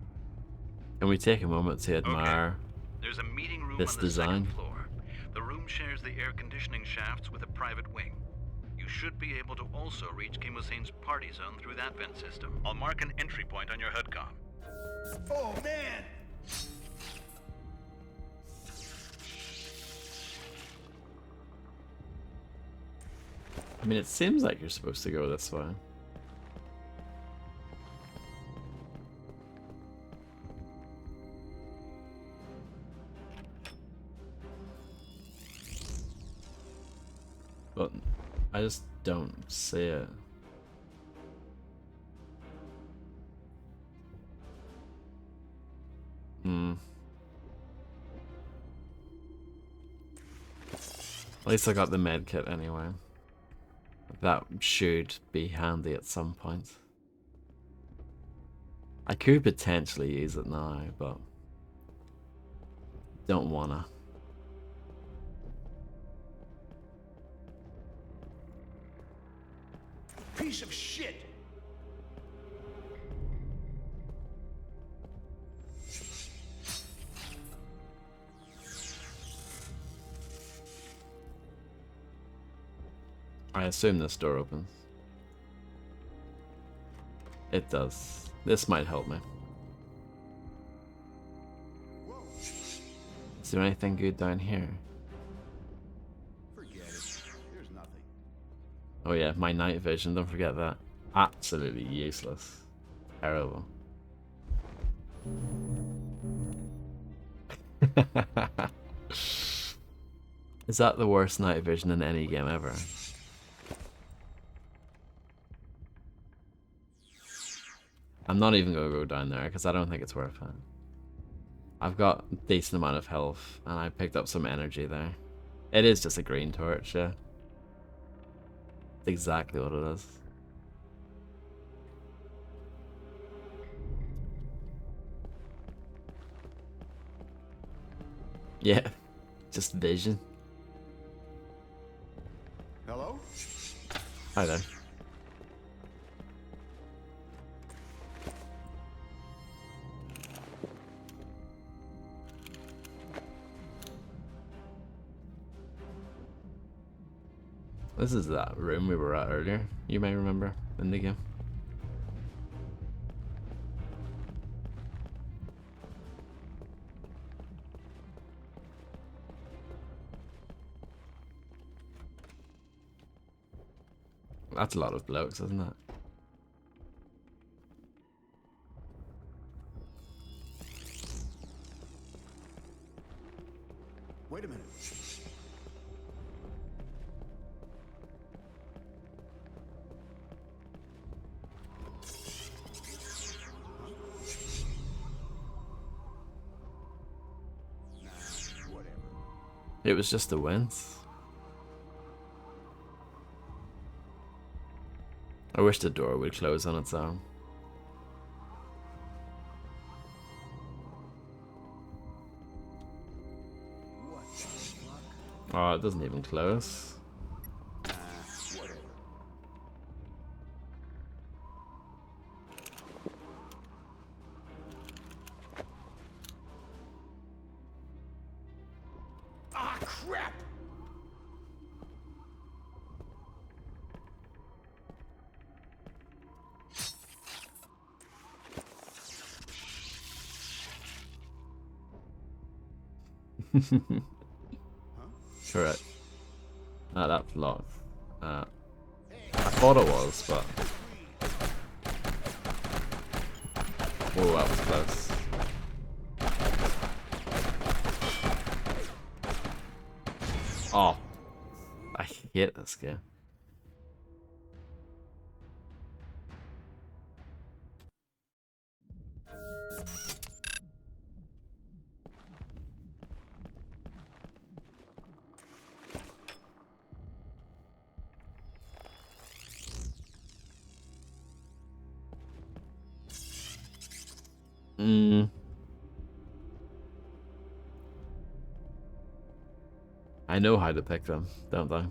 Can we take a moment to admire There's a meeting room this on the design? second floor. The room shares the air conditioning shafts with a private wing. You should be able to also reach Kimosane's party zone through that vent system. I'll mark an entry point on your HUD-COM. Oh, man! I mean, it seems like you're supposed to go this way. But I just don't see it. At least I got the med kit anyway. That should be handy at some point. I could potentially use it now, but don't wanna. Piece of shit! I assume this door opens. It does. This might help me. Is there anything good down here? Forget it. There's nothing. Oh yeah, my night vision, don't forget that. Absolutely useless. Terrible. Is that the worst night vision in any game ever? I'm not even gonna go down there because I don't think it's worth it. I've got a decent amount of health and I picked up some energy there. It is just a green torch, yeah. It's exactly what it is. Yeah, just vision. Hello? Hi there. This is that room we were at earlier, you may remember, in the game. That's a lot of blokes, isn't it? Wait a minute. It was just the wind. I wish the door would close on its own. Oh, it doesn't even close. Ah, crap! Correct. Ah, that's locked. I thought it was, but... Oh, that was close. Oh. I hate this game. I know how to pick them, don't I?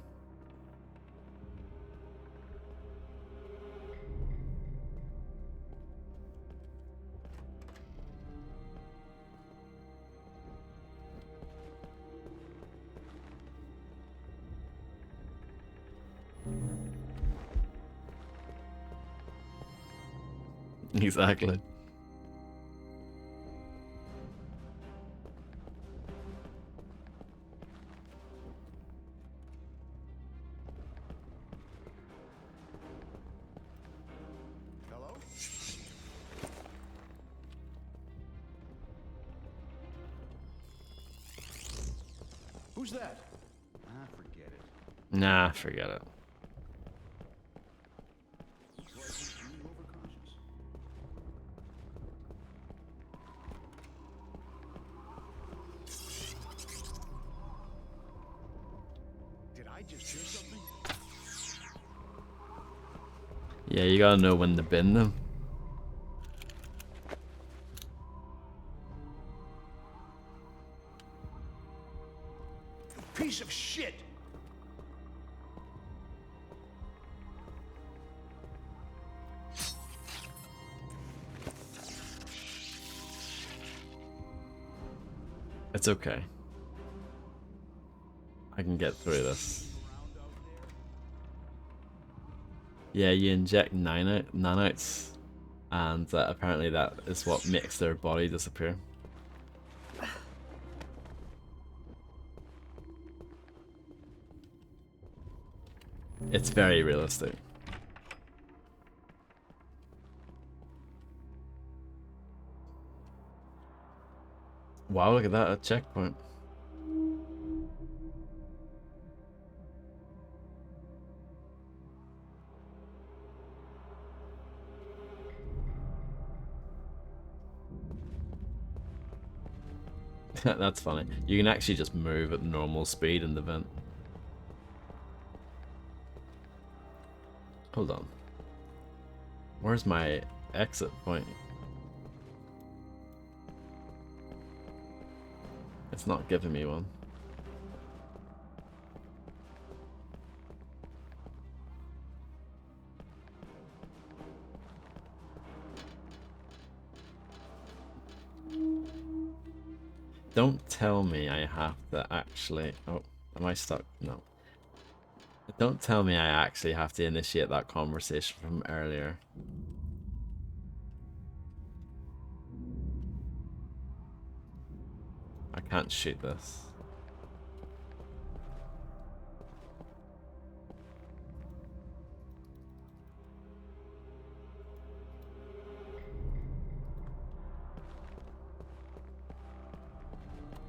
Exactly. Hello? Who's that? Ah, forget it. Nah, forget it. Did I just hear something? Yeah, you gotta know when to bin them. Piece of shit! It's okay. I can get through this. Yeah, you inject nanites, and apparently that is what makes their body disappear. It's very realistic. Wow, look at that, a checkpoint. That's funny. You can actually just move at normal speed in the vent. Hold on. Where's my exit point? It's not giving me one. Don't tell me I have to actually... Oh, am I stuck? No. Don't tell me I actually have to initiate that conversation from earlier. I can't shoot this.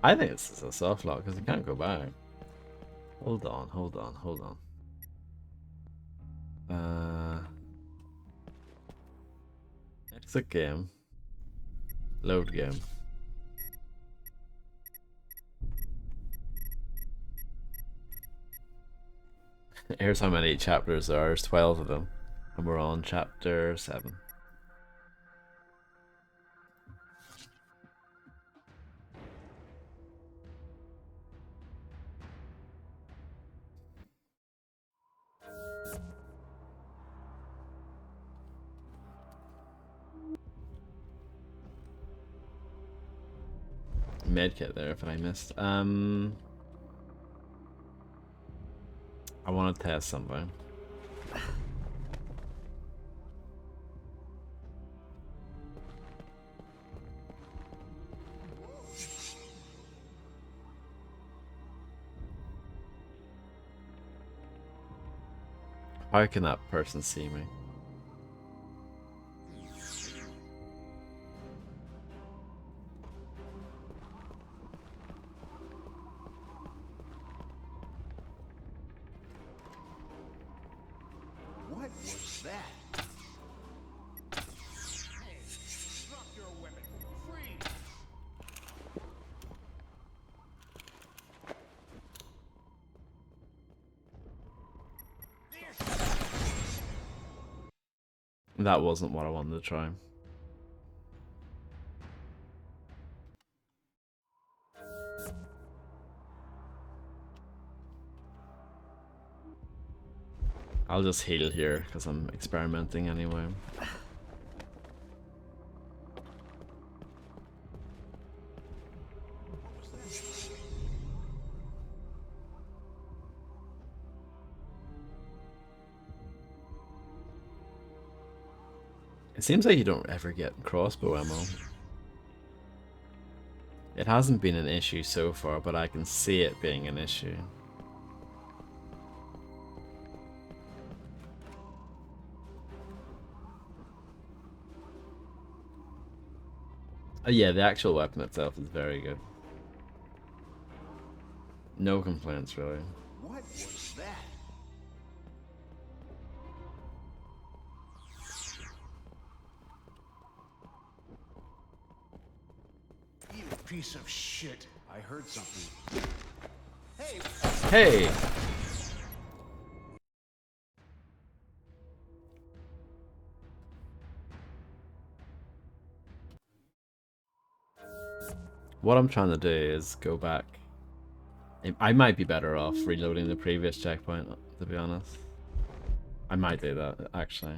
I think this is a soft lock because you can't go back. Hold on, hold on, hold on. Exit game. Load game. Here's how many chapters there are. There's 12 of them. And we're on chapter 7. Medkit there if I missed. I want to test something. How can that person see me? What was that? Hey, drop your weapon. Freeze! That wasn't what I wanted to try. I'll just heal here because I'm experimenting anyway. It seems like you don't ever get crossbow ammo. It hasn't been an issue so far, but I can see it being an issue. Yeah, the actual weapon itself is very good. No complaints, really. What was that? You piece of shit. I heard something. Hey! What I'm trying to do is go back. I might be better off reloading the previous checkpoint, to be honest. I might do that, actually.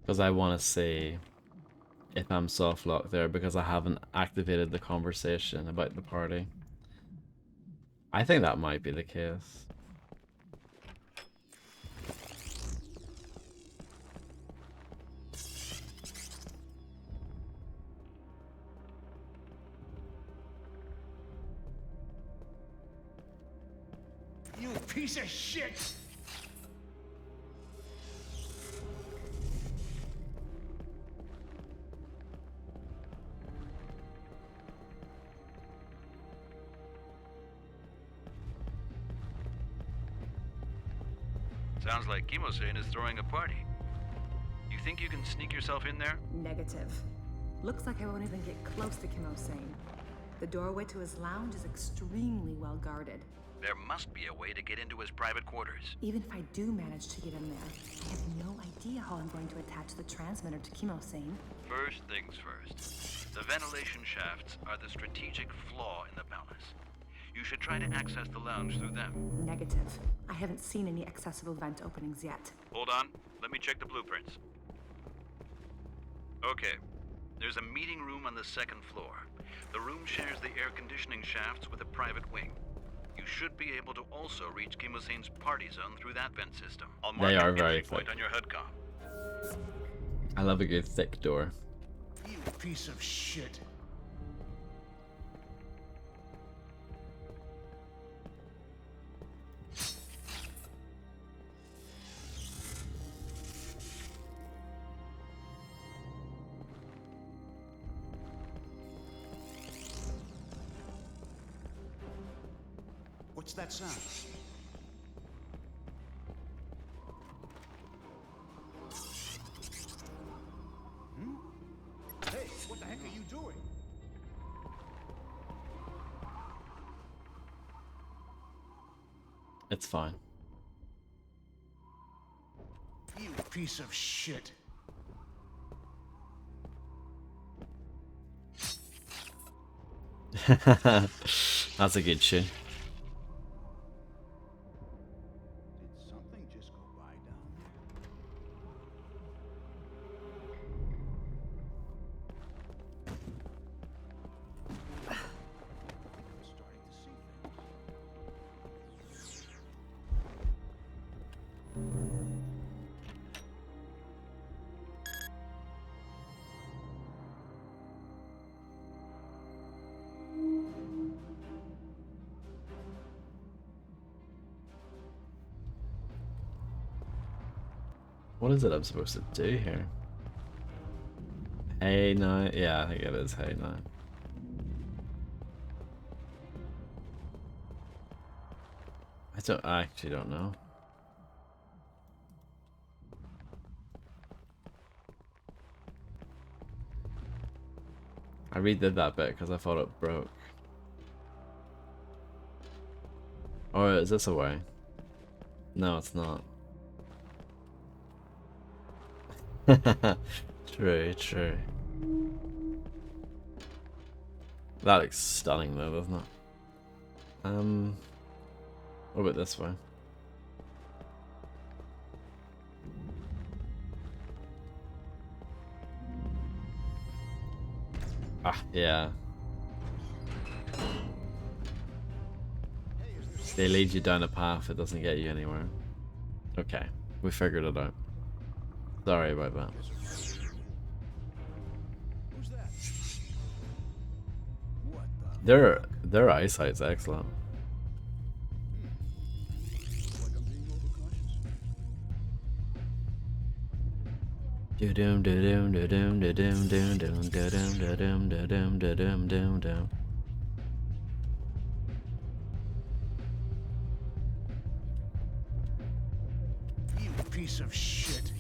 Because I want to see if I'm soft locked there because I haven't activated the conversation about the party. I think that might be the case. You piece of shit! Sounds like Kimosane is throwing a party. You think you can sneak yourself in there? Negative. Looks like I won't even get close to Kimosane. The doorway to his lounge is extremely well guarded. There must be a way to get into his private quarters. Even if I do manage to get in there, I have no idea how I'm going to attach the transmitter to Kimosane. First things first. The ventilation shafts are the strategic flaw in the palace. You should try to access the lounge through them. Negative. I haven't seen any accessible vent openings yet. Hold on, let me check the blueprints. Okay, there's a meeting room on the second floor. The room shares the air conditioning shafts with a private wing. You should be able to also reach Kimosane's party zone through that vent system. I'll mark They are an very entry point thick. on your HUD comm. I love a good thick door. You piece of shit. What's that sound? Hey, what the heck are you doing? It's fine. You piece of shit. That's a good shit. Did something just go by down there? I'm starting to see things. What is it I'm supposed to do here? Hey, no. Yeah, I think it is hey, no. I actually don't know. I redid that bit because I thought it broke. Or is this a way? No, it's not. True, true. That looks stunning though, doesn't it? What about this way? Ah, yeah. They lead you down a path, it doesn't get you anywhere. Okay, we figured it out. Sorry about that. Their eyesight's excellent. Do doom do doom do doom do doom doom doom do doom do doom do doom do doom doom doom. You piece of shit.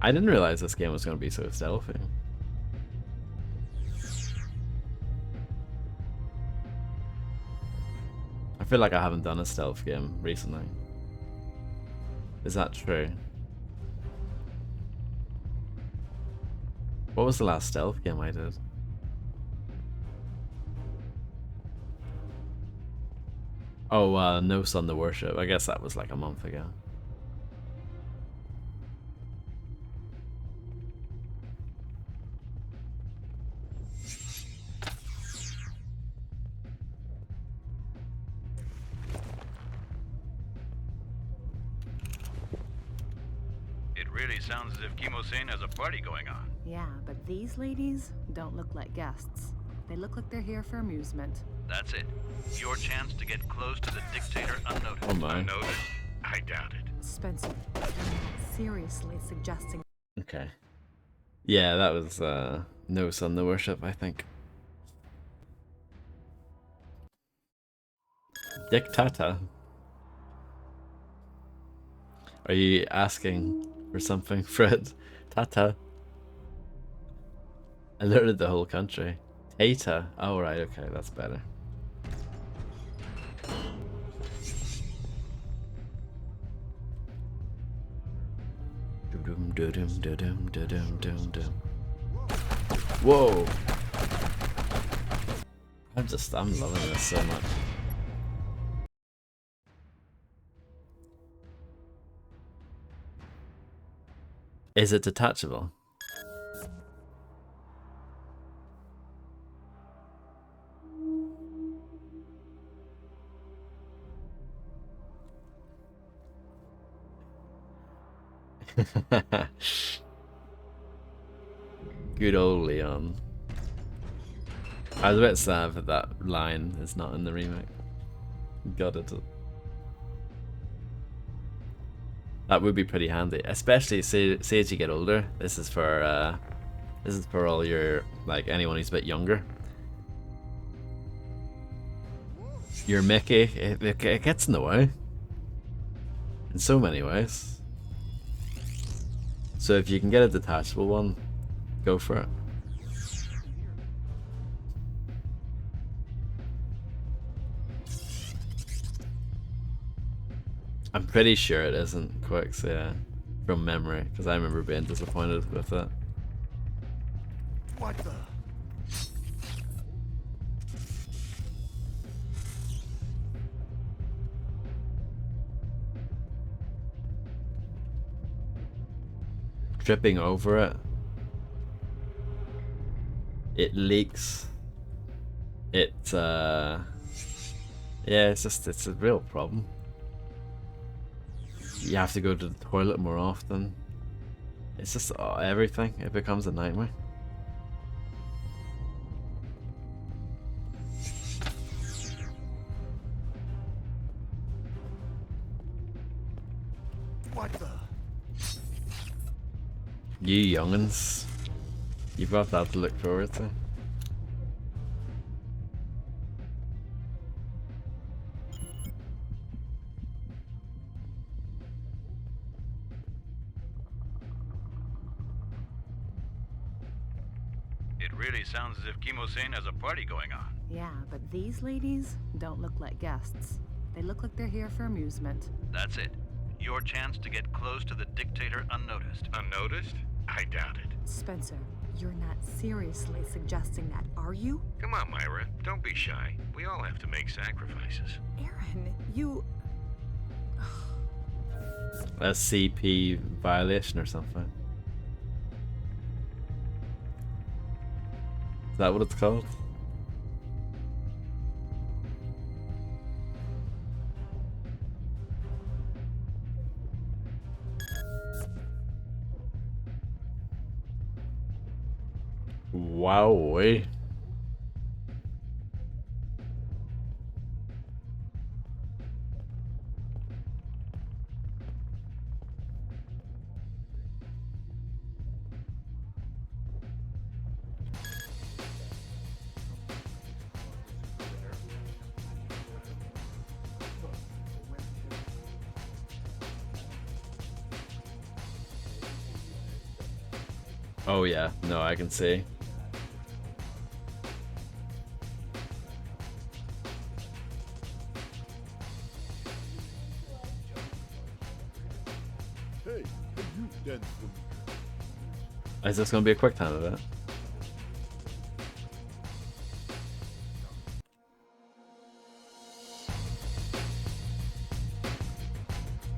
I didn't realize this game was going to be so stealthy. I feel like I haven't done a stealth game recently. Is that true? What was the last stealth game I did? Oh, No Sun to Worship. I guess that was like a month ago. It really sounds as if Kimosane has a party going on. Yeah, but these ladies don't look like guests. They look like they're here for amusement. That's it. Your chance to get close to the dictator unnoticed. Oh my. Unnoticed? I doubt it. Spencer, seriously suggesting. Okay. Yeah, that was No Sun to Worship, I think. Dictata. Are you asking for something, Fred? Tata. Alerted the whole country. Tata. Oh, right, okay, that's better. Whoa! I'm loving this so much. Is it detachable? Good old Leon. I was a bit sad that that line is not in the remake. Got it. That would be pretty handy, especially say as you get older. This is for all your, like, anyone who's a bit younger. Your Mickey, it gets in the way in so many ways. So if you can get a detachable one, go for it. I'm pretty sure it isn't Quicks, yeah, from memory, because I remember being disappointed with it. What the? Tripping over it. It leaks. Yeah, it's a real problem. You have to go to the toilet more often. It's just everything. It becomes a nightmare. What the? You youngins, you've got that to look forward to. It really sounds as if Kimosane has a party going on. Yeah, but these ladies don't look like guests. They look like they're here for amusement. That's it. Your chance to get close to the dictator unnoticed. Unnoticed? I doubt it. Spencer, you're not seriously suggesting that, are you? Come on, Myra. Don't be shy. We all have to make sacrifices. Aaron, you... SCP violation or something. Is that what it's called? Wowee. Oh yeah, no, I can see. Hey, can you dance for me? Is this gonna be a quick time event?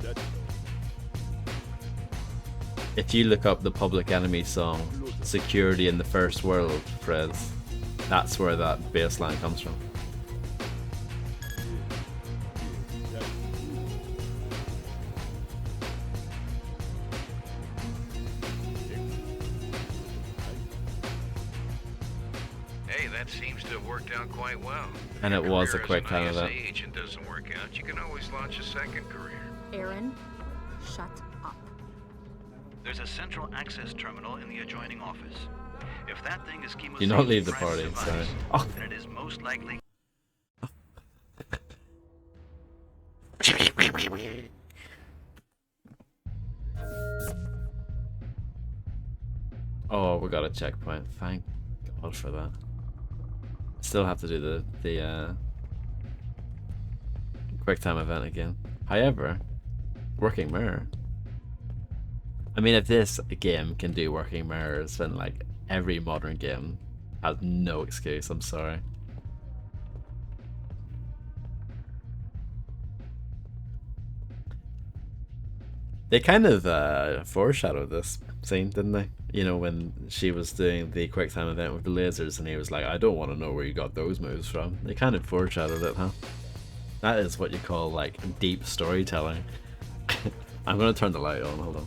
That's If you look up the Public Enemy song, Security in the First World, Frez, that's where that bass line comes from. Hey, that seems to have worked out quite well. And it was a Career quick as time an event. ISA agent doesn't work out. You can always launch a second career. Aaron, shut up. There's a central access terminal in the adjoining office. If that thing is Kimosane's Do not leave the private party, device, sorry. Oh. then it is most likely... Oh, we got a checkpoint. Thank God for that. Still have to do the quick time event again. However, working mirror. I mean, if this game can do working mirrors, then like every modern game has no excuse. I'm sorry. They kind of foreshadowed this scene, didn't they? You know, when she was doing the quick time event with the lasers and he was like, I don't want to know where you got those moves from. They kind of foreshadowed it, huh? That is what you call, like, deep storytelling. I'm going to turn the light on, hold on.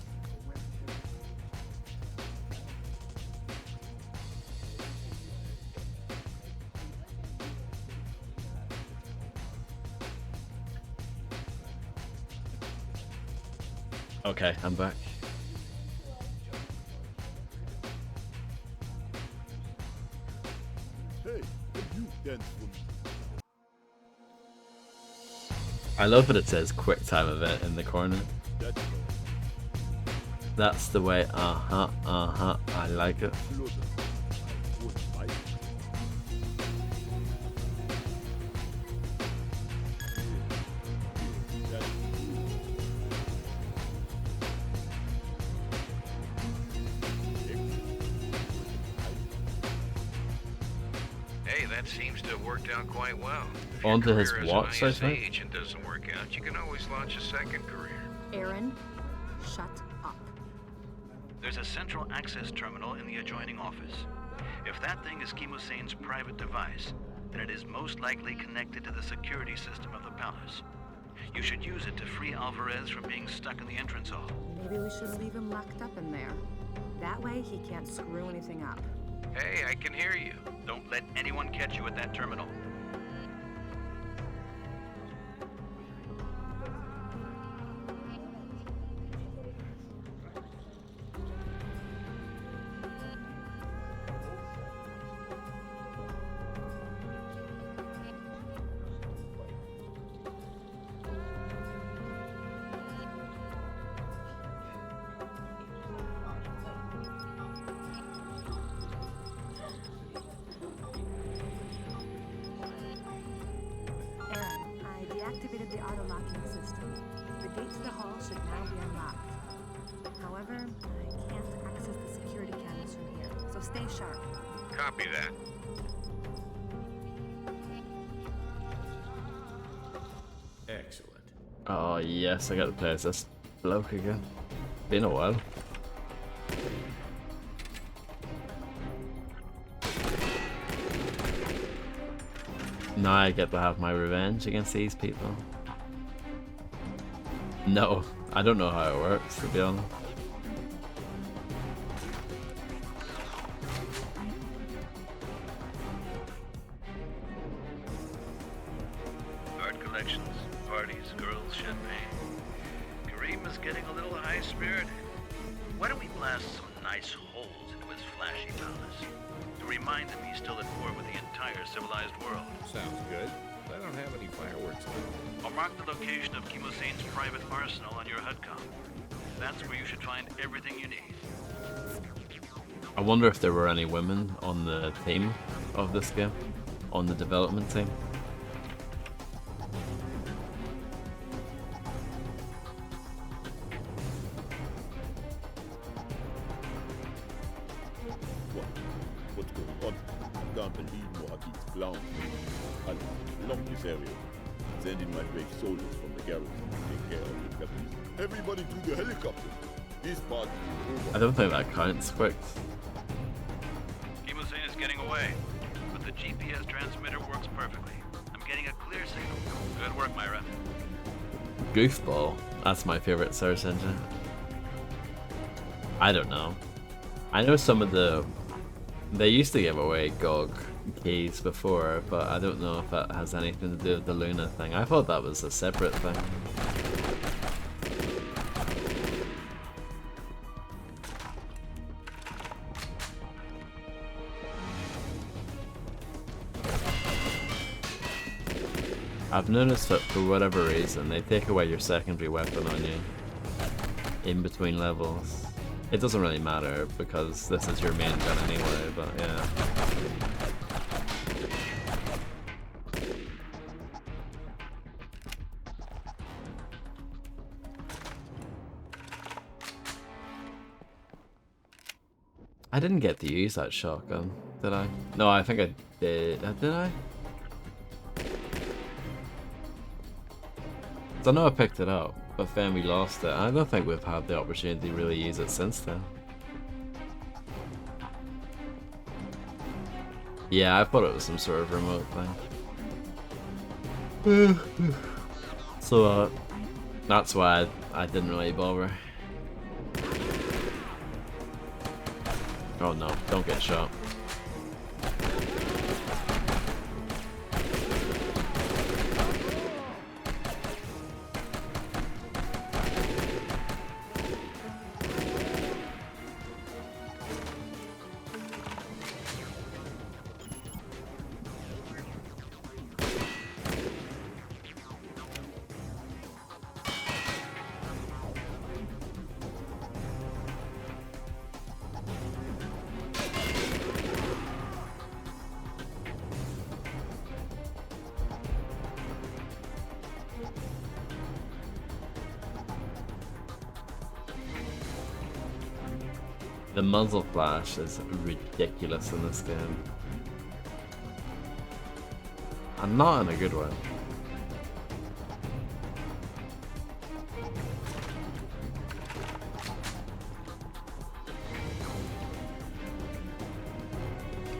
Okay, I'm back. Hey, can you dance for me? I love that it says quick time event in the corner. That's the way, I like it. Closer. I won't fight. Hey, that seems to have worked out quite well. If Onto your his career watch, I as an ISA think? agent doesn't work out, you can always launch a second career. Aaron, shut up. There's a central access terminal in the adjoining office. If that thing is Kimosane's private device, then it is most likely connected to the security system of the palace. You should use it to free Alvarez from being stuck in the entrance hall. Maybe we should leave him locked up in there. That way he can't screw anything up. Hey, I can hear you. Don't let anyone catch you at that terminal. Stay sharp. Copy that. Excellent. Oh yes, I got to play as this bloke again. Been a while. Now I get to have my revenge against these people. No, I don't know how it works, to be honest. Art collections, parties, girls, champagne. Kareem is getting a little high-spirited. Why don't we blast some nice holes into his flashy palace to remind him he's still at war with the entire civilized world? Sounds good. I don't have any fireworks now. I'll mark the location of Chemosane's private arsenal on your HUDCOM. That's where you should find everything you need. I wonder if there were any women on the team of this game, on the development team. What's going on? I can't believe Mohaki's clown. I love this area. Sending my brave soldiers from the garrison to take care of the captives. Everybody to the helicopter. This part is over. I don't think that counts, quick. Chemosane is getting away, but the GPS transmitter works perfectly. I'm getting a clear signal. Good work, Myra. Goofball, that's my favorite search engine. I don't know. I know some of the... They used to give away GOG keys before, but I don't know if that has anything to do with the Luna thing. I thought that was a separate thing. I've noticed that for whatever reason, they take away your secondary weapon on you in between levels. It doesn't really matter because this is your main gun anyway, but yeah. I didn't get to use that shotgun, did I? No, I think I did. Did I? So I know I picked it up, but then we lost it. I don't think we've had the opportunity to really use it since then. Yeah, I thought it was some sort of remote thing. So that's why I didn't really bother. Oh no, don't get shot. The muzzle flash is ridiculous in this game. And not in a good way.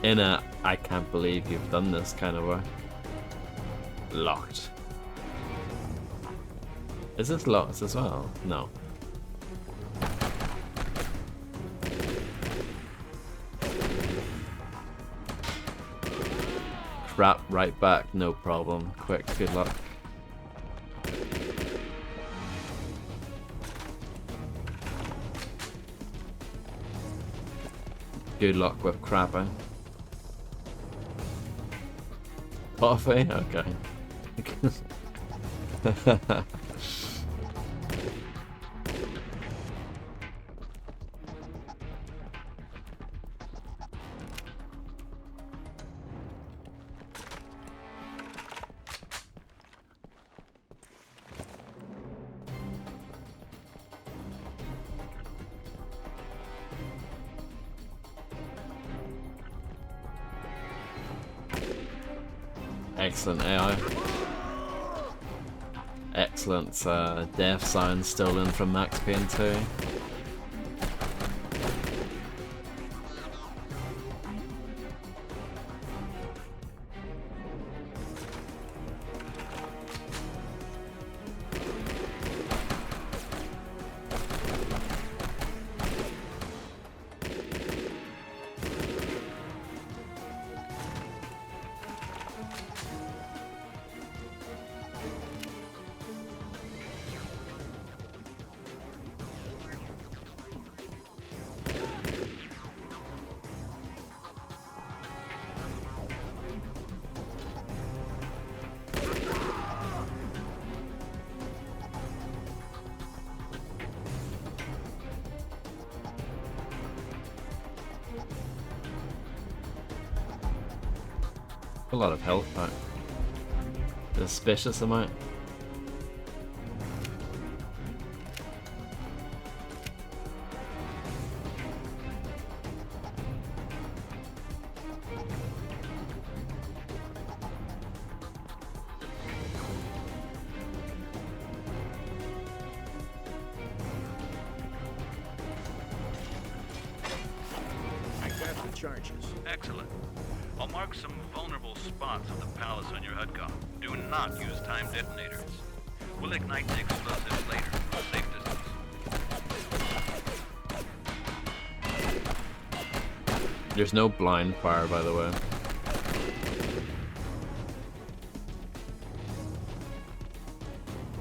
In a I can't believe you've done this kind of way. Locked. Is this locked as well? No. Crap, right back, no problem. Quick, good luck. Good luck with crapping. Coffee? Okay. Excellent AI. Excellent death sound stolen from Max Payne 2. A lot of health back. Suspicious amount. I got the charges. Excellent. I'll mark some vulnerable spots of the palace on your HUD. Do not use time detonators. We'll ignite the explosives later from a safe distance. There's no blind fire, by the way.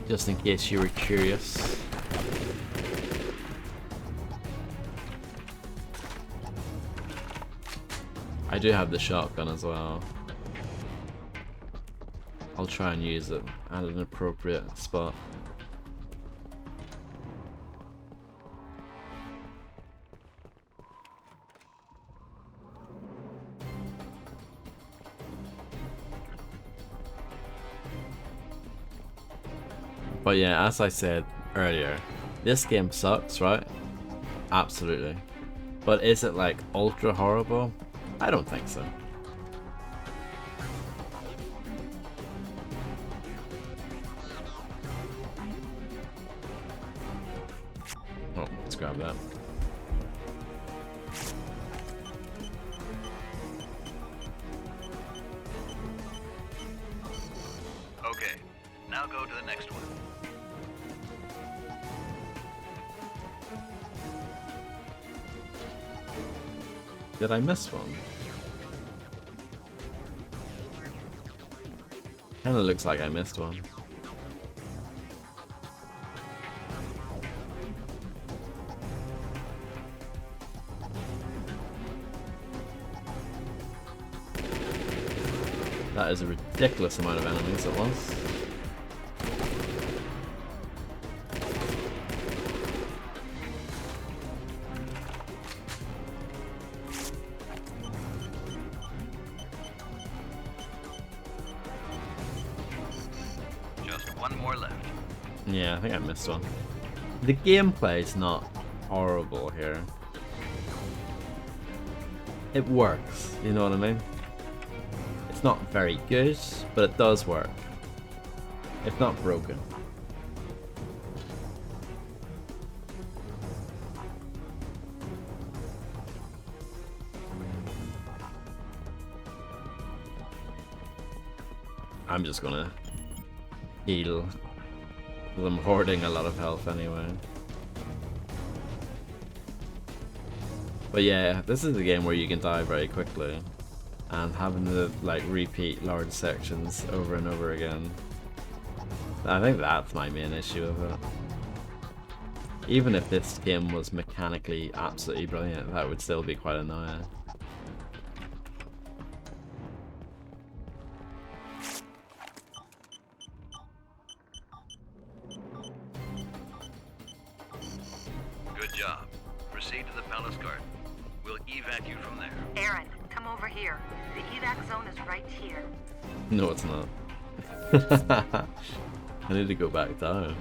Just in case you were curious. I do have the shotgun as well. I'll try and use it at an appropriate spot. But yeah, as I said earlier, this game sucks, right? Absolutely. But is it like ultra horrible? I don't think so. Oh, let's grab that. Okay, now go to the next one. Did I miss one? Kinda looks like I missed one. That is a ridiculous amount of enemies at once. Just one more left. Yeah, I think I missed one. The gameplay is not horrible here. It works, you know what I mean? It's not very good, but it does work. It's not broken. I'm just gonna heal. I'm hoarding a lot of health anyway. But yeah, this is a game where you can die very quickly. And having to like repeat large sections over and over again. I think that's my main issue with it. Even if this game was mechanically absolutely brilliant, that would still be quite annoying. Good job. Proceed to the palace garden. We'll evac you from there. Aaron, come over here. The evac zone is right here. No, it's not. I need to go back down.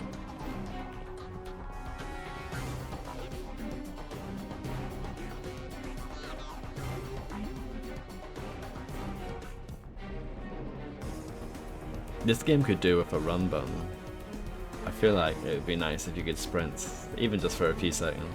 This game could do with a run button. I feel like it would be nice if you could sprint, even just for a few seconds.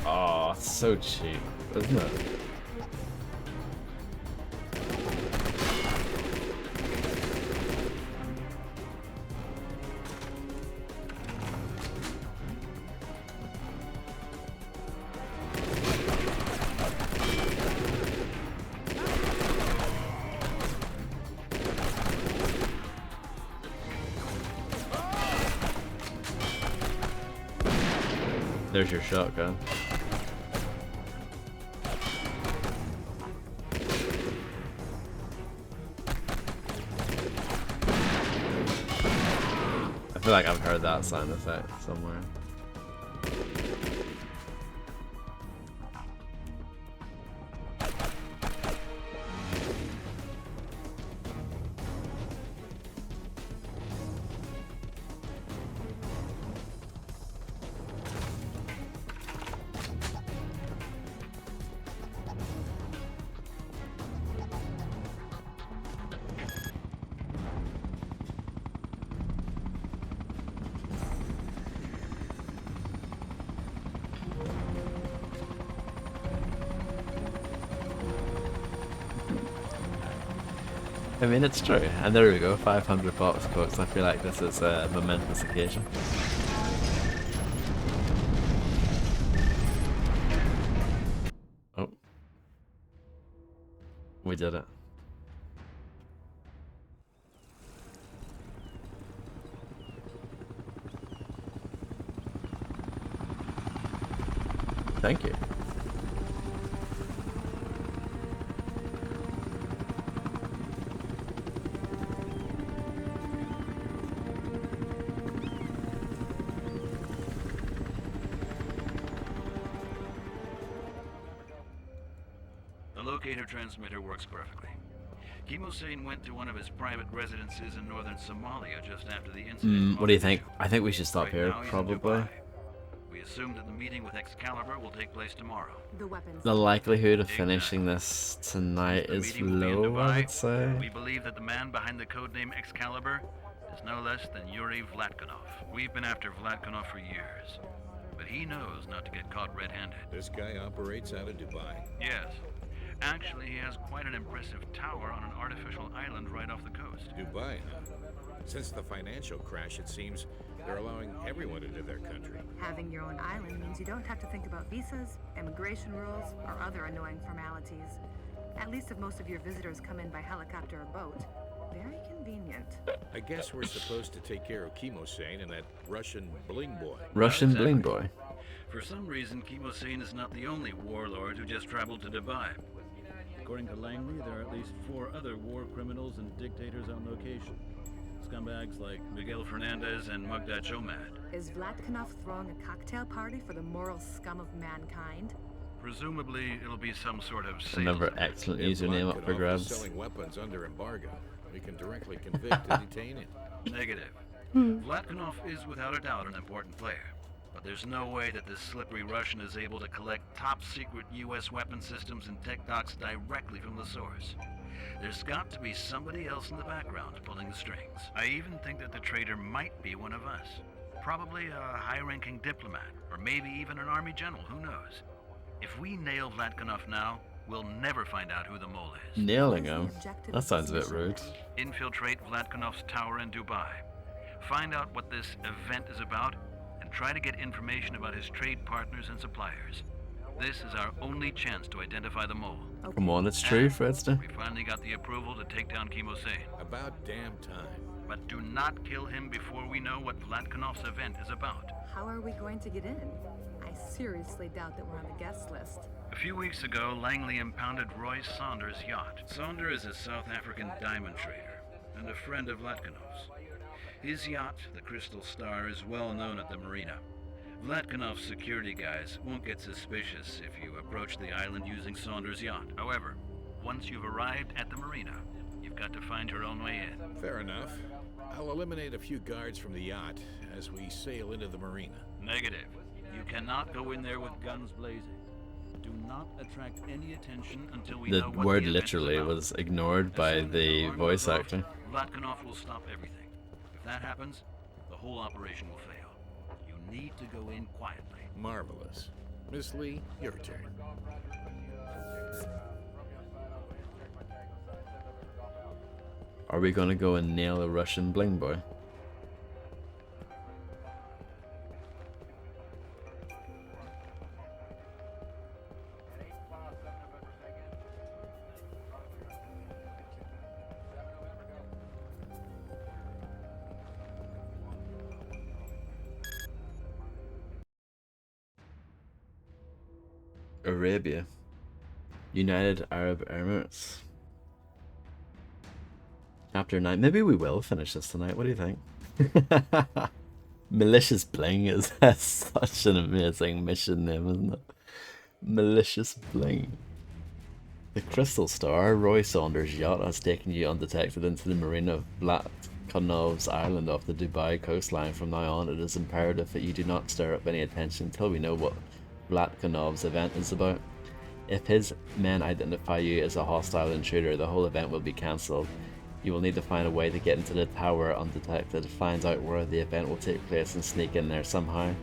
Oh, it's so cheap, isn't it? There's your shotgun. I feel like I've heard that sound effect somewhere. I mean, it's true. And there we go, 500 box quotes. I feel like this is a momentous occasion. Oh. We did it. Thank you. Locator transmitter works perfectly. Kimosane went to one of his private residences in northern Somalia just after the incident. What do you think? I think we should stop Right here, now he's in probably. Dubai. We assume that the meeting with Excalibur will take place tomorrow. The weapons. The likelihood of finishing this tonight The is meeting will be in low, I Dubai. would say. We believe that the man behind the codename Excalibur is no less than Yuri Vlatkonov. We've been after Vlatkonov for years, but he knows not to get caught red-handed. This guy operates out of Dubai. Yes. Actually, he has quite an impressive tower on an artificial island right off the coast. Dubai, huh? Since the financial crash, it seems they're allowing everyone into their country. Having your own island means you don't have to think about visas, immigration rules, or other annoying formalities. At least if most of your visitors come in by helicopter or boat. Very convenient. I guess we're supposed to take care of Kimosane and that Russian bling boy. Russian Exactly. bling boy. For some reason, Kimosane is not the only warlord who just traveled to Dubai. According to Langley, there are at least 4 other war criminals and dictators on location. Scumbags like Miguel Fernandez and Mugdat Jomad. Is Vlatkonov throwing a cocktail party for the moral scum of mankind? Presumably, it'll be some sort of sales. Another excellent If username up Vlatkonov for is grabs. selling weapons under embargo, we can directly convict and detain him. Negative. Vlatkonov is without a doubt an important player. But there's no way that this slippery Russian is able to collect top-secret U.S. weapon systems and tech docs directly from the source. There's got to be somebody else in the background pulling the strings. I even think that the traitor might be one of us. Probably a high-ranking diplomat, or maybe even an army general, who knows? If we nail Vlatkonov now, we'll never find out who the mole is. Nailing him? That sounds a bit rude. Infiltrate Vlatkonov's tower in Dubai. Find out what this event is about, and try to get information about his trade partners and suppliers. This is our only chance to identify the mole. Come on, it's true, And Fredster. we finally got the approval to take down Kimosane. About damn time. But do not kill him before we know what Vlatkonov's event is about. How are we going to get in? I seriously doubt that we're on the guest list. A few weeks ago, Langley impounded Royce Saunders' yacht. Saunders is a South African diamond trader and a friend of Vlatkonov's. His yacht, the Crystal Star, is well known at the marina. Vlatkanov's security guys won't get suspicious if you approach the island using Saunders' yacht. However, once you've arrived at the marina, you've got to find your own way in. Fair enough. I'll eliminate a few guards from the yacht as we sail into the marina. Negative. You cannot go in there with guns blazing. Do not attract any attention until we The know what word the event is literally about. was ignored As by soon as the alarm voice goes off, actor. Vlatkanov will stop everything. If that happens, the whole operation will fail. You need to go in quietly. Marvelous. Miss Lee, your turn. Are we gonna go and nail a Russian bling boy? Arabia. United Arab Emirates. Chapter 9. Maybe we will finish this tonight. What do you think? Malicious Bling is such an amazing mission name, isn't it? Malicious Bling. The Crystal Star, Roy Saunders' yacht, has taken you undetected into the marina of Vlatkanov's island off the Dubai coastline. From now on, it is imperative that you do not stir up any attention until we know what Vlatkanov's event is about. If his men identify you as a hostile intruder, the whole event will be cancelled. You will need to find a way to get into the tower undetected, find out where the event will take place and sneak in there somehow.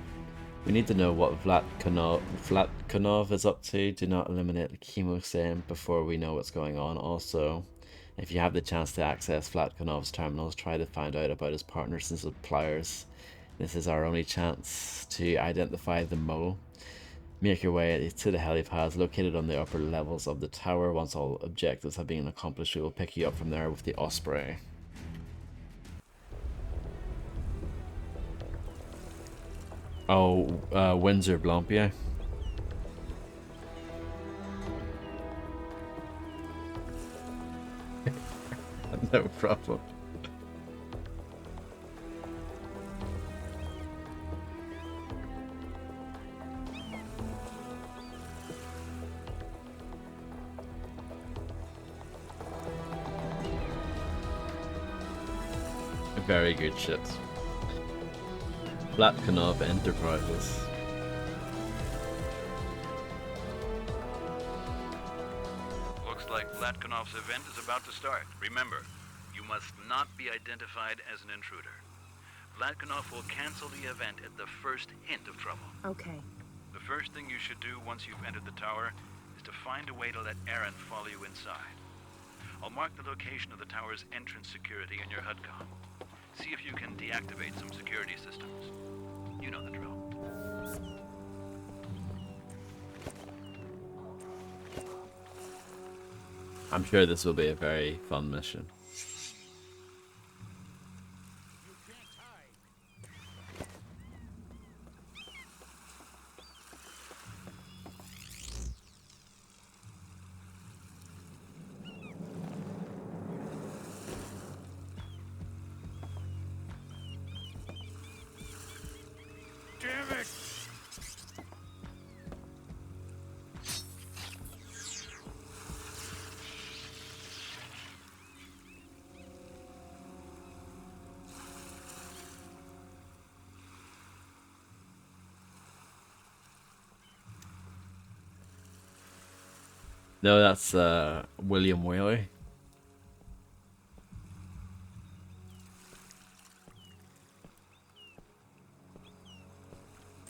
We need to know what Vlatkanov is up to. Do not eliminate Chemosane before we know what's going on. Also, if you have the chance to access Vlatkanov's terminals, try to find out about his partners and suppliers. This is our only chance to identify the mole. Make your way to the helipads located on the upper levels of the tower. Once all objectives have been accomplished, we will pick you up from there with the Osprey. Oh, Windsor Blampier. No problem. Very good shit. Vlatkanov Enterprises. Looks like Vlatkanov's event is about to start. Remember, you must not be identified as an intruder. Vlatkanov will cancel the event at the first hint of trouble. Okay. The first thing you should do once you've entered the tower is to find a way to let Aaron follow you inside. I'll mark the location of the tower's entrance security in your HUDCOM. See if you can deactivate some security systems. You know the drill. I'm sure this will be a very fun mission. Damn it! No, that's William Whaley.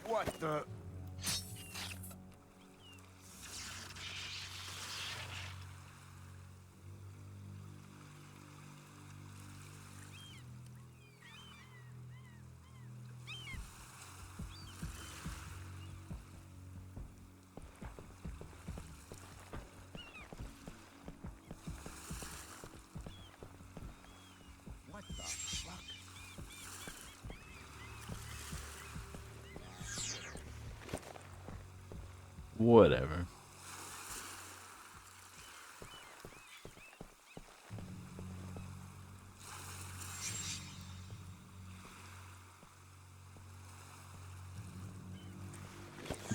What the? What the fuck? Whatever.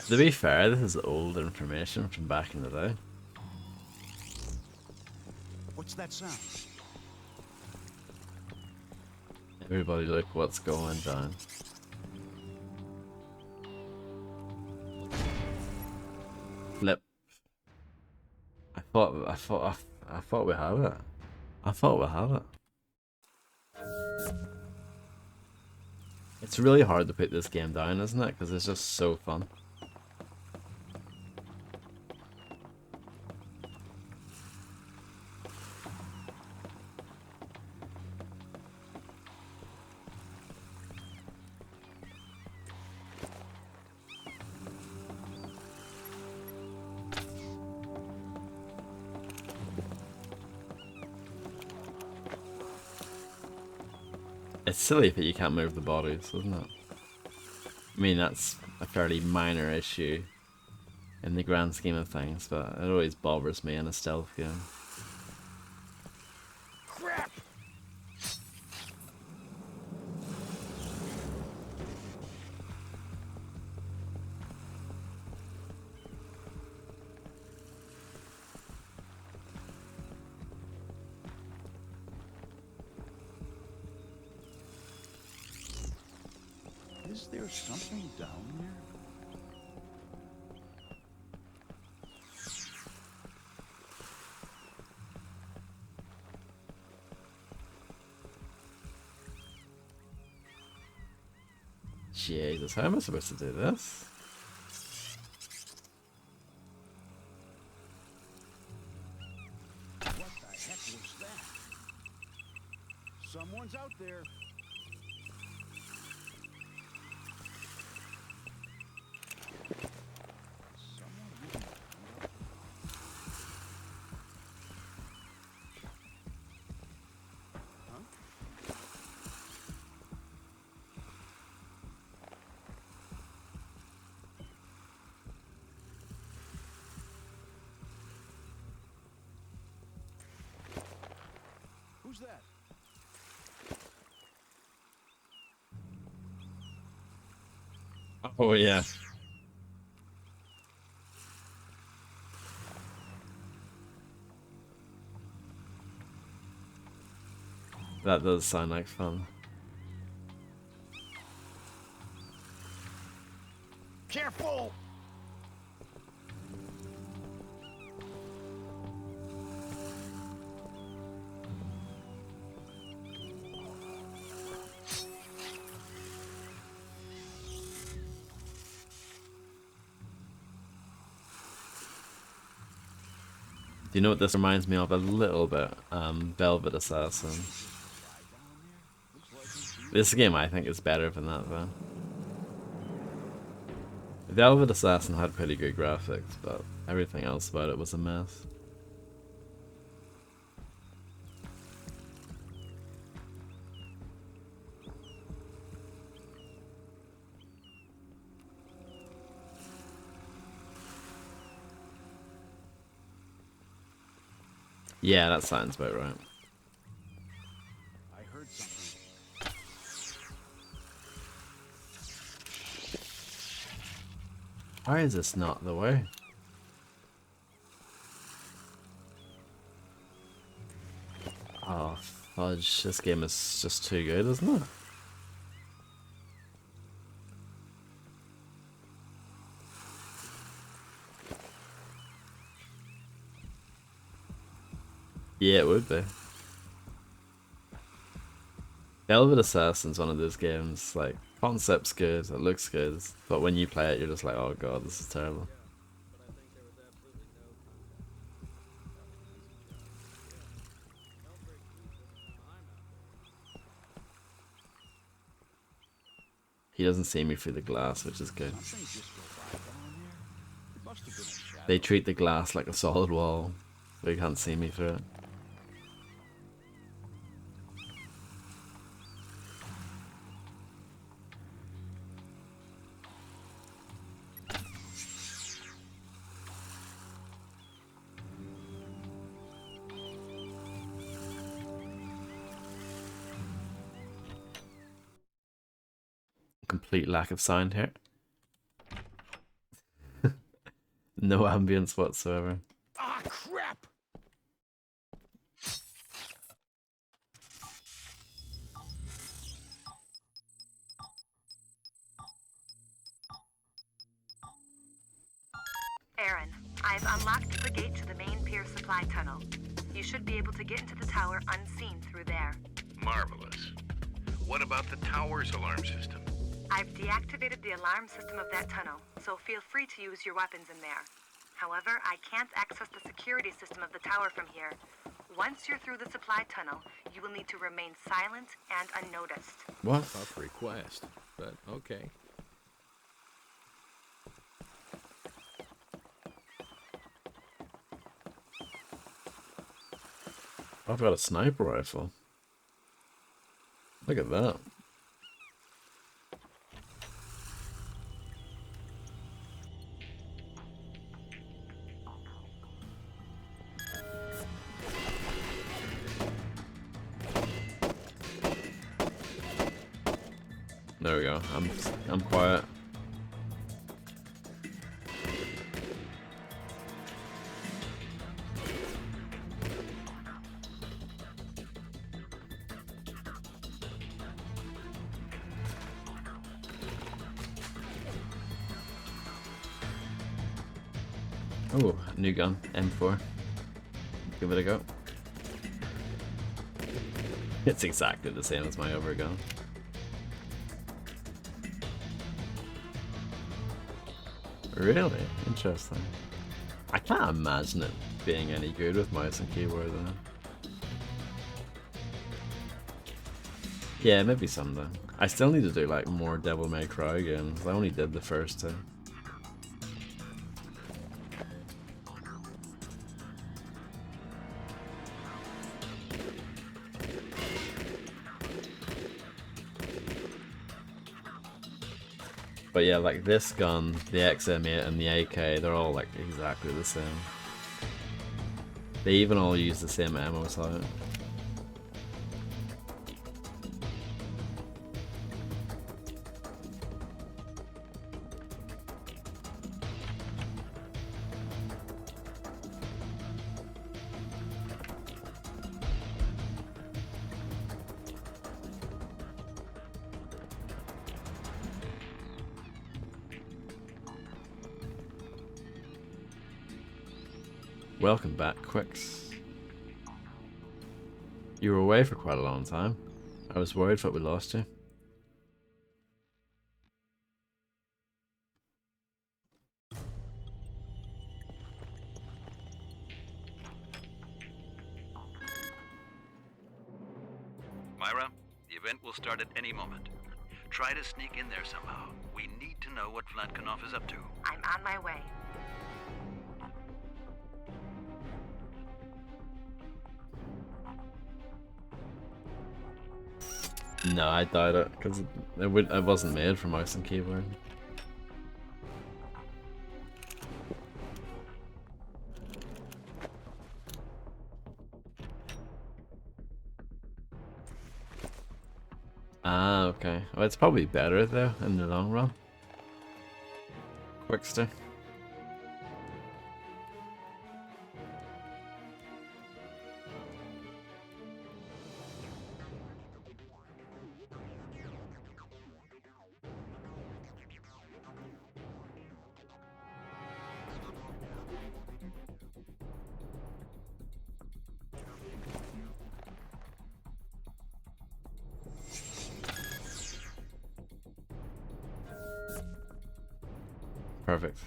To be fair, this is old information from back in the day. What's that sound? Everybody look what's going down. Flip. I thought we had it. I thought we had it. It's really hard to put this game down, isn't it? Because it's just so fun. It's silly that you can't move the bodies, isn't it? I mean, that's a fairly minor issue in the grand scheme of things, but it always bothers me in a stealth game. Crap! Is there something down there? Jesus, how am I supposed to do this? What the heck was that? Someone's out there. Who's that? Oh yeah. That does sound like fun. Careful! Do you know what this reminds me of a little bit? Velvet Assassin. This game I think is better than that though. Velvet Assassin had pretty good graphics, but everything else about it was a mess. Yeah, that sounds about right. I heard something. Why is this not the way? Oh, fudge. This game is just too good, isn't it? Yeah, it would be. Velvet Assassin's one of those games, like, concept's good, it looks good, but when you play it, you're just like, oh god, this is terrible. He doesn't see me through the glass, which is good. They treat the glass like a solid wall, but you can't see me through it. Complete lack of sound here. No ambience whatsoever. Ah, crap! Aaron, I've unlocked the gate to the main pier supply tunnel. You should be able to get into the tower unseen through there. Marvelous. What about the tower's alarm system? I've deactivated the alarm system of that tunnel, so feel free to use your weapons in there. However, I can't access the security system of the tower from here. Once you're through the supply tunnel, you will need to remain silent and unnoticed. What? Tough request, but okay. I've got a sniper rifle. Look at that. There we go. I'm quiet. Oh, new gun, M4. Give it a go. It's exactly the same as my other gun. Really? Interesting. I can't imagine it being any good with mouse and keyboard though. Yeah, maybe someday. I still need to do like more Devil May Cry games. I only did the first two. But yeah, like this gun, the XM8 and the AK, they're all like exactly the same. They even all use the same ammo slot. Welcome back, Quicks. You were away for quite a long time. I was worried that we lost you. Myra, the event will start at any moment. Try to sneak in there somehow. We need to know what Vladkanov is up to. I'm on my way. No, I doubt it, because it wasn't made for mouse and keyboard. Ah, okay. Well, it's probably better though in the long run. Quickster. Perfect.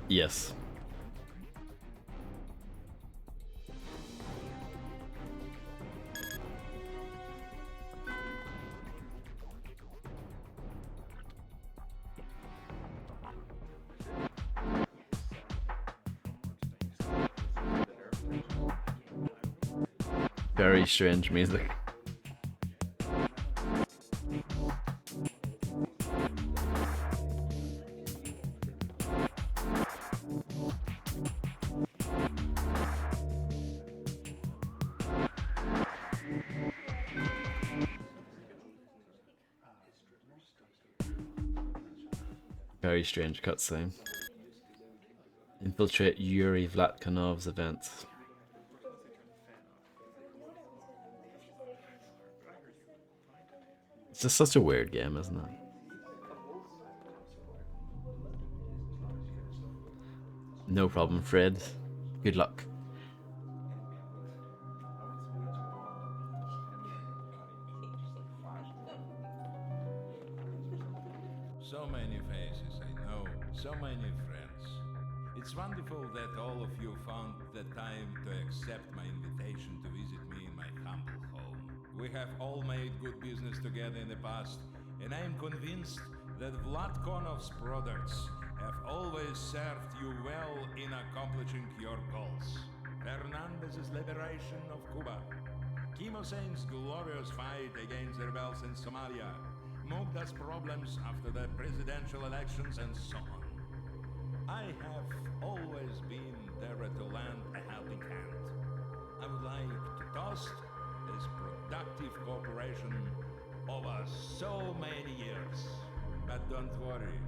Yes. Very strange music. Very strange cutscene. Infiltrate Yuri Vlatkanov's event. It's just such a weird game, isn't it? No problem, Fred. Good luck. So many faces, I know. So many friends. It's wonderful that all of you found the time to accept my invitation to visit me in my humble home. We have all made good business together in the past, and I am convinced that Vlatkonov's products have always served you well in accomplishing your goals. Fernandez's liberation of Cuba, Kimosane's glorious fight against the rebels in Somalia, Mugda's problems after the presidential elections, and so on. I have always been there to lend a helping hand. I would like to toast this productive cooperation over so many years. But don't worry,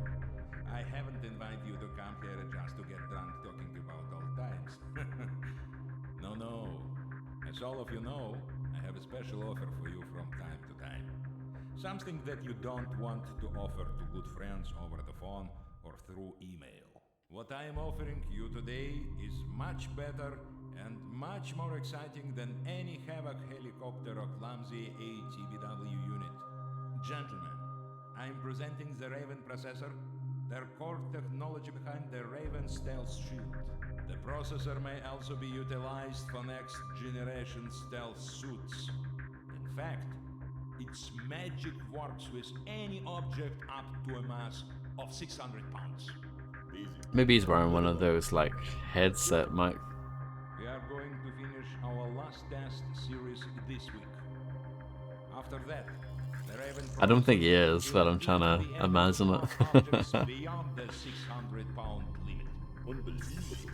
I haven't invited you to come here just to get drunk talking about old times. No. As all of you know, I have a special offer for you from time to time. Something that you don't want to offer to good friends over the phone or through email. What I am offering you today is much better and much more exciting than any Havoc helicopter or clumsy ATBW unit. Gentlemen, I am presenting the Raven processor, their core technology behind the Raven stealth shield. The processor may also be utilized for next generation stealth suits. In fact, its magic works with any object up to a mass of 600 pounds. Maybe he's wearing one of those like headset mic. We are going to finish our last test series this week. After that, the Raven I don't think he is, but I'm trying to imagine it. beyond the 600-pound limit. Unbelievable.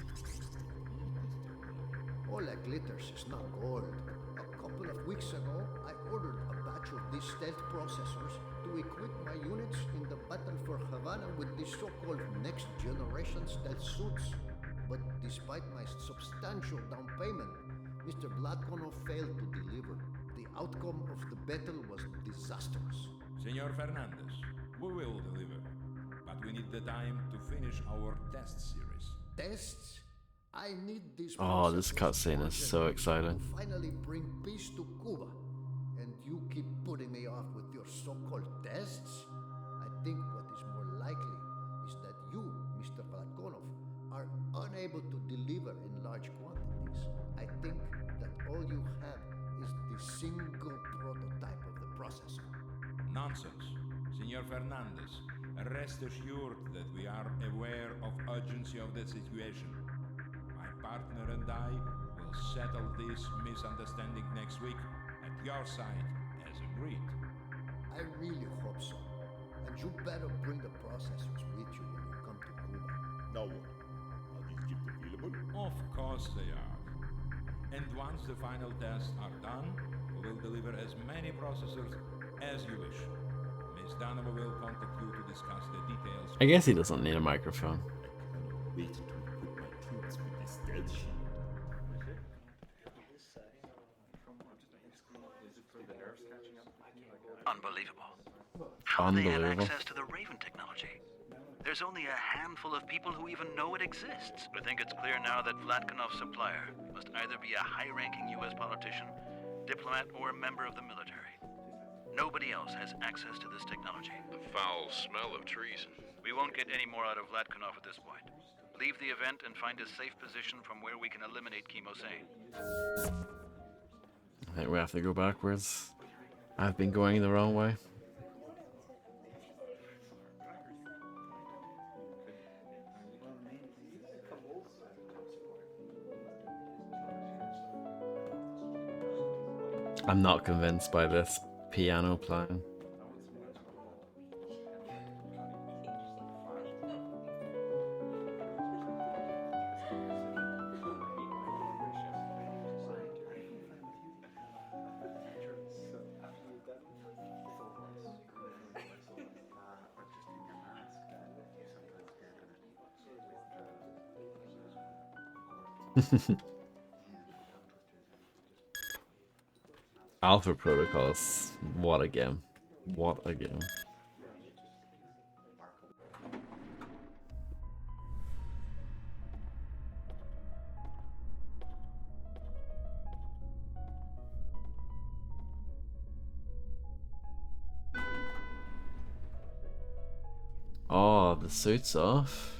All that glitters is not gold. A couple of weeks ago, I ordered a batch of these stealth processors to equip my units in the battle for Havana with these so-called next-generation stealth suits. But despite my substantial down payment, Mr. Vlatkonov failed to deliver. The outcome of the battle was disastrous. Senor Fernandez, we will deliver. But we need the time to finish our test series. Tests? I need these Oh, this cutscene is so exciting. to finally bring peace to Cuba. And you keep putting me off with your so-called tests? I think what is more likely is that you, Mr. Vlatkonov, are unable to deliver in large quantities. I think that all you have is the single prototype of the processor. Nonsense. Senor Fernandez, rest assured that we are aware of urgency of the situation. My partner and I will settle this misunderstanding next week at your side, as agreed. I really hope so. And you better bring the processors with you when you come to Cuba. Now what? Are these chips available? Of course they are. And once the final tests are done, we will deliver as many processors as you wish. Miss Danova will contact you to discuss the details. I guess he doesn't need a microphone. Wait to equip my troops with this stealth shield. Unbelievable. How do they have Unbelievable. access to the Raven technology? There's only a handful of people who even know it exists. I think it's clear now that Vlatkonov's supplier must either be a high-ranking U.S. politician, diplomat, or a member of the military. Nobody else has access to this technology. The foul smell of treason. We won't get any more out of Vlatkonov at this point. Leave the event and find a safe position from where we can eliminate Kimo-Sane. I think we have to go backwards. I've been going the wrong way. I'm not convinced by this piano playing. Alpha Protocols. What a game. What a game. Oh, the suit's off.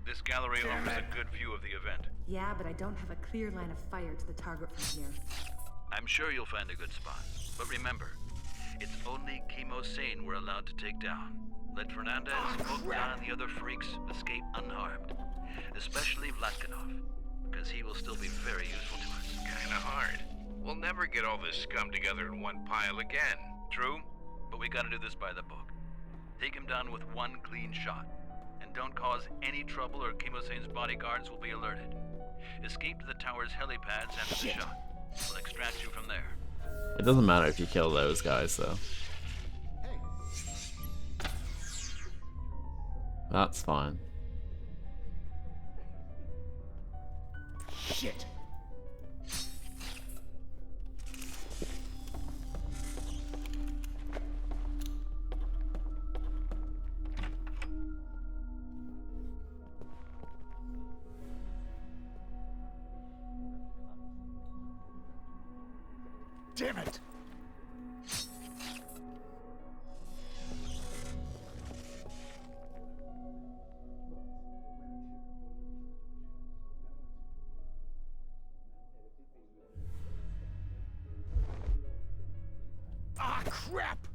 This gallery offers a good view of the event. Yeah, but I don't have a clear line of fire to the target from here. I'm sure you'll find a good spot. But remember, it's only Chemo Sane we're allowed to take down. Let Fernandez, Bogdan, and the other freaks escape unharmed. Especially Vlatkinov, because he will still be very useful to us. Kinda hard. We'll never get all this scum together in one pile again. True, but we gotta do this by the book. Take him down with one clean shot. And don't cause any trouble or Chemo Sane's bodyguards will be alerted. Escape to the tower's helipads after the shot. We'll extract you from there. It doesn't matter if you kill those guys, though. That's fine. Shit! Damn it! Ah, crap!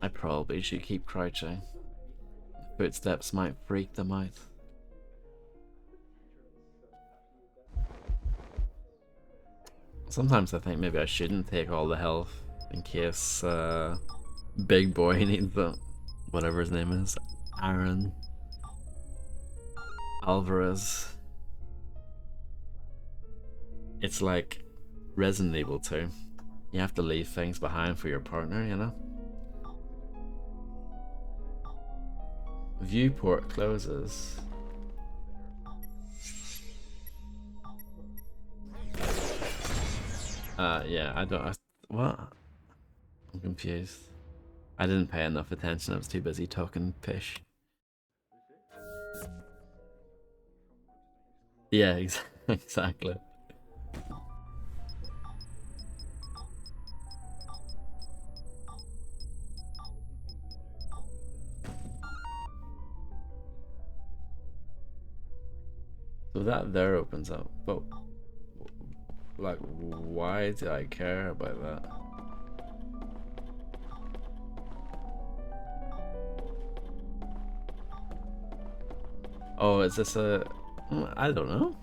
I probably should keep crouching. Footsteps might freak them out. Sometimes I think maybe I shouldn't take all the health in case Big Boy needs the whatever his name is. Aaron Alvarez. It's like Resident Evil 2. You have to leave things behind for your partner, you know? Viewport closes. Yeah, what? I'm confused. I didn't pay enough attention, I was too busy talking pish. Yeah, exactly. So that there opens up, but like, why do I care about that? Oh, is this a... I don't know.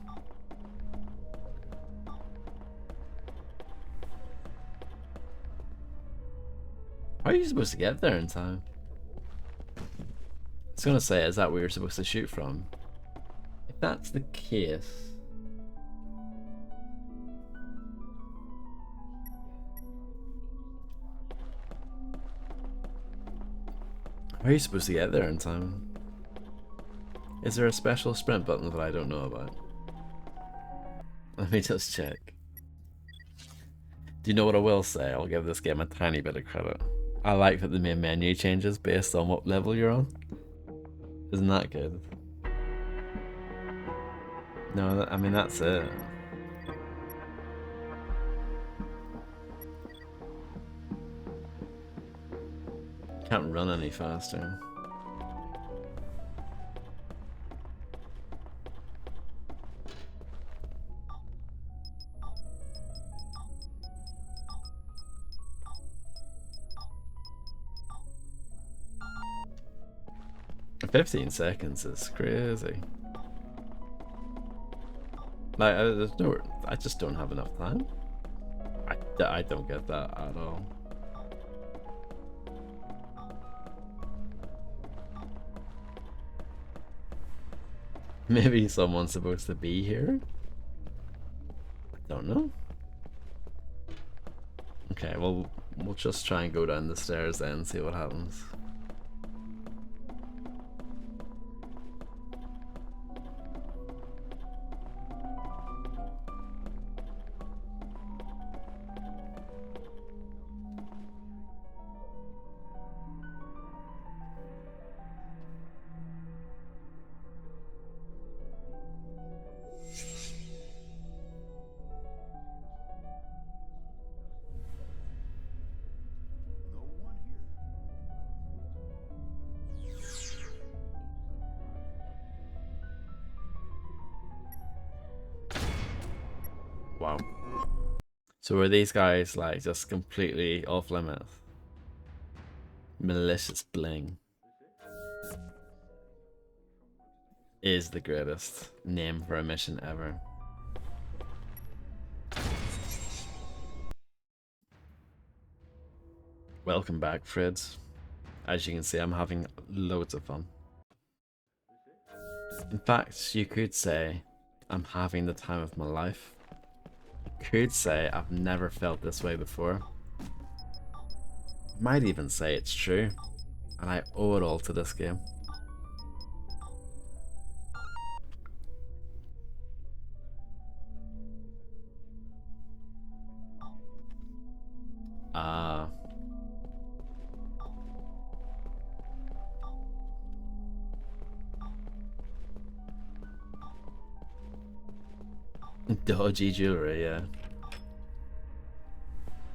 How are you supposed to get there in time? I was gonna say, is that where you're supposed to shoot from? If that's the case... How are you supposed to get there in time? Is there a special sprint button that I don't know about? Let me just check. Do you know what I will say? I'll give this game a tiny bit of credit. I like that the main menu changes based on what level you're on. Isn't that good? No, I mean that's it. Can't run any faster. $15 is crazy. Like, there's no, I just don't have enough time. I don't get that at all. Maybe someone's supposed to be here? I don't know. Okay, well, we'll just try and go down the stairs then and see what happens. Wow. So are these guys like just completely off limits? Malicious Bling is the greatest name for a mission ever. Welcome back, Fritz. As you can see, I'm having loads of fun. In fact, you could say I'm having the time of my life. Could say I've never felt this way before. Might even say it's true, and I owe it all to this game. Dodgy jewelry, yeah.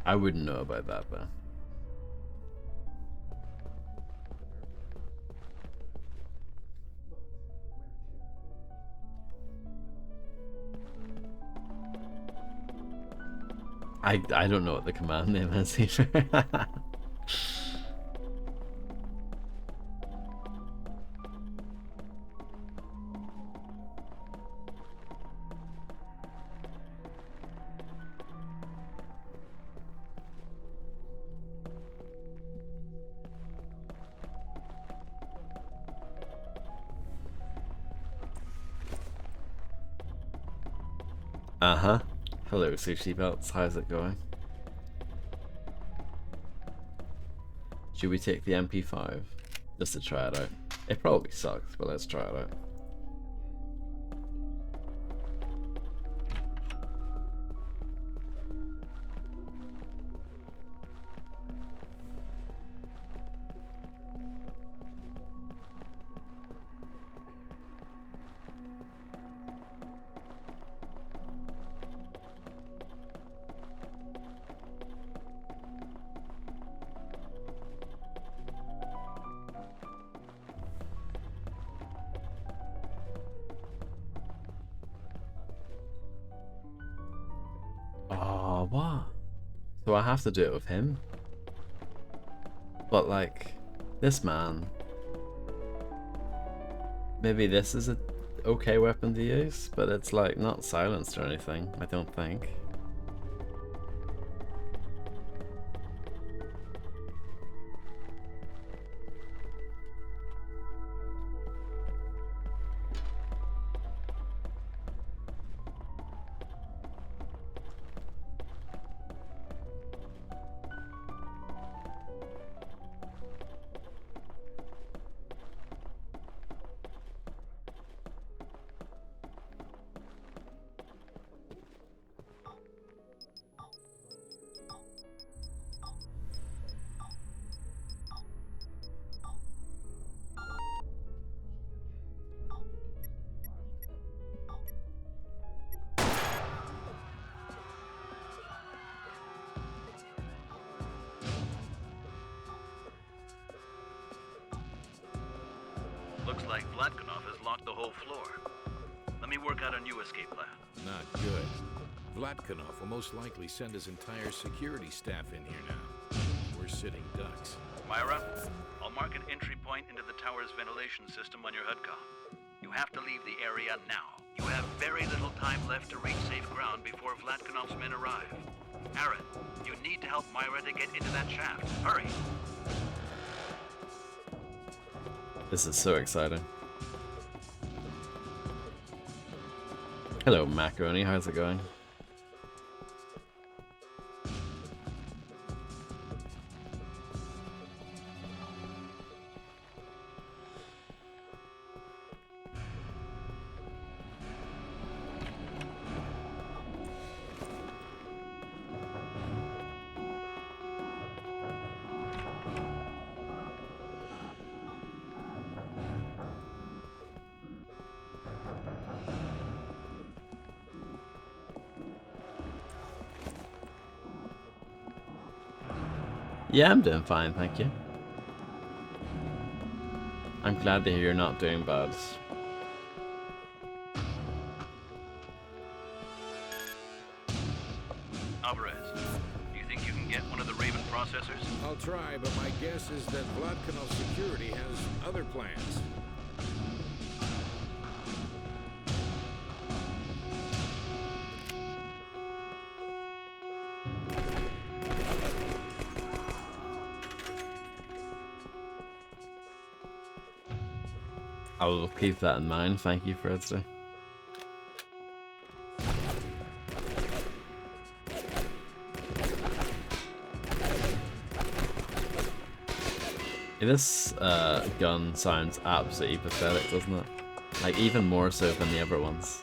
I wouldn't know about that though. I don't know what the command name is either. Uh-huh. Hello, Sushi Belts. How's it going? Should we take the MP5? Just to try it out. It probably sucks, but let's try it out. Oh, what? So I have to do it with him? But like, this man... Maybe this is a okay weapon to use, but it's like not silenced or anything, I don't think. like Vlatkonov has locked the whole floor. Let me work out a new escape plan. Not good. Vlatkonov will most likely send his entire security staff in here now. We're sitting ducks. Myra, I'll mark an entry point into the tower's ventilation system on your HUDCOM. You have to leave the area now. You have very little time left to reach safe ground before Vlatkonov's men arrive. Aaron, you need to help Myra to get into that shaft. Hurry! This is so exciting. Hello, Macaroni. How's it going? Yeah, I'm doing fine, thank you. I'm glad to hear you're not doing bad. Alvarez, do you think you can get one of the Raven processors? I'll try, but my guess is that Vlatkonov security has other plans. I will keep that in mind. Thank you, Fredster. This gun sounds absolutely pathetic, doesn't it? Like, even more so than the other ones.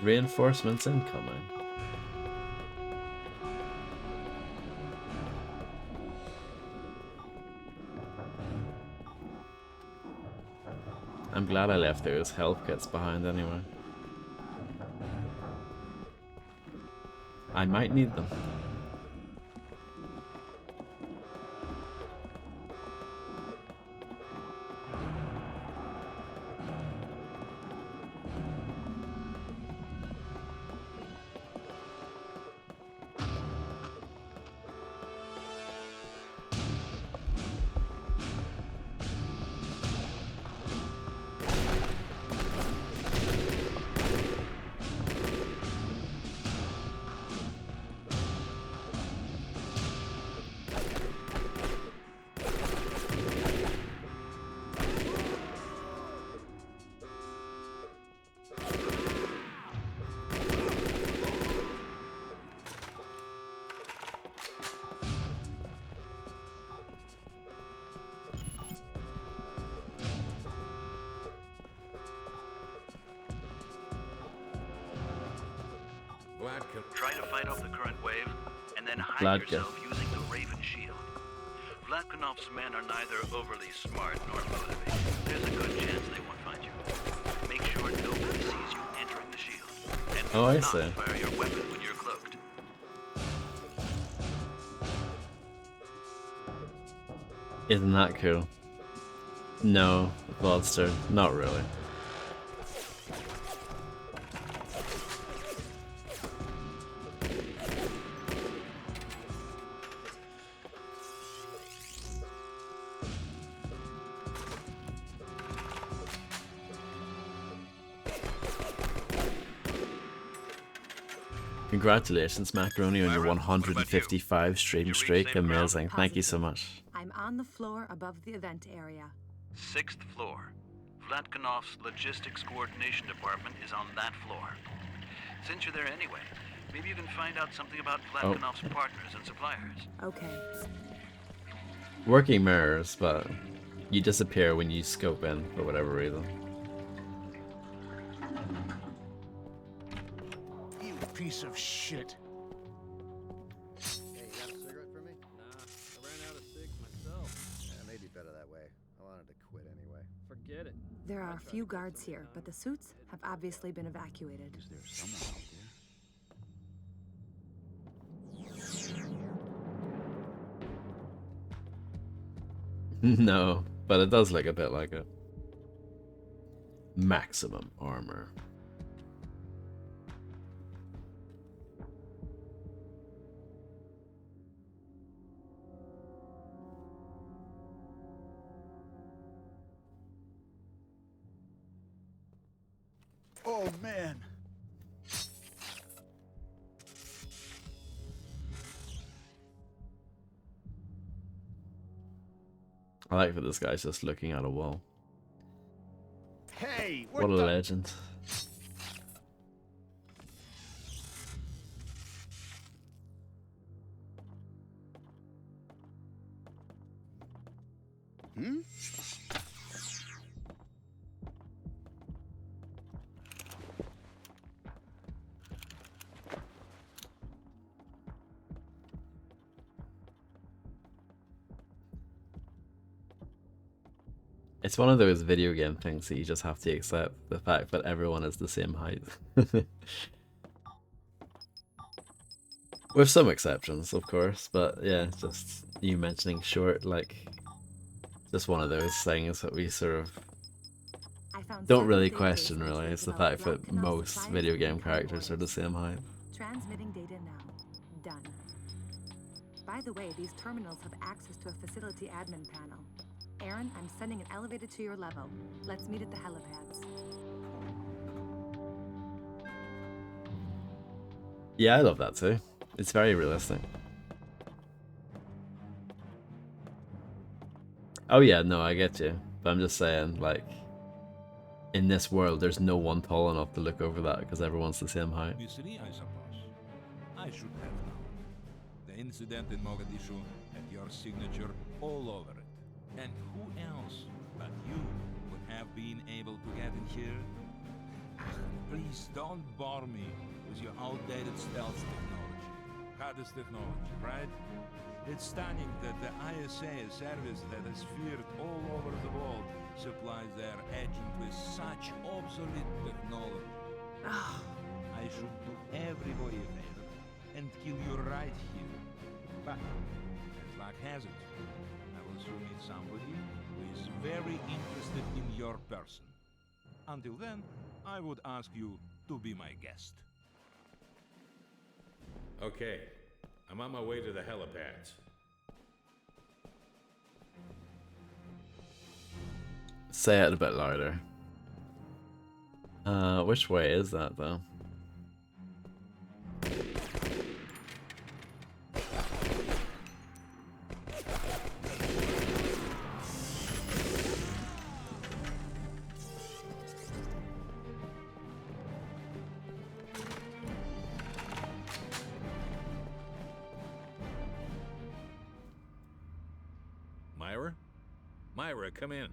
Reinforcements incoming. I'm glad I left those health kits behind anyway. I might need them. Try to fight off the current wave, and then hide yourself using the Raven shield. Vlatkonov's men are neither overly smart nor motivated. There's a good chance they won't find you. Make sure nobody sees you entering the shield. And oh, I not see. fire your weapon when you're cloaked. Isn't that cool? No, Vodster, not really. Congratulations, Macaroni, on your 155 stream streak. Amazing. Thank you so much. I'm on the floor above the event area. 6th floor. Vlatkonov's logistics coordination department is on that floor. Since you're there anyway, maybe you can find out something about Oh. Vlatkanov's partners and suppliers. Okay. Working mirrors, but you disappear when you scope in for whatever reason. You piece of shit. Hey, you got a cigarette for me? Nah, I ran out of cigs myself. Yeah, maybe better that way. I wanted to quit anyway. Forget it. There are a few guards here, but the suits have obviously been evacuated. Is there someone out there? No, but it does look a bit like it. Maximum armor. Oh, man. I like that this guy's just looking at a wall. Hey, What a legend. Hmm? It's one of those video game things that you just have to accept the fact that everyone is the same height. With some exceptions, of course, but yeah, just you mentioning short, like, just one of those things that we sort of I found don't several really databases question, really. that It's the develop fact that Vlatkanov's most suppliers video game and characters are the convoys. same height. Transmitting data now. Done. By the way, these terminals have access to a facility admin panel. Aaron, I'm sending an elevator to your level. Let's meet at the helipads. Yeah, I love that too. It's very realistic. Oh yeah, no, I get you. But I'm just saying, like, in this world, there's no one tall enough to look over that because everyone's the same height. Mystery, I suppose. I should have known. The incident in Mogadishu had your signature all over it. And who else but you would have been able to get in here? Please don't bore me with your outdated stealth technology. Hades technology, right? It's stunning that the ISA, a service that is feared all over the world, supplies their agent with such obsolete technology. I should do everybody a favor and kill you right here. But, as luck has it, I will soon meet somebody who is very interested in your person. Until then, I would ask you to be my guest. Okay, I'm on my way to the helipads. Say it a bit louder. Which way is that though? Myra? Myra, come in.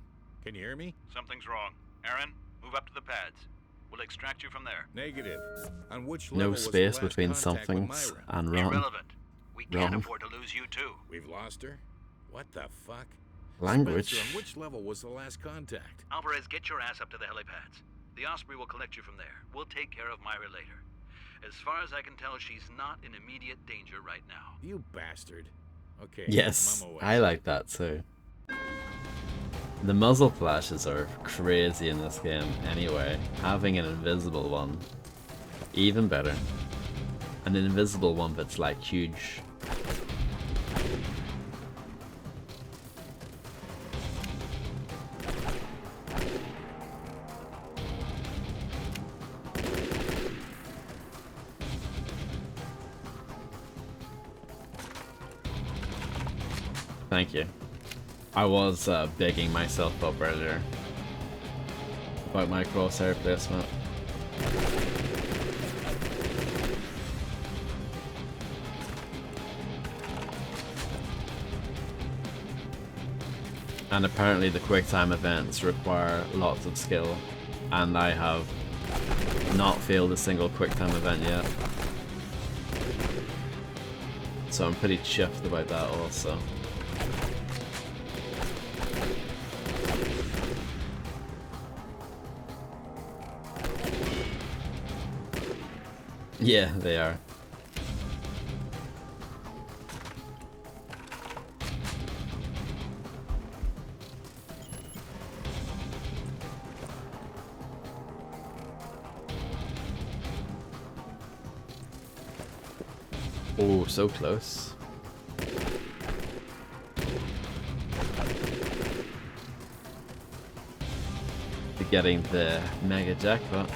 Can you hear me? Something's wrong. Aaron, move up to the pads. We'll extract you from there. Negative. On which No level was the space last between contact with somethings Myra? and wrong. Irrelevant. We can't Wrong. afford to lose you too. We've lost her? What the fuck? Language. Spencer, on which level was the last contact? Alvarez, get your ass up to the helipads. The Osprey will collect you from there. We'll take care of Myra later. As far as I can tell, she's not in immediate danger right now. You bastard. Okay. Yes, I'm on my way. I like that too. The muzzle flashes are crazy in this game anyway. Having an invisible one, even better. An invisible one that's like huge. Thank you. I was bigging myself up earlier about my crosshair placement. And apparently the quick time events require lots of skill, and I have not failed a single quick time event yet. So I'm pretty chuffed about that also. Yeah, they are. Oh, so close. To getting the mega jackpot.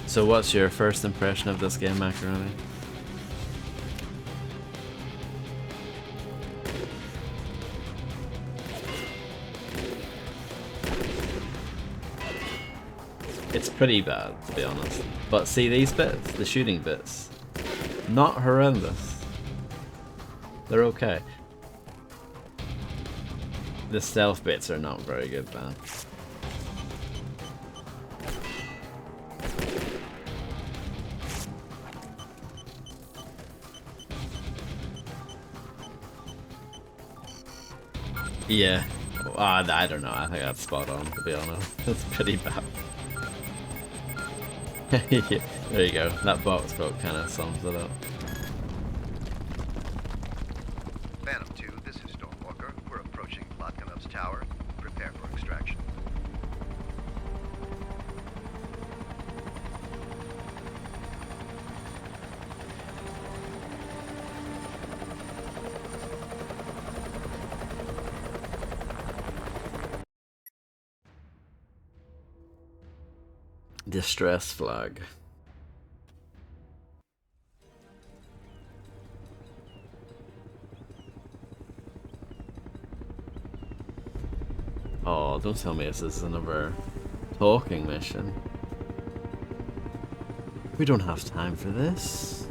So what's your first impression of this game, Macaroni? It's pretty bad, to be honest. But see these bits, the shooting bits, not horrendous. They're okay. The stealth bits are not very good, man. Yeah. I don't know. I think that's spot on, to be honest. It's pretty bad. Yeah, there you go. That box quote kind of sums it up. Phantom 2, this is Stormwalker. We're approaching Vlatkanov's tower. Prepare for extraction. Distress flag. Oh, don't tell me this is another talking mission. We don't have time for this.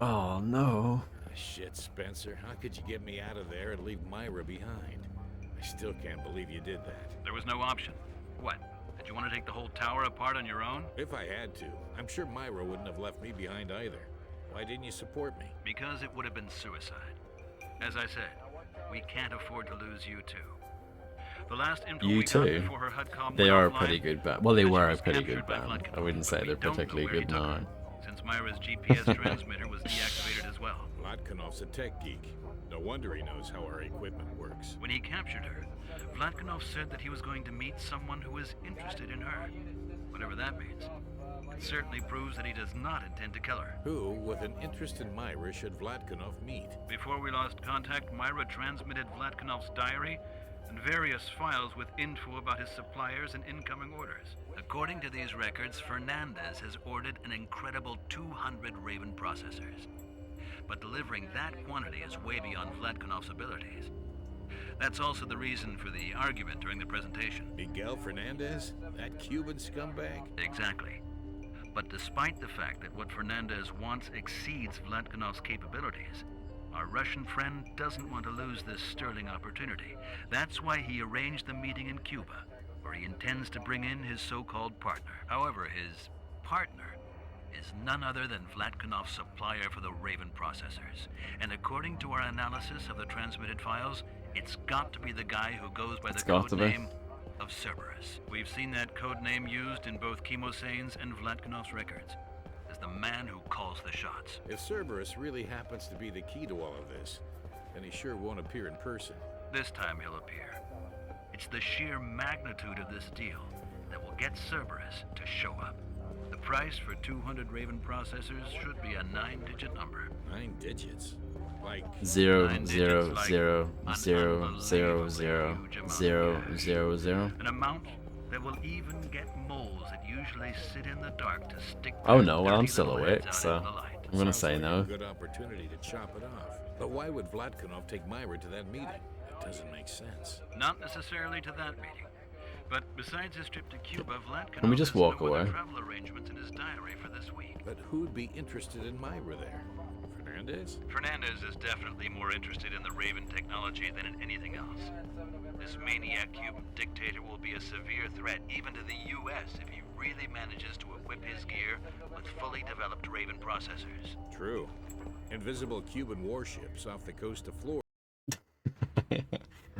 Oh no. Shit, Spencer. How could you get me out of there and leave Myra behind? I still can't believe you did that. There was no option. What? Did you want to take the whole tower apart on your own? If I had to, I'm sure Myra wouldn't have left me behind either. Why didn't you support me? Because it would have been suicide. As I said, we can't afford to lose you two. The last info You we got too. before her HUD They are a offline, pretty good band. Well, they that were she a was pretty captured good by band. Vlatkanov, I wouldn't say but we they're don't know particularly where he good took her, now. since Myra's GPS transmitter was deactivated as well. Vlatkanov's a tech geek. No wonder he knows how our equipment works. When he captured her, Vlatkanov said that he was going to meet someone who was interested in her. Whatever that means. It certainly proves that he does not intend to kill her. Who, with an interest in Myra, should Vlatkanov meet? Before we lost contact, Myra transmitted Vlatkanov's diary and various files with info about his suppliers and incoming orders. According to these records, Fernandez has ordered an incredible 200 Raven processors. But delivering that quantity is way beyond Vlatkanov's abilities. That's also the reason for the argument during the presentation. Miguel Fernandez? That Cuban scumbag? Exactly. But despite the fact that what Fernandez wants exceeds Vlatkanov's capabilities, our Russian friend doesn't want to lose this sterling opportunity. That's why he arranged the meeting in Cuba, where he intends to bring in his so-called partner. However, his partner is none other than Vlatkanov's supplier for the Raven processors. And according to our analysis of the transmitted files, it's got to be the guy who goes by the code name of Cerberus. We've seen that code name used in both Chemosane's and Vlatkanov's records as the man who calls the shots. If Cerberus really happens to be the key to all of this, then he sure won't appear in person. This time he'll appear. It's the sheer magnitude of this deal that will get Cerberus to show up. The price for 200 Raven processors should be a 9-digit number. 9 digits? Like 000000000. An amount that will even get moles that usually sit in the dark to stick Oh their no, well I'm dirty still little awake, heads out so into the light. I'm gonna sounds say like no. a good opportunity to chop it off. But why would Vladkanov take Myra to that meeting? It doesn't make sense. Not necessarily to that meeting. But besides his trip to Cuba, Vladkanov Can we just has walk no other away? travel arrangements in his diary for this week. But who'd be interested in Myra there? Fernandez? Fernandez is definitely more interested in the Raven technology than in anything else. This maniac Cuban dictator will be a severe threat even to the U.S. if he really manages to equip his gear with fully developed Raven processors. True. Invisible Cuban warships off the coast of Florida.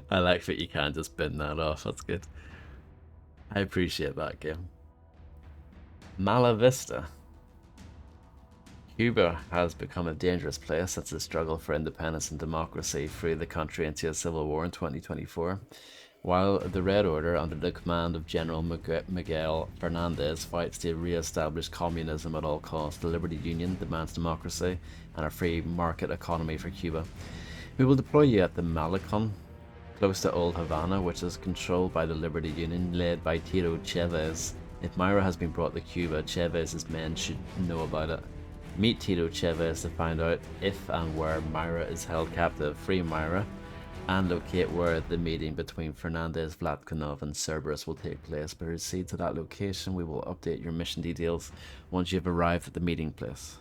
I like that you can't just bin that off. That's good. I appreciate that game. Mala Vista. Cuba has become a dangerous place since the struggle for independence and democracy threw the country into a civil war in 2024. While the Red Order, under the command of General Miguel Fernandez, fights to re-establish communism at all costs, the Liberty Union demands democracy and a free market economy for Cuba. We will deploy you at the Malecon, close to Old Havana, which is controlled by the Liberty Union, led by Tito Chavez. If Myra has been brought to Cuba, Chavez's men should know about it. Meet Tito Chavez to find out if and where Myra is held captive, free Myra, and locate where the meeting between Fernandez, Vladkanov and Cerberus will take place. Proceed to that location. We will update your mission details once you've arrived at the meeting place.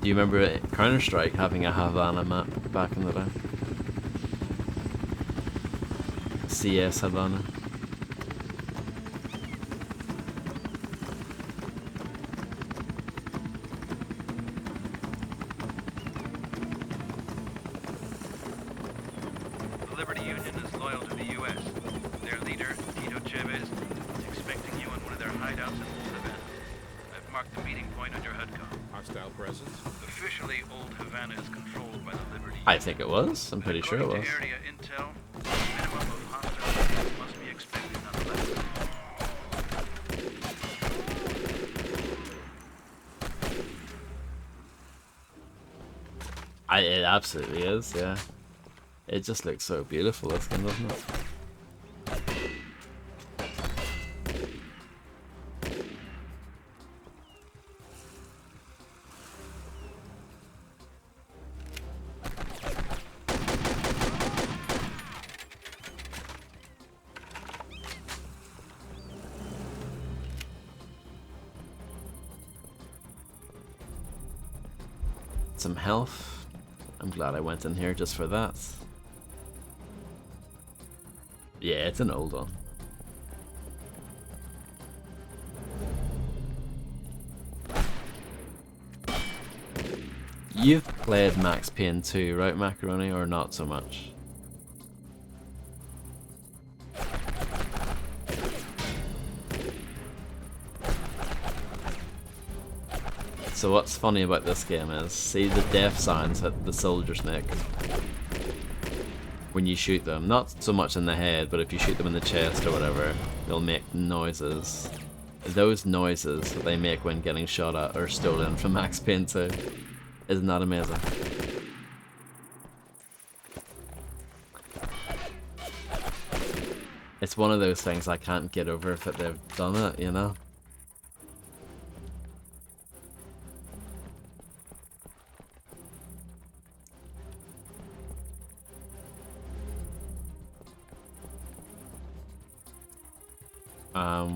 Do you remember Counter-Strike having a Havana map back in the day? CS Havana. The Liberty Union is loyal to the U.S. Their leader, Tito Chavez, is expecting you in one of their hideouts in Old Havana. I've marked the meeting point on your HUDCOM. Hostile presence? Officially, Old Havana is controlled by the Liberty Union. I think it was. I'm pretty sure it was. According to area intel, a minimum of hostile units must be expected nonetheless. It absolutely is, yeah. It just looks so beautiful, this game, doesn't it? Some health. I'm glad I went in here just for that. Yeah, it's an old one. You've played Max Payne 2, right, Macaroni, or not so much? So what's funny about this game is, see the death sounds that the soldiers make when you shoot them. Not so much in the head, but if you shoot them in the chest or whatever, they'll make noises. Those noises that they make when getting shot at are stolen from Max Payne 2. Isn't that amazing? It's one of those things I can't get over that they've done it, you know?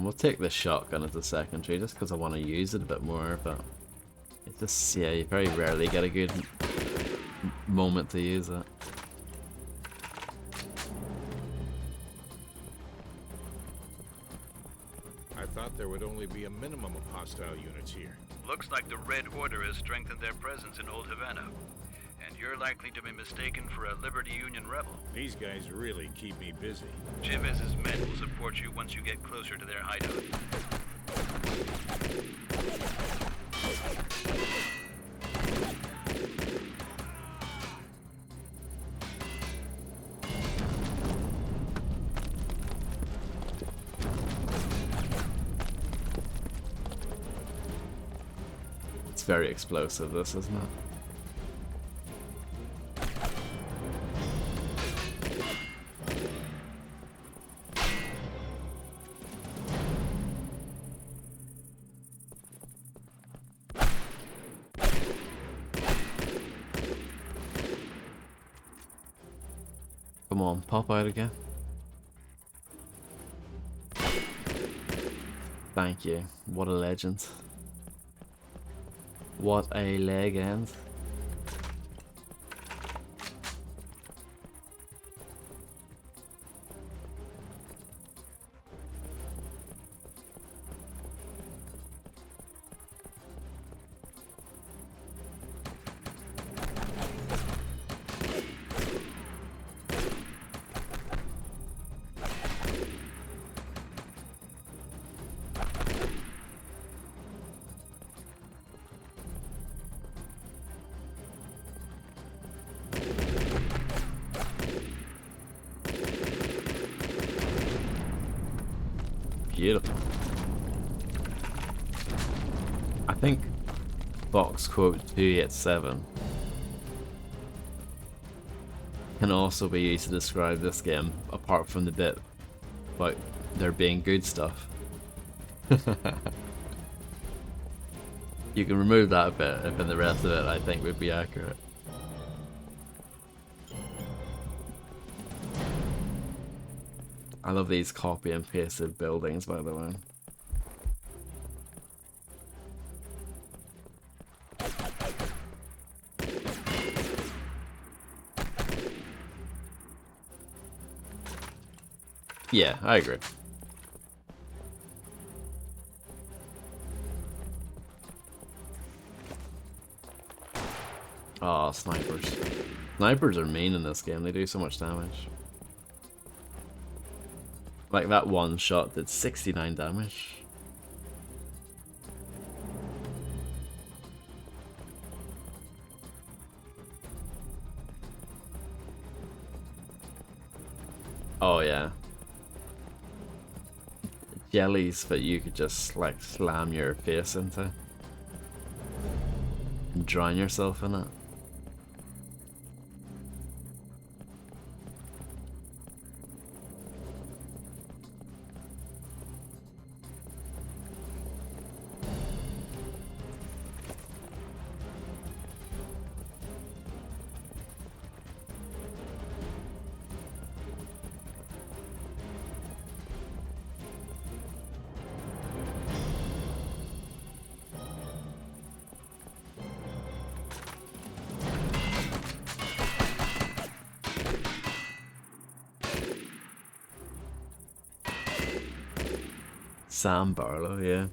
We'll take the shotgun as a secondary just because I want to use it a bit more, but it just, yeah, you very rarely get a good moment to use it. I thought there would only be a minimum of hostile units here. Looks like the Red Order has strengthened their presence in Old Havana. And you're likely to be mistaken for a Liberty Union rebel. These guys really keep me busy. Chavez's men will support you once you get closer to their hideout. very explosive, this, isn't it? Come on, pop out again. Thank you. What a legend. What a legend. Beautiful. I think box quote 287 can also be used to describe this game, apart from the bit about there being good stuff. You can remove that bit, and then the rest of it I think would be accurate. I love these copy and pasted buildings, by the way. Yeah, I agree. Oh, snipers. Snipers are mean in this game, they do so much damage. Like that one shot did 69 damage. Oh yeah. Jellies that you could just like slam your face into and drown yourself in it. Sam Barlow, yeah.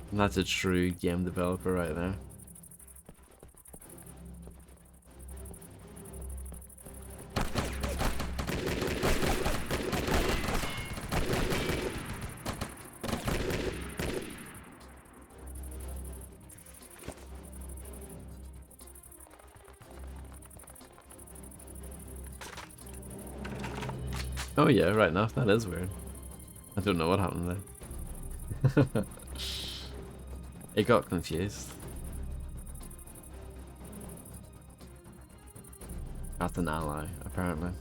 And that's a true game developer right there. Oh yeah, right enough, that is weird. I don't know what happened there. It got confused. That's an ally, apparently.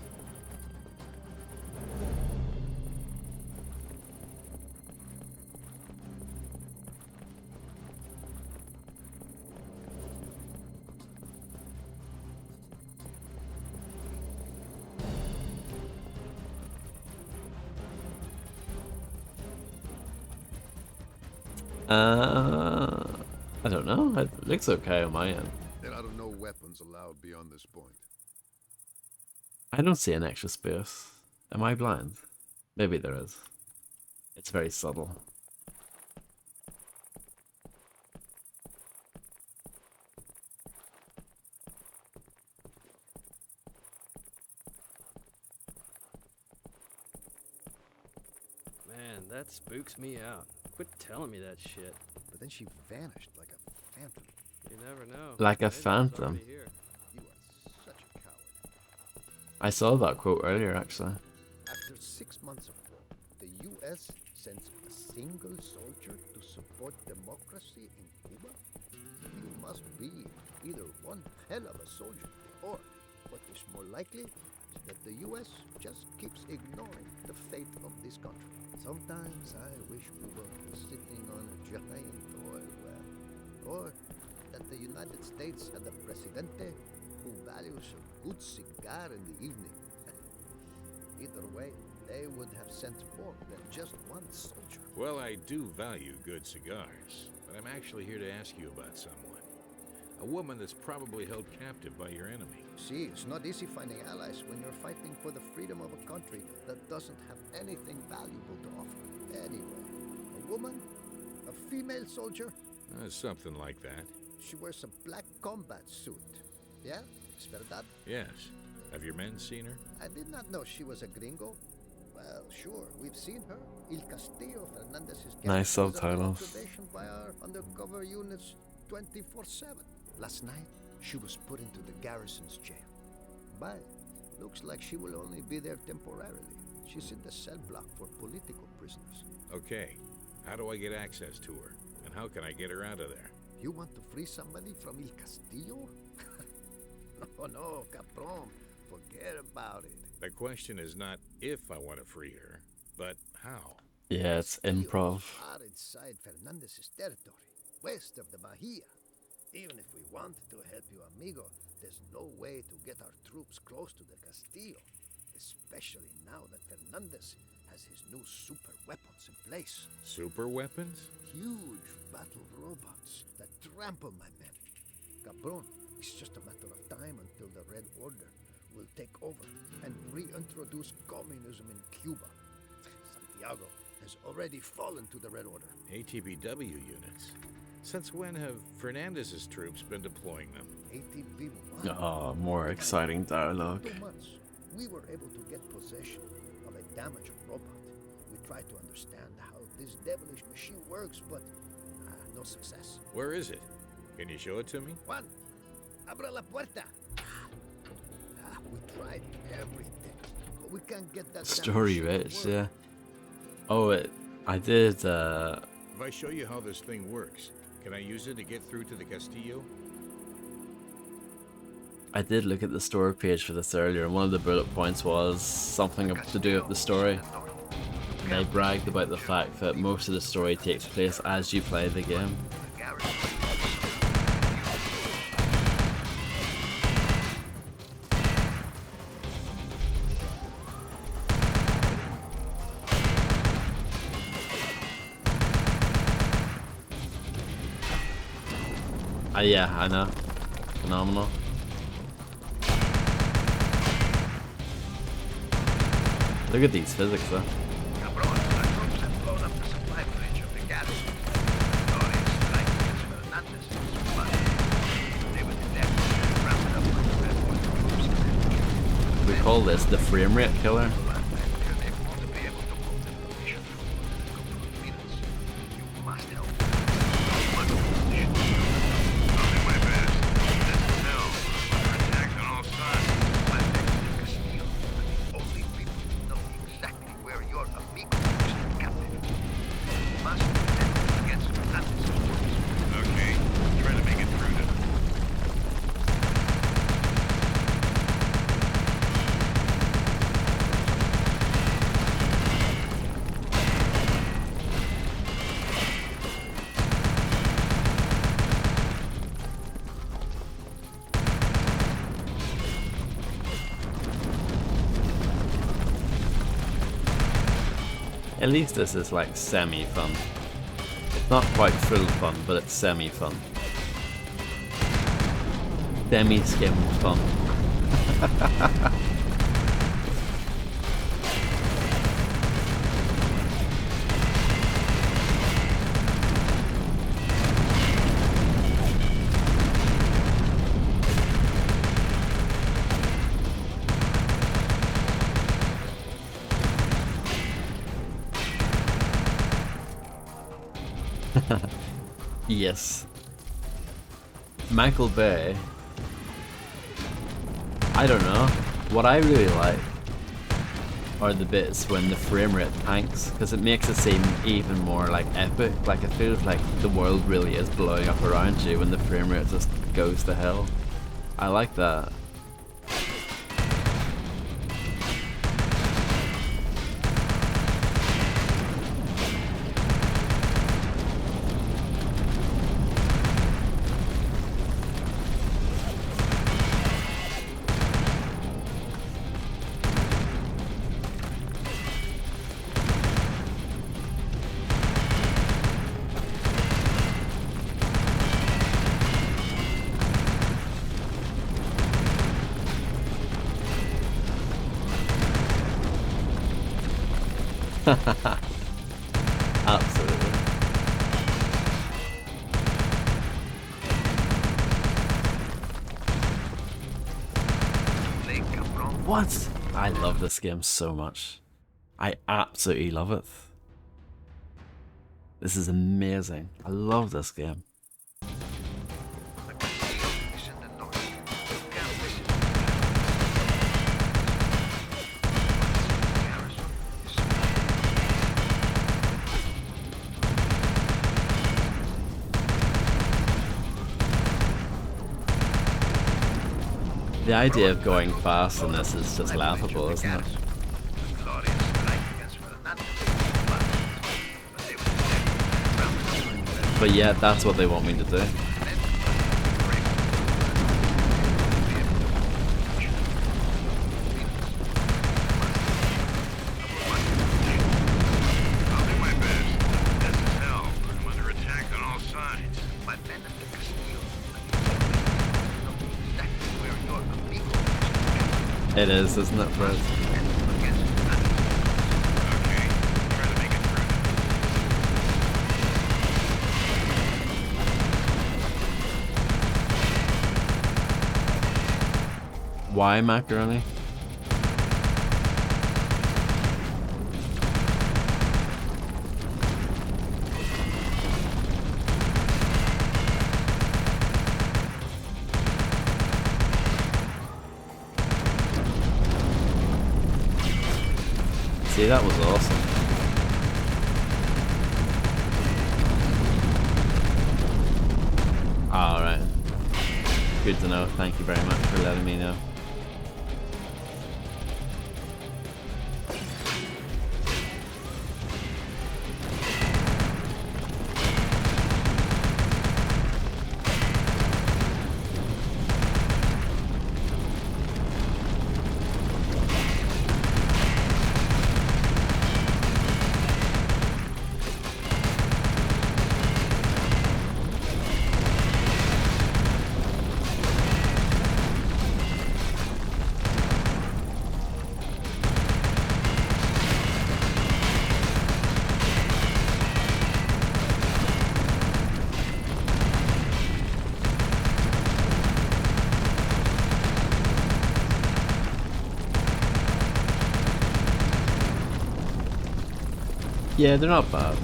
I don't know. It looks okay on my end. There are no weapons allowed beyond this point. I don't see an extra space. Am I blind? Maybe there is. It's very subtle. Man, that spooks me out. Quit telling me that shit. But then she vanished like a phantom. You never know. Like a Maybe she's phantom. already here. You are such a coward. I saw that quote earlier, actually. After 6 months of the U.S. sends a single soldier to support democracy in Cuba? You must be either one hell of a soldier, or what is more likely is that the U.S. just keeps ignoring the fate of this country. Sometimes I wish Cuba was sitting on a giant oil well, or that the United States had a presidente who values a good cigar in the evening. Either way, they would have sent more than just one soldier. Well, I do value good cigars, but I'm actually here to ask you about someone. A woman that's probably held captive by your enemy. See, it's not easy finding allies when you're fighting for the freedom of a country that doesn't have anything valuable to offer. Anyway, a woman? A female soldier? Something like that. She wears a black combat suit. Yeah? Es verdad? Yes. Have your men seen her? I did not know she was a gringo. Well, sure, we've seen her. El Castillo Fernandez's Nice subtitles. observation by our undercover units 24/7. Last night, she was put into the garrison's jail. But looks like she will only be there temporarily. She's in the cell block for political prisoners. Okay. How do I get access to her? And how can I get her out of there? You want to free somebody from El Castillo? No, Capron. Forget about it. The question is not if I want to free her, but how. Yeah, it's improv. Are inside Fernandez's territory, west of the Bahia. Even if we wanted to help you, amigo, there's no way to get our troops close to the Castillo, especially now that Fernandez has his new super weapons in place. Super weapons? Huge battle robots that trample my men. Cabron, it's just a matter of time until the Red Order will take over and reintroduce communism in Cuba. Santiago has already fallen to the Red Order. ATBW units? Since when have Fernandez's troops been deploying them? ATB-1. Oh, more exciting dialogue. 2 months, we were able to get possession of a damaged robot. We tried to understand how this devilish machine works, but no success. Where is it? Can you show it to me? Juan, abra la puerta. We tried everything, but we can't get that Story bits, yeah. Oh, I did, If I show you how this thing works, can I use it to get through to the Castillo? I did look at the story page for this earlier, and one of the bullet points was something to do with the story. And they bragged about the fact that most of the story takes place as you play the game. Yeah, I know. Phenomenal. Look at these physics though. We call this the frame rate killer. At least this is like semi-fun. It's not quite full fun, but it's semi-fun. Demi-skimmed fun. Yes. Michael Bay. I don't know. What I really like are the bits when the frame rate tanks, because it makes it seem even more like epic. Like it feels like the world really is blowing up around you when the frame rate just goes to hell. I like that. Absolutely. What? I love this game so much. I absolutely love it. This is amazing. I love this game. The idea of going fast in this is just laughable, isn't it? But yeah, that's what they want me to do. It is, isn't it, Fred? Why macaroni? See, that was awesome. Alright. Good to know. Thank you very much for letting me know. Yeah, they're not bad.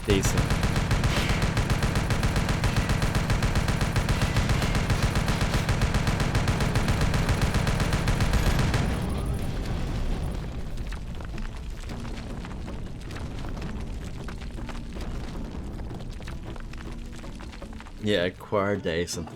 Decent. Yeah, quite decent.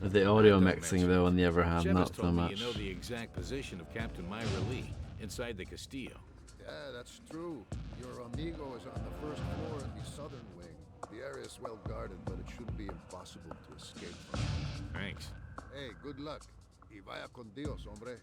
The audio mixing though, on the other hand, not so much. You know the exact position of Captain Myra Lee inside the Castillo. Yeah, that's true. Your amigo is on the first floor in the southern wing. The area is well guarded, but it should be impossible to escape from. Thanks. Hey, good luck. Y vaya con Dios, hombre.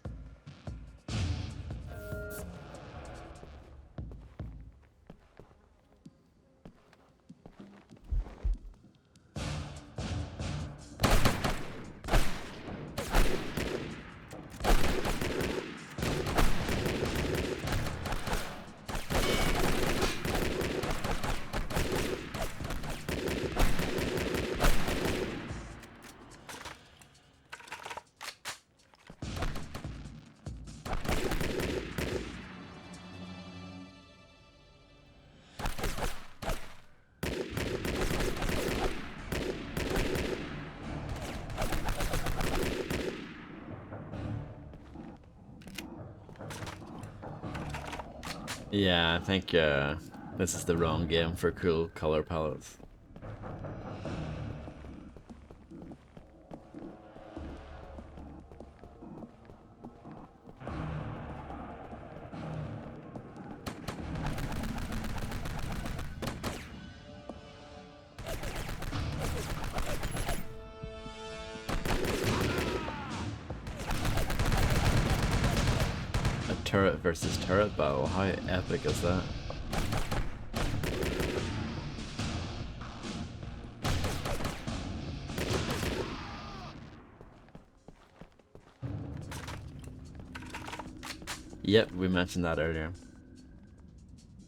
Yeah, I think this is the wrong game for cool color palettes. Turret versus turret battle. How epic is that? Yep, we mentioned that earlier.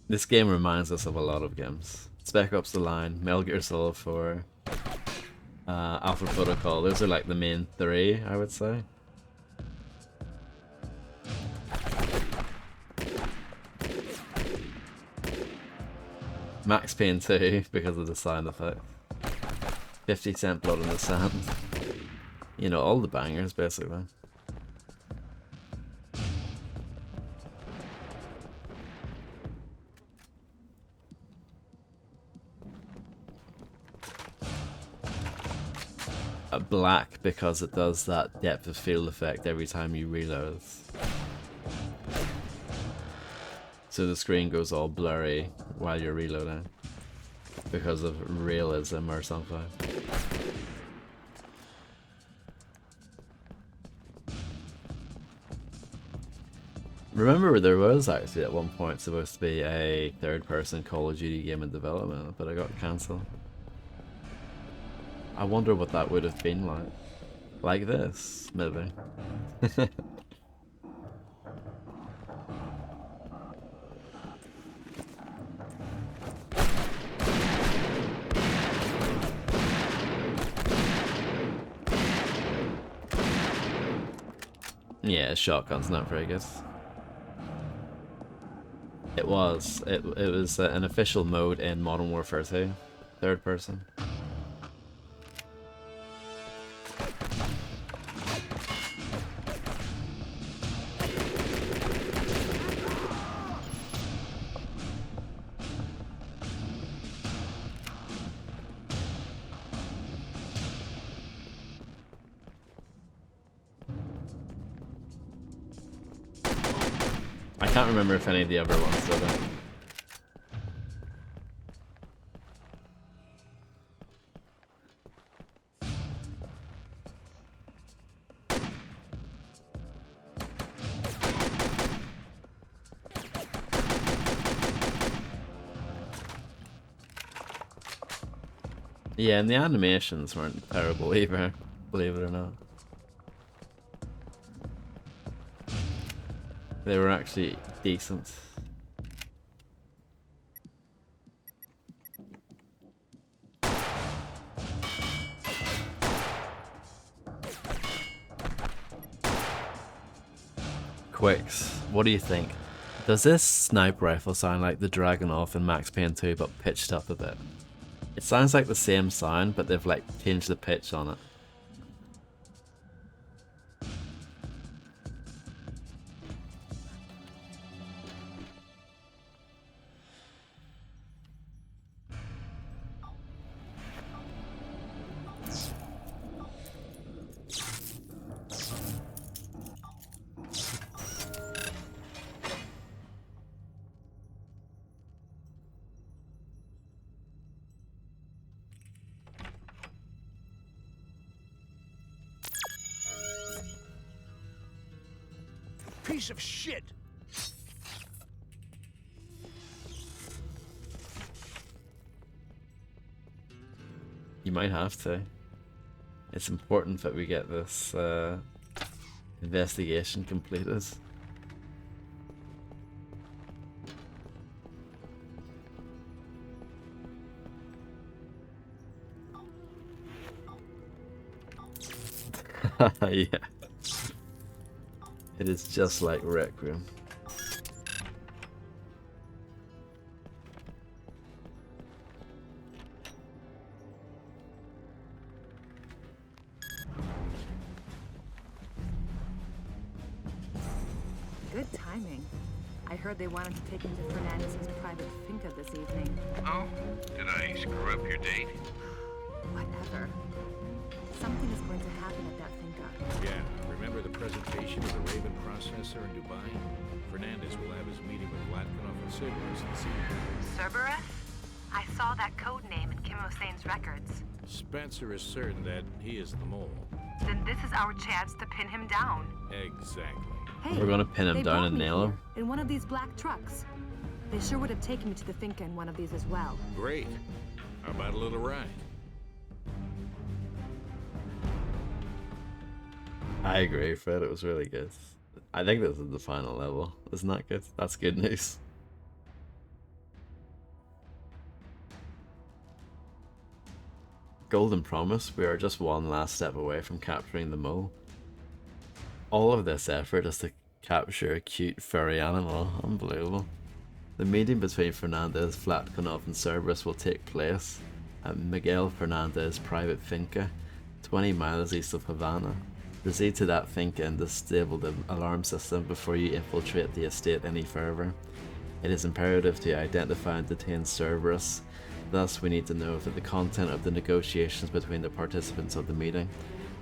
This game reminds us of a lot of games. Spec Ops: The Line, Metal Gear Solid 4, Alpha Protocol. Those are like the main three, I would say. Max Payne 2 because of the sound effect. 50 Cent Blood in the Sand. You know, all the bangers basically. Black because it does that depth of field effect every time you reload. So the screen goes all blurry while you're reloading because of realism or something. Remember, there was actually at one point supposed to be a third-person Call of Duty game in development, but it got cancelled. I wonder what that would have been like. Like this, maybe. Yeah, shotgun's not very good. It was an official mode in Modern Warfare 2, third person. I can't remember if any of the other ones did it. Yeah, and the animations weren't terrible either, believe it or not. They were actually decent. Quicks, what do you think? Does this sniper rifle sound like the Dragunov in Max Payne 2 but pitched up a bit? It sounds like the same sound, but they've like changed the pitch on it. Piece of shit! You might have to. It's important that we get this investigation completed. Yeah. It is just like Requiem. Good timing. I heard they wanted to take him to Fernandez's private finca this evening. Oh? Did I screw up your date? Whatever. Something is going to happen at that finca. Yeah, remember the presentation of the Raven processor in Dubai? Fernandez will have his meeting with Vlatkinov and Cerberus this evening. Cerberus? I saw that code name in Kim Hosseин's records. Spencer is certain that he is the mole. Then this is our chance to pin him down. Exactly. Hey, We're gonna pin him they down brought and me nail him. here in one of these black trucks. They sure would have taken me to the finca in one of these as well. Great. How about a little ride? I agree, Fred. It was really good. I think this is the final level. Isn't that good? That's good news. Golden Promise. We are just one last step away from capturing the mole. All of this effort is to capture a cute furry animal. Unbelievable. The meeting between Fernandez, Vlatkinov and Cerberus will take place at Miguel Fernandez's private finca, 20 miles east of Havana. Proceed to that finca and disable the alarm system before you infiltrate the estate any further. It is imperative to identify and detain Cerberus. Thus, we need to know the content of the negotiations between the participants of the meeting.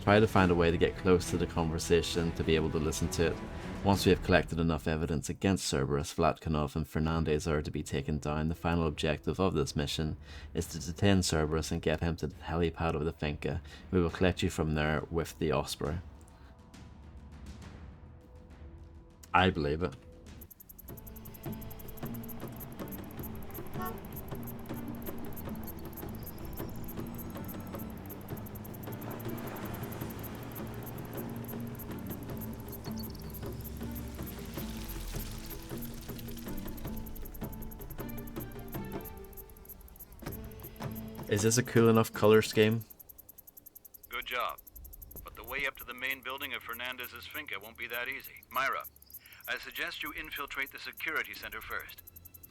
Try to find a way to get close to the conversation to be able to listen to it. Once we have collected enough evidence against Cerberus, Vlatkinov and Fernandez are to be taken down. The final objective of this mission is to detain Cerberus and get him to the helipad of the finca. We will collect you from there with the Osprey. I believe it. Is this a cool enough color scheme? Good job. But the way up to the main building of Fernandez's finca won't be that easy. Myra, I suggest you infiltrate the security center first.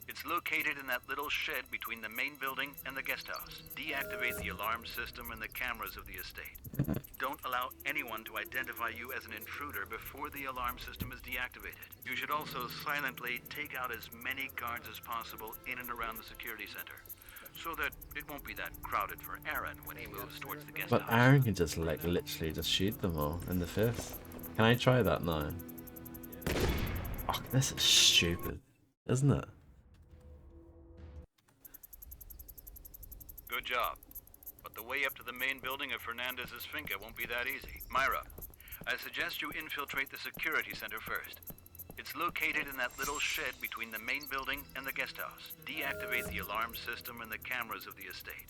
It's located in that little shed between the main building and the guest house. Deactivate the alarm system and the cameras of the estate. Don't allow anyone to identify you as an intruder before the alarm system is deactivated. You should also silently take out as many guards as possible in and around the security center, so that it won't be that crowded for Aaron when he moves towards the guest But house. Aaron can just like literally just shoot them all in the face. Can I try that now? Oh, this is stupid, isn't it? Good job. But the way up to the main building of Fernandez's finca won't be that easy. Myra, I suggest you infiltrate the security center first. It's located in that little shed between the main building and the guest house. Deactivate the alarm system and the cameras of the estate.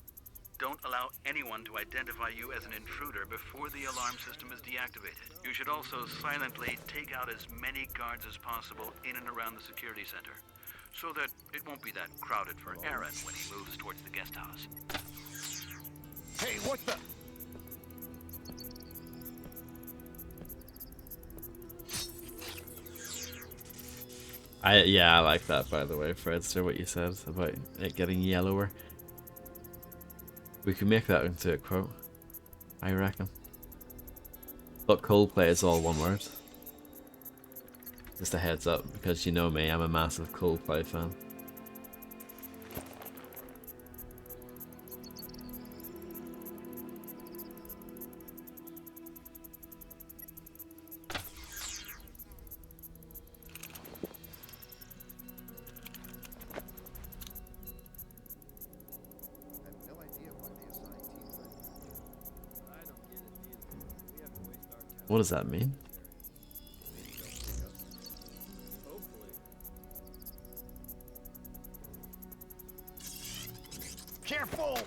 Don't allow anyone to identify you as an intruder before the alarm system is deactivated. You should also silently take out as many guards as possible in and around the security center, so that it won't be that crowded for Aaron when he moves towards the guest house. Hey, what the? Yeah, I like that, by the way, Fredster, what you said about it getting yellower. We can make that into a quote, I reckon. But Coldplay is all one word. Just a heads up, because you know me, I'm a massive Coldplay fan. What does that mean? Careful!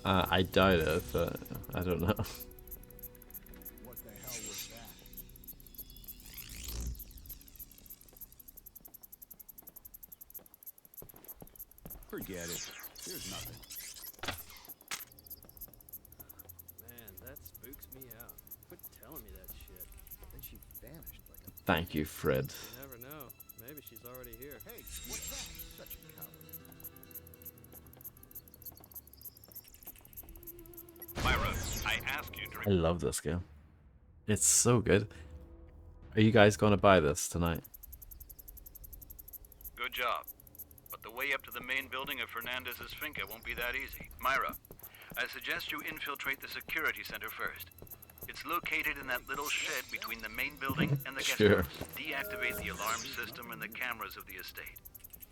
I doubt it, but I don't know. What the hell was that? Forget it. There's nothing. Man, that spooks me out. Quit telling me that shit. Then she vanished like a... Thank you, Fred. You never know. Maybe she's already here. Hey, what's that? Such a coward. Myra, I ask you to... I love this game. It's so good. Are you guys going to buy this tonight? Good job. But the way up to the main building of Fernandez's finca won't be that easy. Myra, I suggest you infiltrate the security center first. It's located in that little shed between the main building and the guest house. Deactivate the alarm system and the cameras of the estate.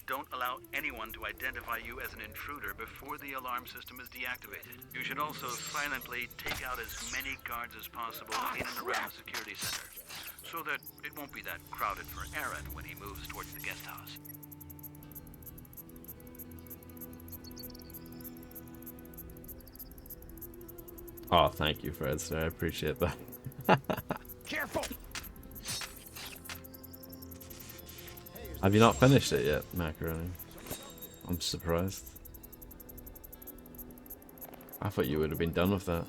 Don't allow anyone to identify you as an intruder before the alarm system is deactivated. You should also silently take out as many guards as possible in and around the security center, so that it won't be that crowded for Aaron when he moves towards the guest house. Oh, thank you, Fred, sir. I appreciate that. Careful! Have you not finished it yet, Macaroni? I'm surprised. I thought you would have been done with that.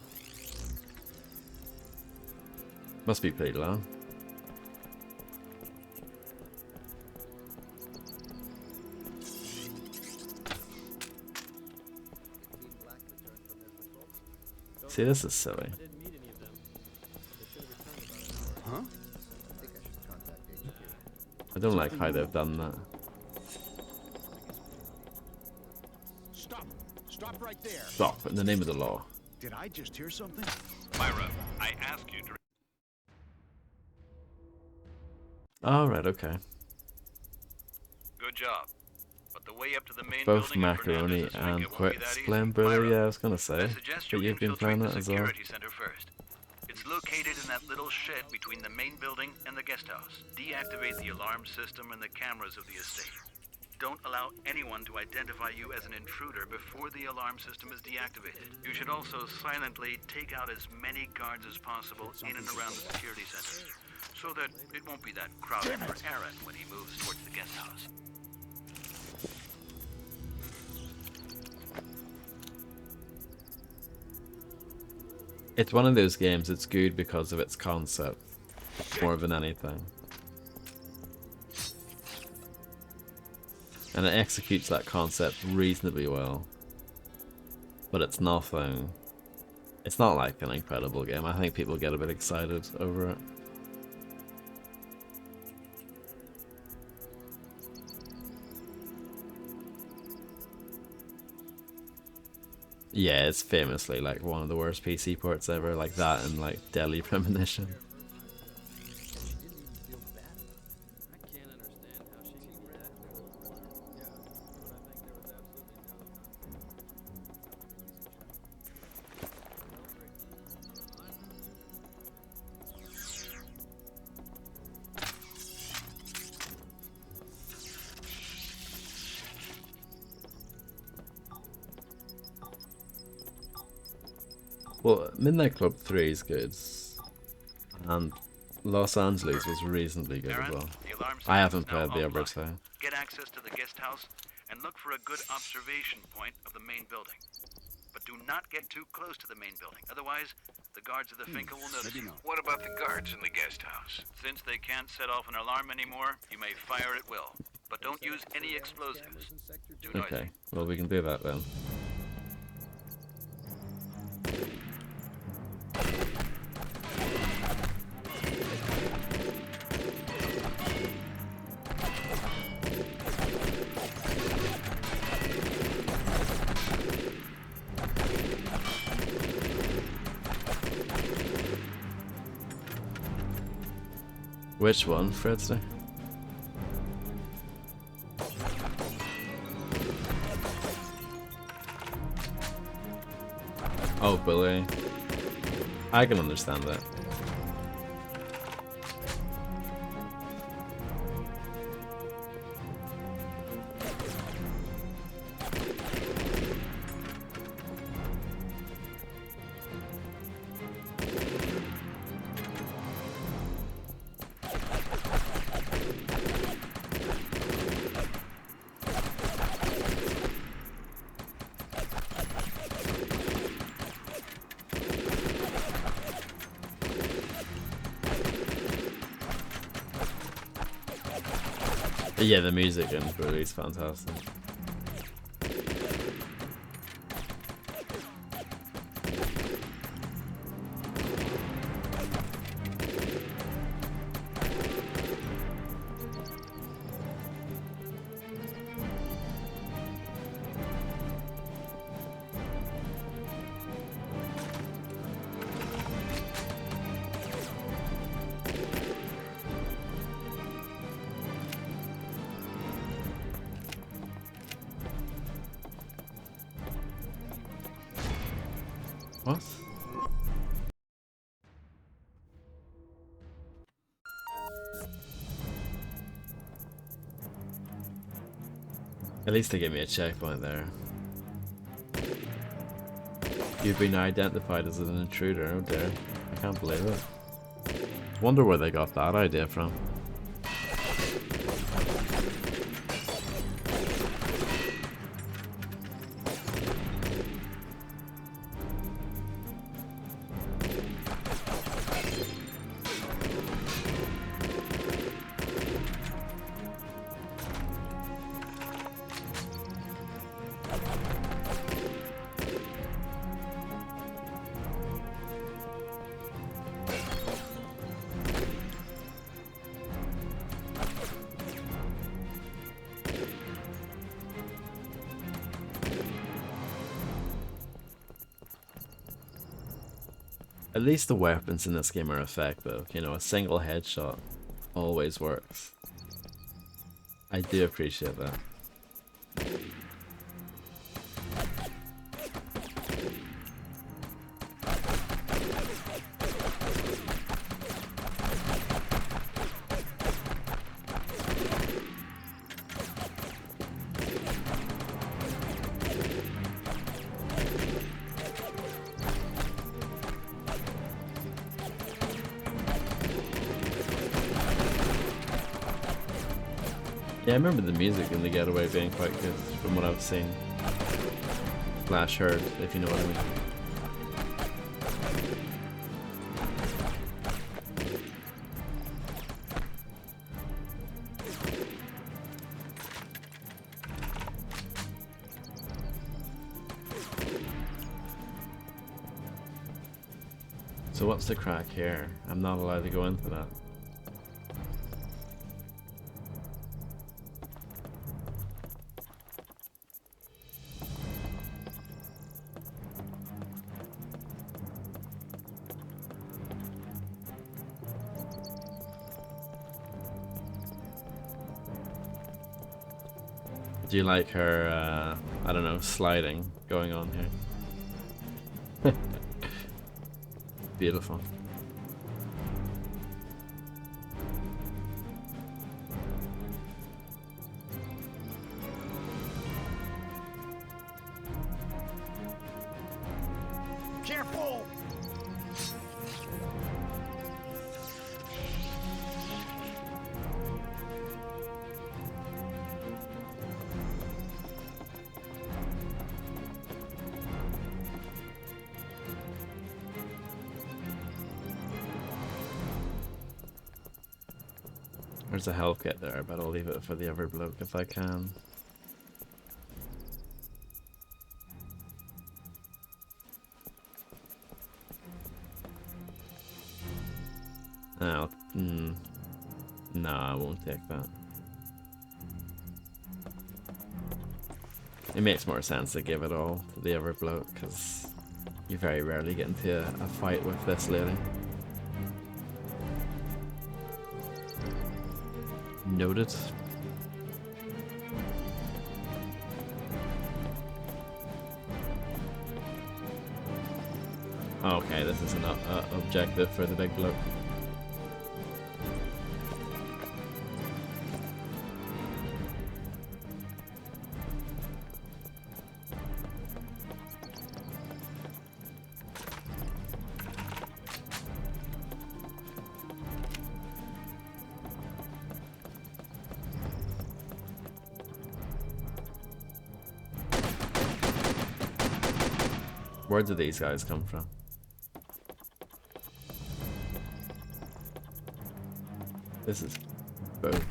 Must be pretty long. See, this is silly. Huh? I don't like how they've done that. Stop! Stop right there! Stop, in the name of the law. Did I just hear something? Myra, I ask you to... Alright, okay. Good job. But the way up to the main Both building of Macaroni Fernandez's and finca won't be that Quits easy. playing Bully, Myra, yeah, I was gonna say. I suggest But you you've been infiltrate playing the that as well. security center first. It's located in that little shed between the main building and the guest house. Deactivate the alarm system and the cameras of the estate. Don't allow anyone to identify you as an intruder before the alarm system is deactivated. You should also silently take out as many guards as possible in and around the security center, so that it won't be that crowded for Aaron when he moves towards the guest house. It's one of those games that's good because of its concept, more than anything. And it executes that concept reasonably well. But it's nothing... It's not like an incredible game. I think people get a bit excited over it. Yeah, it's famously like one of the worst PC ports ever, like that and like Deadly Premonition. Well, Midnight Club 3 is good, and Los Angeles was reasonably good as well. I haven't played the other two. Get access to the guest house and look for a good observation point of the main building. But do not get too close to the main building, otherwise the guards of the finca will notice you. What about the guards in the guest house? Since they can't set off an alarm anymore, you may fire at will. But don't use any explosives. Too noisy. Okay, well we can do that then. Which one, Fredster? Oh, Billy. I can understand that. Yeah, the music in Bully is fantastic. What? At least they gave me a checkpoint there. You've been identified as an intruder, oh dear. I can't believe it. Wonder where they got that idea from. At least the weapons in this game are effective. You know, a single headshot always works. I do appreciate that. Yeah, I remember the music in The Getaway being quite good from what I've seen. Slash heard, if you know what I mean. So what's the crack here? I'm not allowed to go into that. Do you like her, I don't know, sliding going on here? Beautiful. Careful! There's a health kit there, but I'll leave it for the other bloke if I can. Oh, no, I won't take that. It makes more sense to give it all to the other bloke, because you very rarely get into a fight with this lady. Noted. Okay, this is an objective for the big bloke. Where do these guys come from? This is both.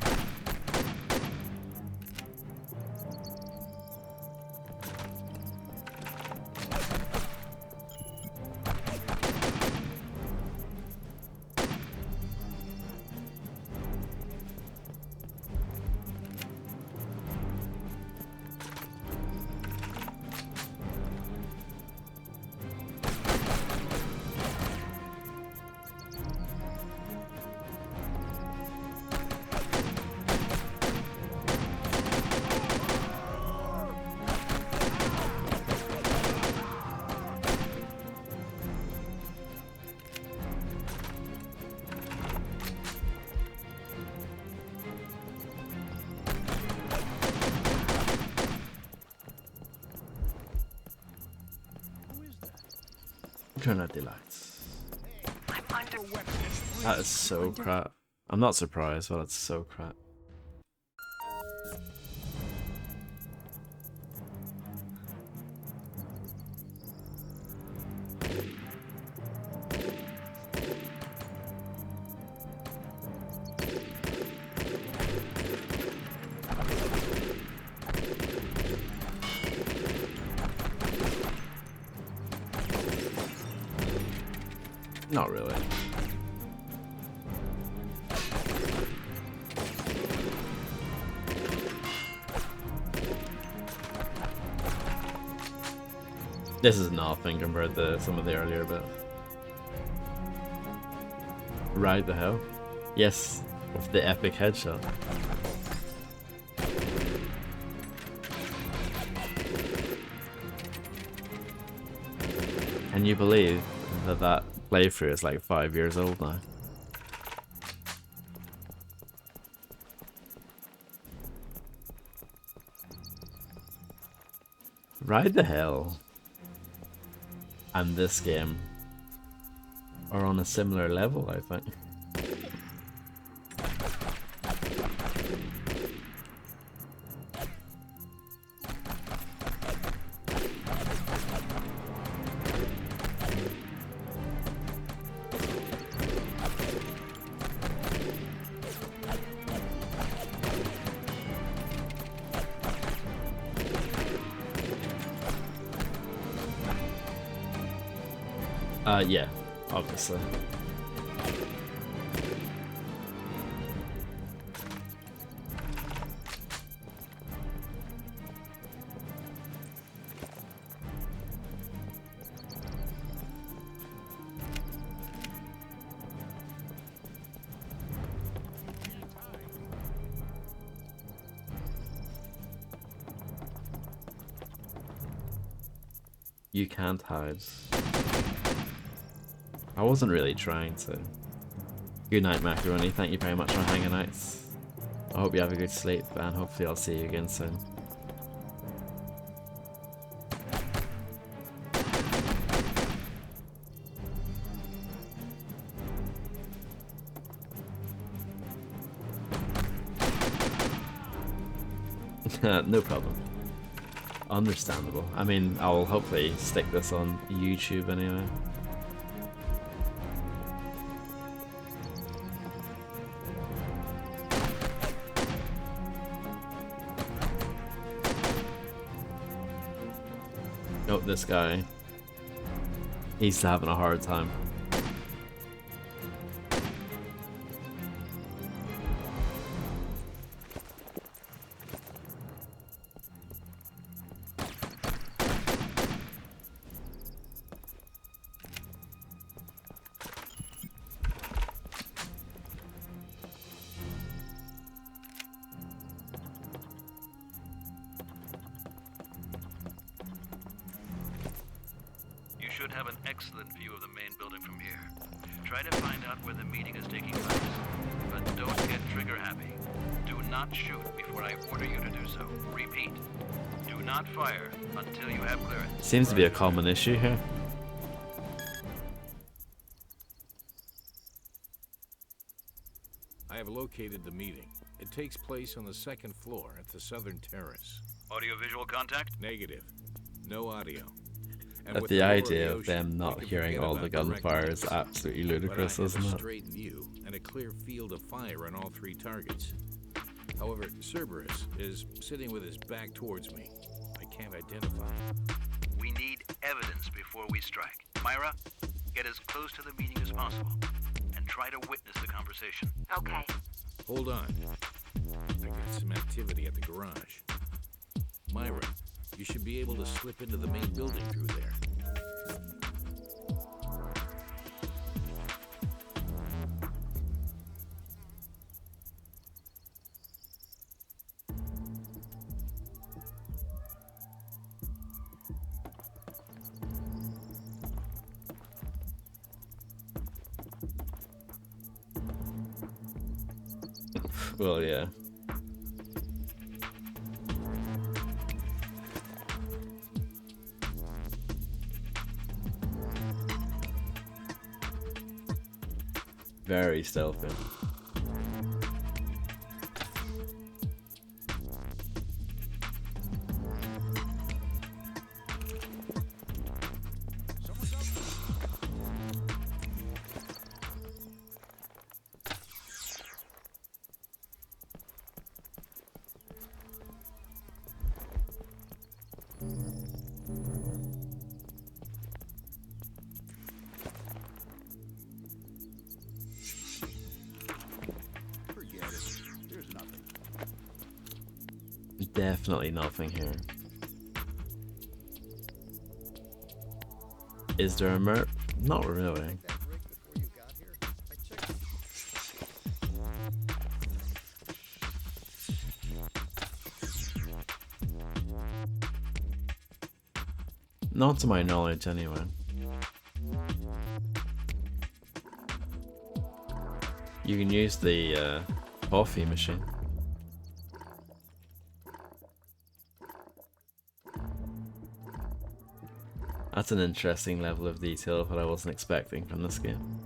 Turn out the lights. That is so crap. I'm not surprised, but it's so crap. Not really. This is nothing compared to some of the earlier bits. Ride the hell? Yes, with the epic headshot. Can you believe that that playthrough is like 5 years old now? Ride the hell and this game are on a similar level, I think. Yeah, obviously. You can't hide. I wasn't really trying to. Good night, Macaroni. Thank you very much for hanging out. I hope you have a good sleep, and hopefully I'll see you again soon. No problem. Understandable. I mean, I'll hopefully stick this on YouTube anyway. Oh, this guy. He's having a hard time. Should have an excellent view of the main building from here. Try to find out where the meeting is taking place, but don't get trigger happy. Do not shoot before I order you to do so. Repeat, do not fire until you have clearance. Seems to be a common issue here. I have located the meeting. It takes place on the second floor at the southern terrace. Audio-visual contact? Negative. No audio. But the idea of them not hearing all the gunfire is absolutely ludicrous, isn't it? Straight view and a clear field of fire on all three targets. However, Cerberus is sitting with his back towards me. I can't identify him. We need evidence before we strike. Myra, get as close to the meeting as possible and try to witness the conversation. Okay. Hold on. I got some activity at the garage. Myra, you should be able to slip into the main building through there. Well, yeah. Very stealthy. Forget it. There's nothing. Definitely nothing here. Is there a merp? Not really. Not to my knowledge, anyway. You can use the coffee machine. That's an interesting level of detail that I wasn't expecting from this game.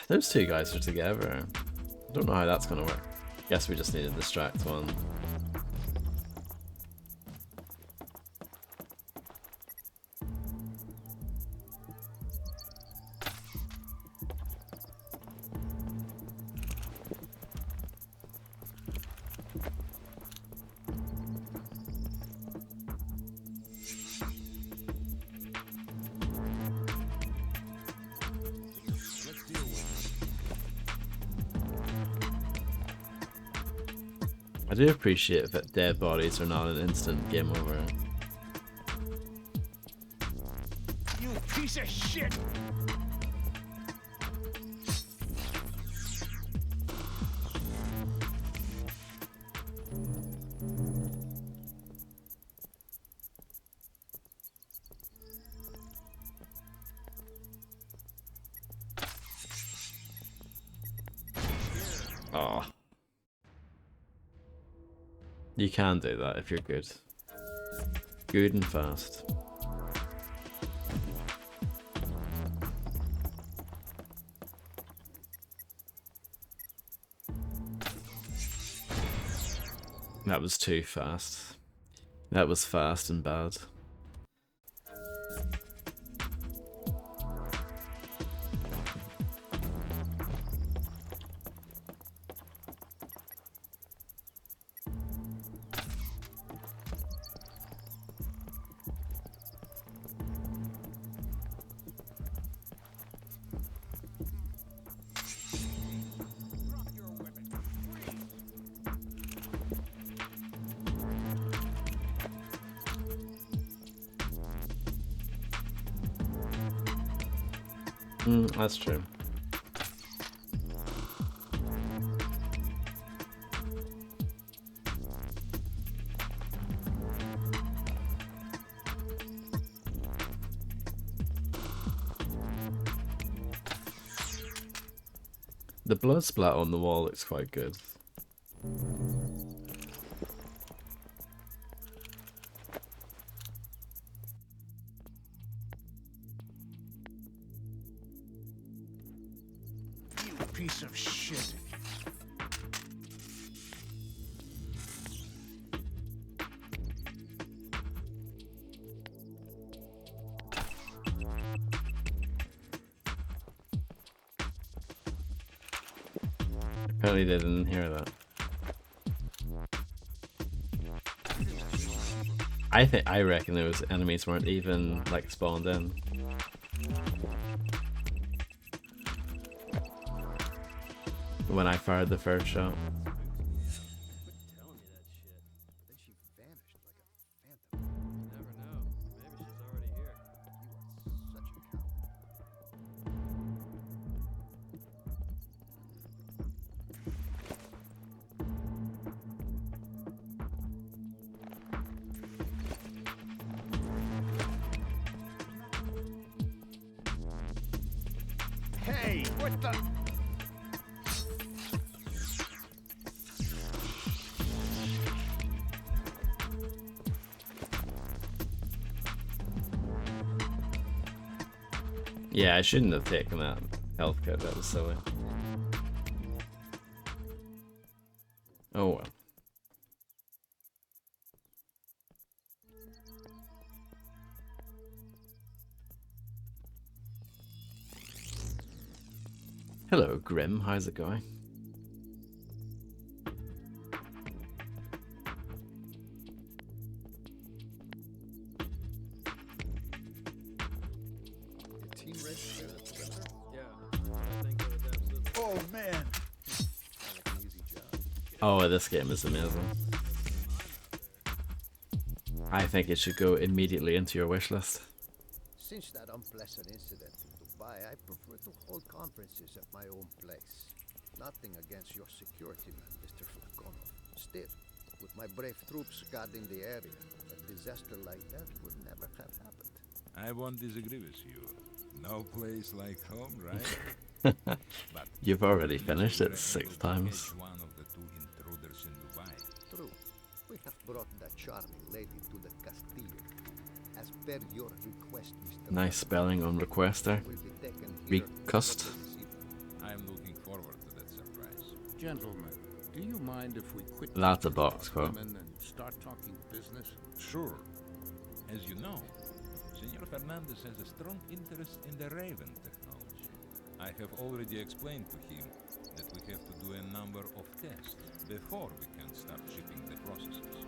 Those two guys are together. I don't know how that's gonna work. Guess we just need to distract one. I do appreciate that dead bodies are not an instant game over. You piece of shit! Oh. You can do that if you're good. Good and fast. That was too fast. That was fast and bad. That's true. The blood splat on the wall looks quite good. Piece of shit. Apparently they didn't hear that. I reckon those enemies weren't even like spawned in. When I fired the first shot. Hey, what the? Yeah, I shouldn't have taken that health kit, that was silly. Oh well. Hello, Grim. How's it going? Team ready for the perimeter? Yeah, I think that's absolutely. Oh man! Sounds like an easy job. Oh, this game is amazing. I think it should go immediately into your wish list. Since that unpleasant incident in Dubai, I prefer to hold conferences at my own place. Nothing against your security man, Mr. Flakonov. Still, with my brave troops guarding the area, a disaster like that would never have happened. I won't disagree with you. No place like home, right? But You've already finished it 6 times. one of the 2 intruders in Dubai. True. We have brought that charming lady to the Castillo. As per your request, Mr. Nice spelling on request there. will be taken here Request. I'm looking forward to that surprise. Gentlemen, do you mind if we quit That's a talking box about quote. women and start talking business? Sure. As you know, Senor Fernandez has a strong interest in the Raven technology. I have already explained to him that we have to do a number of tests before we can start shipping the processors.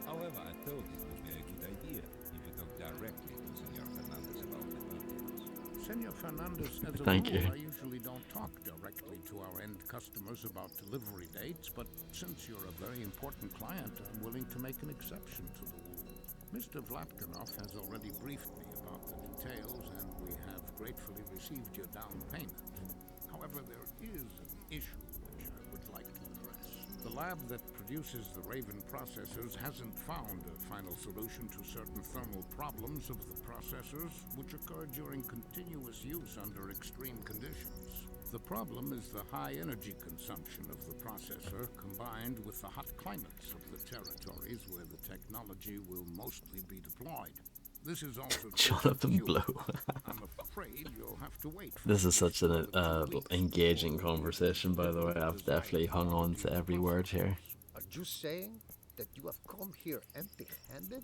However, I thought it would be a good idea if you talk directly to Senor Fernandez about the details. Senor Fernandez, as a Thank rule, you. I usually don't talk directly to our end customers about delivery dates, but since you're a very important client, I'm willing to make an exception to the rule. Mr. Vlatkanov has already briefed me about the details, and we have gratefully received your down payment. However, there is an issue which I would like to address. The lab that produces the Raven processors hasn't found a final solution to certain thermal problems of the processors, which occur during continuous use under extreme conditions. The problem is the high energy consumption of the processor combined with the hot climates of the territories where the technology will mostly be deployed. This is also Jonathan Blow. I'm afraid you'll have to wait for This is such an engaging conversation, by the way. I've definitely hung on to every word here. Are you saying that you have come here empty-handed?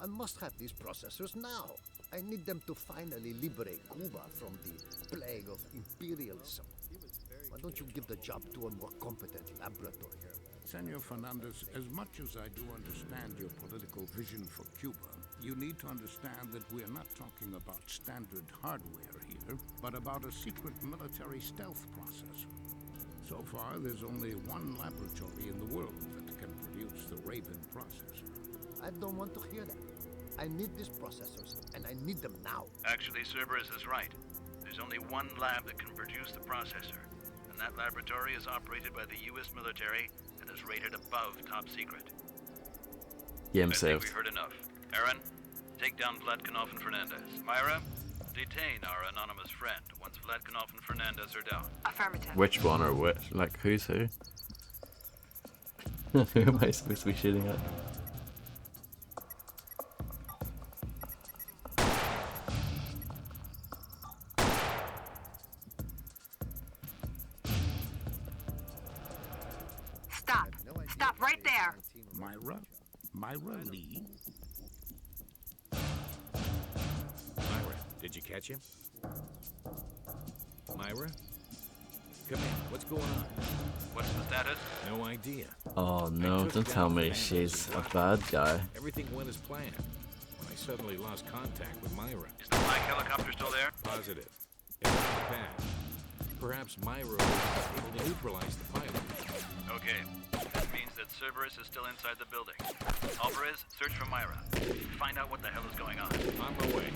I must have these processors now. I need them to finally liberate Cuba from the plague of imperialism. Why don't you give the job to a more competent laboratory? Senor Fernandez, as much as I do understand your political vision for Cuba, you need to understand that we're not talking about standard hardware here, but about a secret military stealth processor. So far, there's only one laboratory in the world that can produce the Raven processor. I don't want to hear that. I need these processors, and I need them now. Actually, Cerberus is right. There's only one lab that can produce the processor, and that laboratory is operated by the U.S. military and is rated above top secret. Game I think saved. we heard enough. Aaron, take down Vlatkanov and Fernandez. Myra, detain our anonymous friend once Vlatkanov and Fernandez are down. Affirmative. Which one or which? Like, who's who? Who am I supposed to be shooting at? Stop. Stop right there. Myra Lee? Myra, did you catch him? Myra? Come in. What's going on? What's the status? No idea. Oh no, don't tell me she's a bad guy. Everything went as planned. When I suddenly lost contact with Myra. Is the black helicopter still there? Positive. It's on the pad. Perhaps Myra was able to neutralize the pilot. Okay. That means that Cerberus is still inside the building. Alvarez, search for Myra. Find out what the hell is going on. On my way.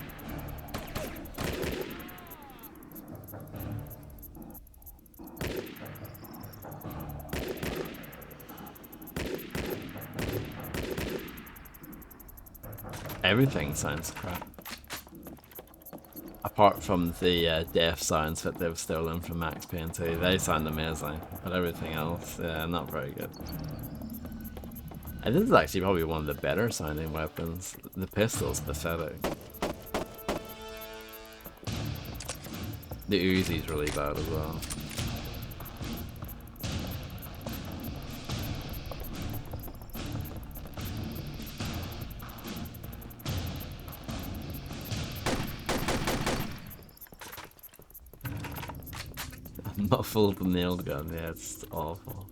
Everything sounds crap. Apart from the death sounds that they've stolen from Max Payne 2, they sound amazing. But everything else, yeah, not very good. And this is actually probably one of the better sounding weapons. The pistol's pathetic. The Uzi's really bad as well. Muffled nailed gun, yeah, it's awful.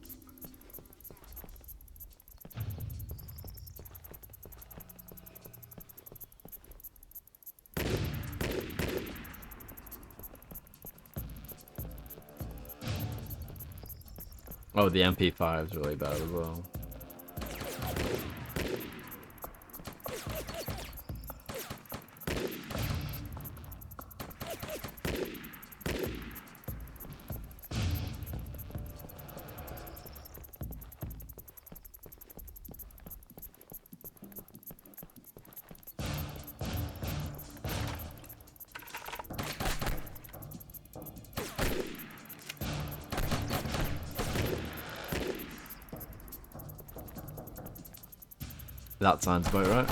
Oh, the MP5 is really bad as well. That sounds about right.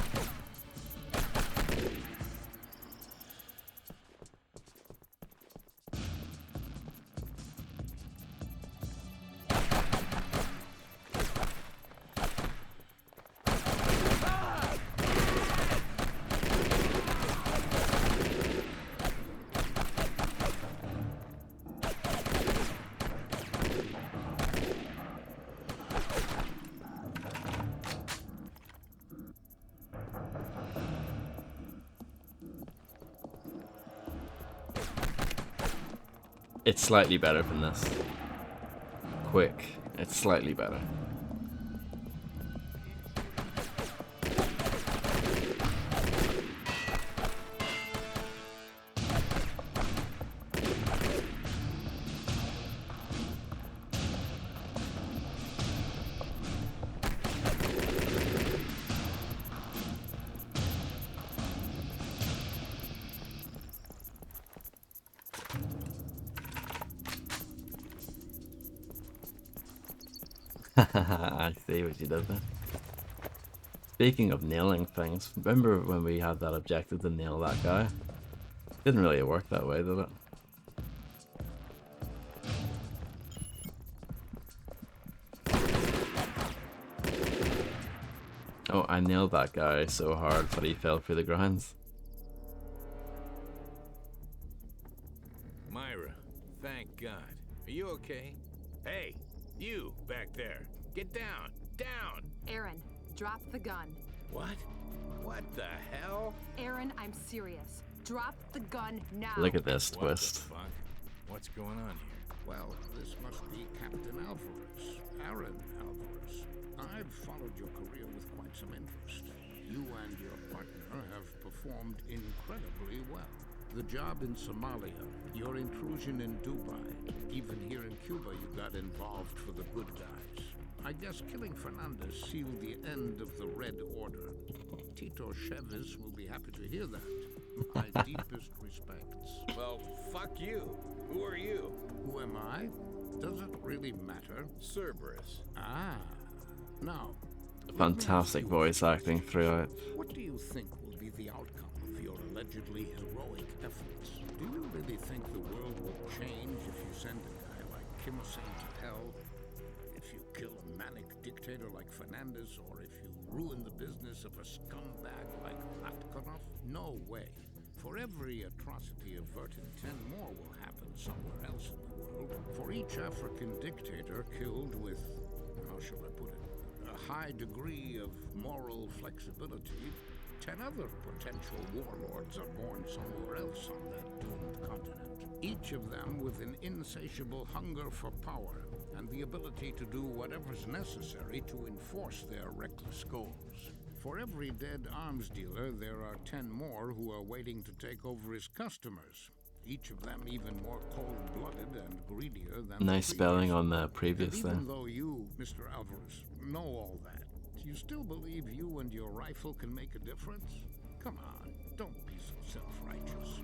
It's slightly better from this. Quick. It's slightly better. I see what you did there. Speaking of nailing things, remember when we had that objective to nail that guy? Didn't really work that way, did it? Oh, I nailed that guy so hard that he fell through the grounds. Myra, thank God. Are you okay? Hey, you back there. Get down. Down. Aaron, drop the gun. What? What the hell? Aaron, I'm serious. Drop the gun now. Look at this twist. What the fuck? What's going on here? Well, this must be Captain Alvarez. Aaron Alvarez. I've followed your career with quite some interest. You and your partner have performed incredibly well. The job in Somalia, your intrusion in Dubai, even here in Cuba you got involved for the good guys. I guess killing Fernandez sealed the end of the Red Order. Tito Chavez will be happy to hear that. My deepest respects. Well, fuck you. Who are you? Who am I? Does it really matter? Cerberus. Ah. Now, Fantastic voice acting throughout. what do you think will be the outcome of your allegedly heroic efforts? Do you really think the world will change if you send a guy like Kim Hussein to hell? If you kill a manic dictator like Fernandez, or if you ruin the business of a scumbag like Latkonov? No way. For every atrocity averted, 10 more will happen somewhere else in the world. For each African dictator killed with, how shall I put it, a high degree of moral flexibility, 10 other potential warlords are born somewhere else on that doomed continent. Each of them with an insatiable hunger for power and the ability to do whatever's necessary to enforce their reckless goals. For every dead arms dealer, there are 10 more who are waiting to take over his customers. Each of them even more cold-blooded and greedier than Nice spelling on the previous and even thing. though you, Mr. Alvarez, know all that, you still believe you and your rifle can make a difference? Come on, don't be so self-righteous.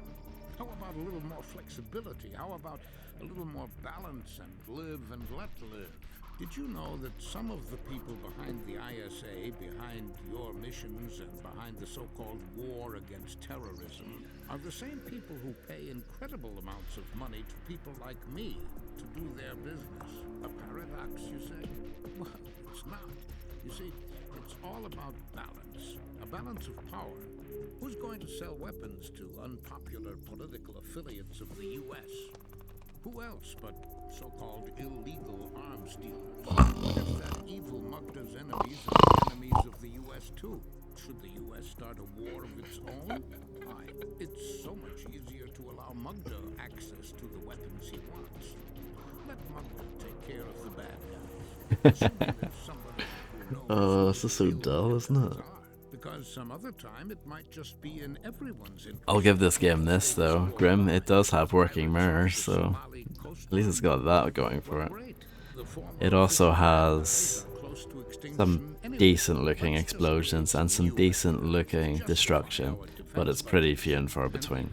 How about a little more flexibility? How about a little more balance and live and let live? Did you know that some of the people behind the ISA, behind your missions, and behind the so-called war against terrorism are the same people who pay incredible amounts of money to people like me to do their business? A paradox, you say? Well, it's not. You see, it's all about balance. A balance of power. Who's going to sell weapons to unpopular political affiliates of the U.S.? Who else but so-called illegal arms dealers? If that evil Mugda's enemies are the enemies of the U.S. too. Should the U.S. start a war of its own? Why, it's so much easier to allow Mugda access to the weapons he wants. Let Mugda take care of the bad guys. Assuming there's somebody who knows Oh, this is so dull, isn't it? because some other time it might just be in everyone's interest. I'll give this game this though. Grim, it does have working mirrors, so at least it's got that going for it. It also has some decent looking explosions and some decent looking destruction, but it's pretty few and far between.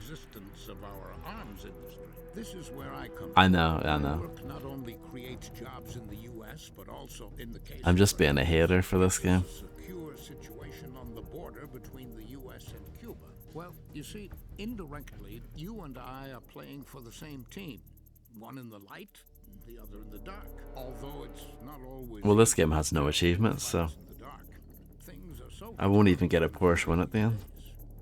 I know. Not only creates jobs in the US, but also in the case I'm just being a hater for this game. secure situation on the border between the US and Cuba. Well, you see, indirectly, you and I are playing for the same team. One in the light, the other in the dark. Although it's not always. Well, this game has no achievements, so I won't even get a Porsche win at the end.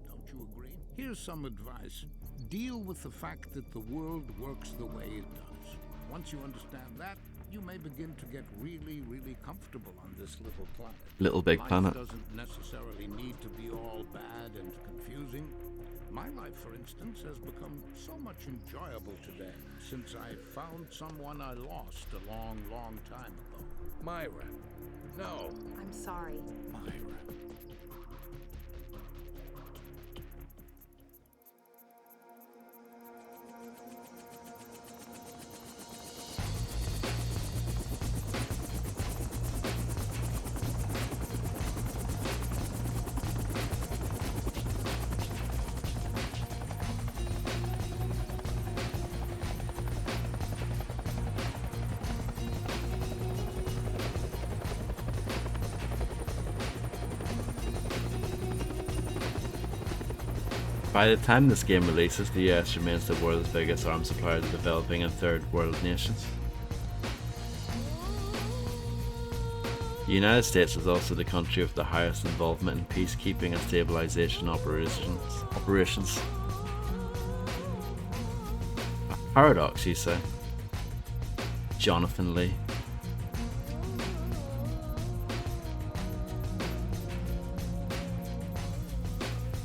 Don't you agree? Here's some advice. Deal with the fact that the world works the way it does. Once you understand that, you may begin to get really, really comfortable on this little planet. Little big planet. Life doesn't necessarily need to be all bad and confusing. My life, for instance, has become so much enjoyable today since I found someone I lost a long, long time ago. Myra. No. I'm sorry. Myra. By the time this game releases, the US remains the world's biggest arms supplier to developing and third world nations. The United States is also the country with the highest involvement in peacekeeping and stabilization operations. A paradox, you say? Jonathan Lee.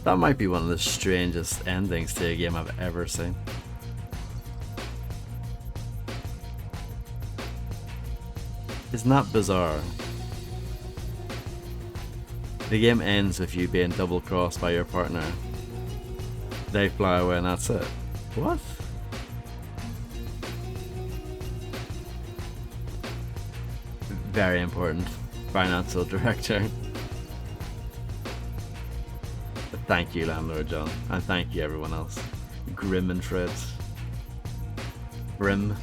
That might be one of the strangest endings to a game I've ever seen. Isn't that bizarre? The game ends with you being double crossed by your partner. They fly away and that's it. What? Very important. Financial director. Thank you, Landlord John, and thank you everyone else. Grim and Freds. Grim.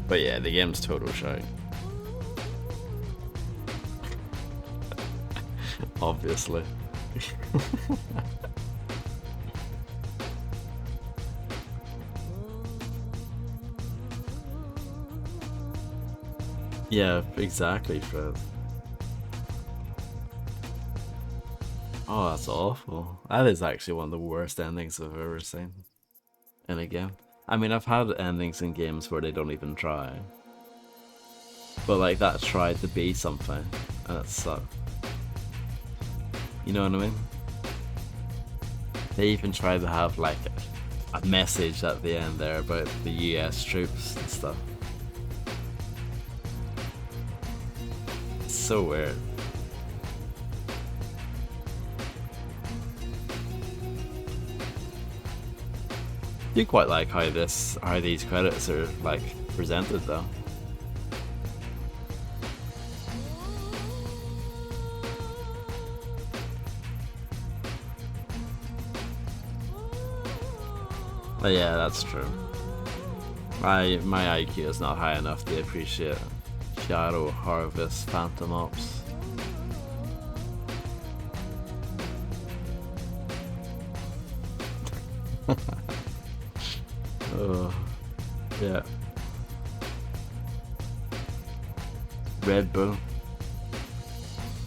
But yeah, the game's total shite. Obviously. Yeah, exactly, Fred. Oh, that's awful. That is actually one of the worst endings I've ever seen in a game. I mean, I've had endings in games where they don't even try. But like, that tried to be something, and it sucked. You know what I mean? They even tried to have like a message at the end there about the US troops and stuff. So weird. I do quite like how these credits are like presented though. But yeah, that's true. My IQ is not high enough to appreciate Shadow Harvest Phantom Ops. Oh, yeah. Red Bull.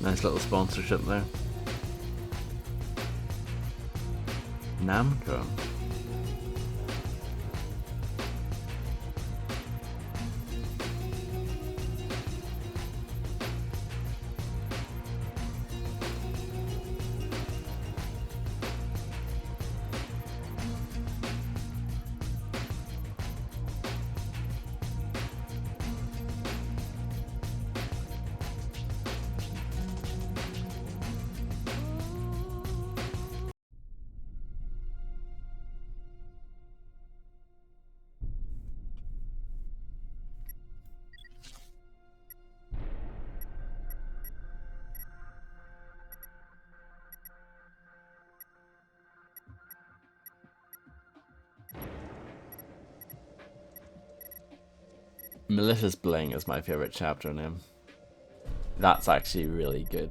Nice little sponsorship there. Namco. Malicious Bling is my favorite chapter name. That's actually really good.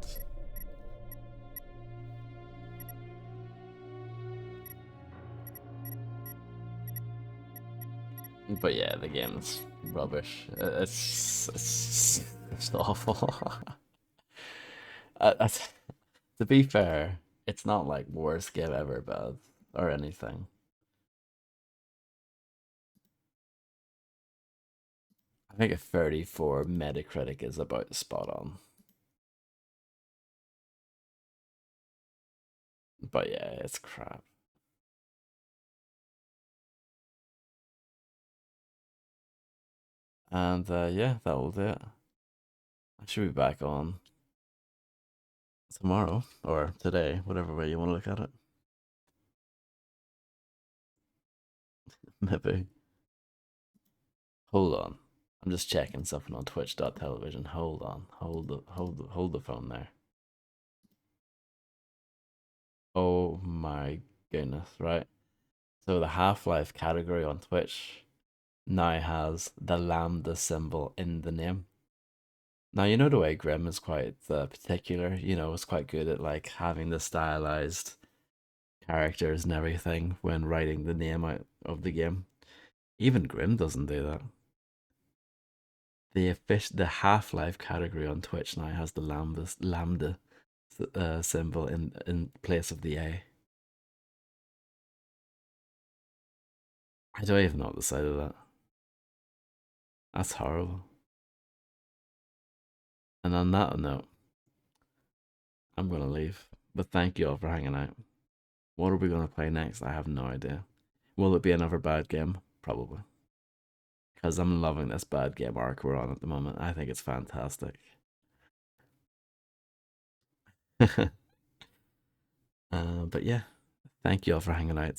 But yeah, the game's rubbish. It's awful. To be fair, it's not like worst game ever bad or anything. I think a 34 Metacritic is about spot on. But yeah, it's crap. And yeah, that will do it. I should be back on tomorrow or today, whatever way you want to look at it. Maybe. Hold on. I'm just checking something on twitch.tv. Hold on. Hold the phone there. Oh my goodness, right? So the Half-Life category on Twitch now has the lambda symbol in the name. Now, you know the way Grim is quite particular, you know, it's quite good at like having the stylized characters and everything when writing the name out of the game. Even Grim doesn't do that. The Half-Life category on Twitch now has the lambda symbol in place of the A. I don't even know what to say to that. That's horrible. And on that note, I'm gonna leave. But thank you all for hanging out. What are we gonna play next? I have no idea. Will it be another bad game? Probably. Because I'm loving this bad game arc we're on at the moment. I think it's fantastic. But yeah, thank you all for hanging out.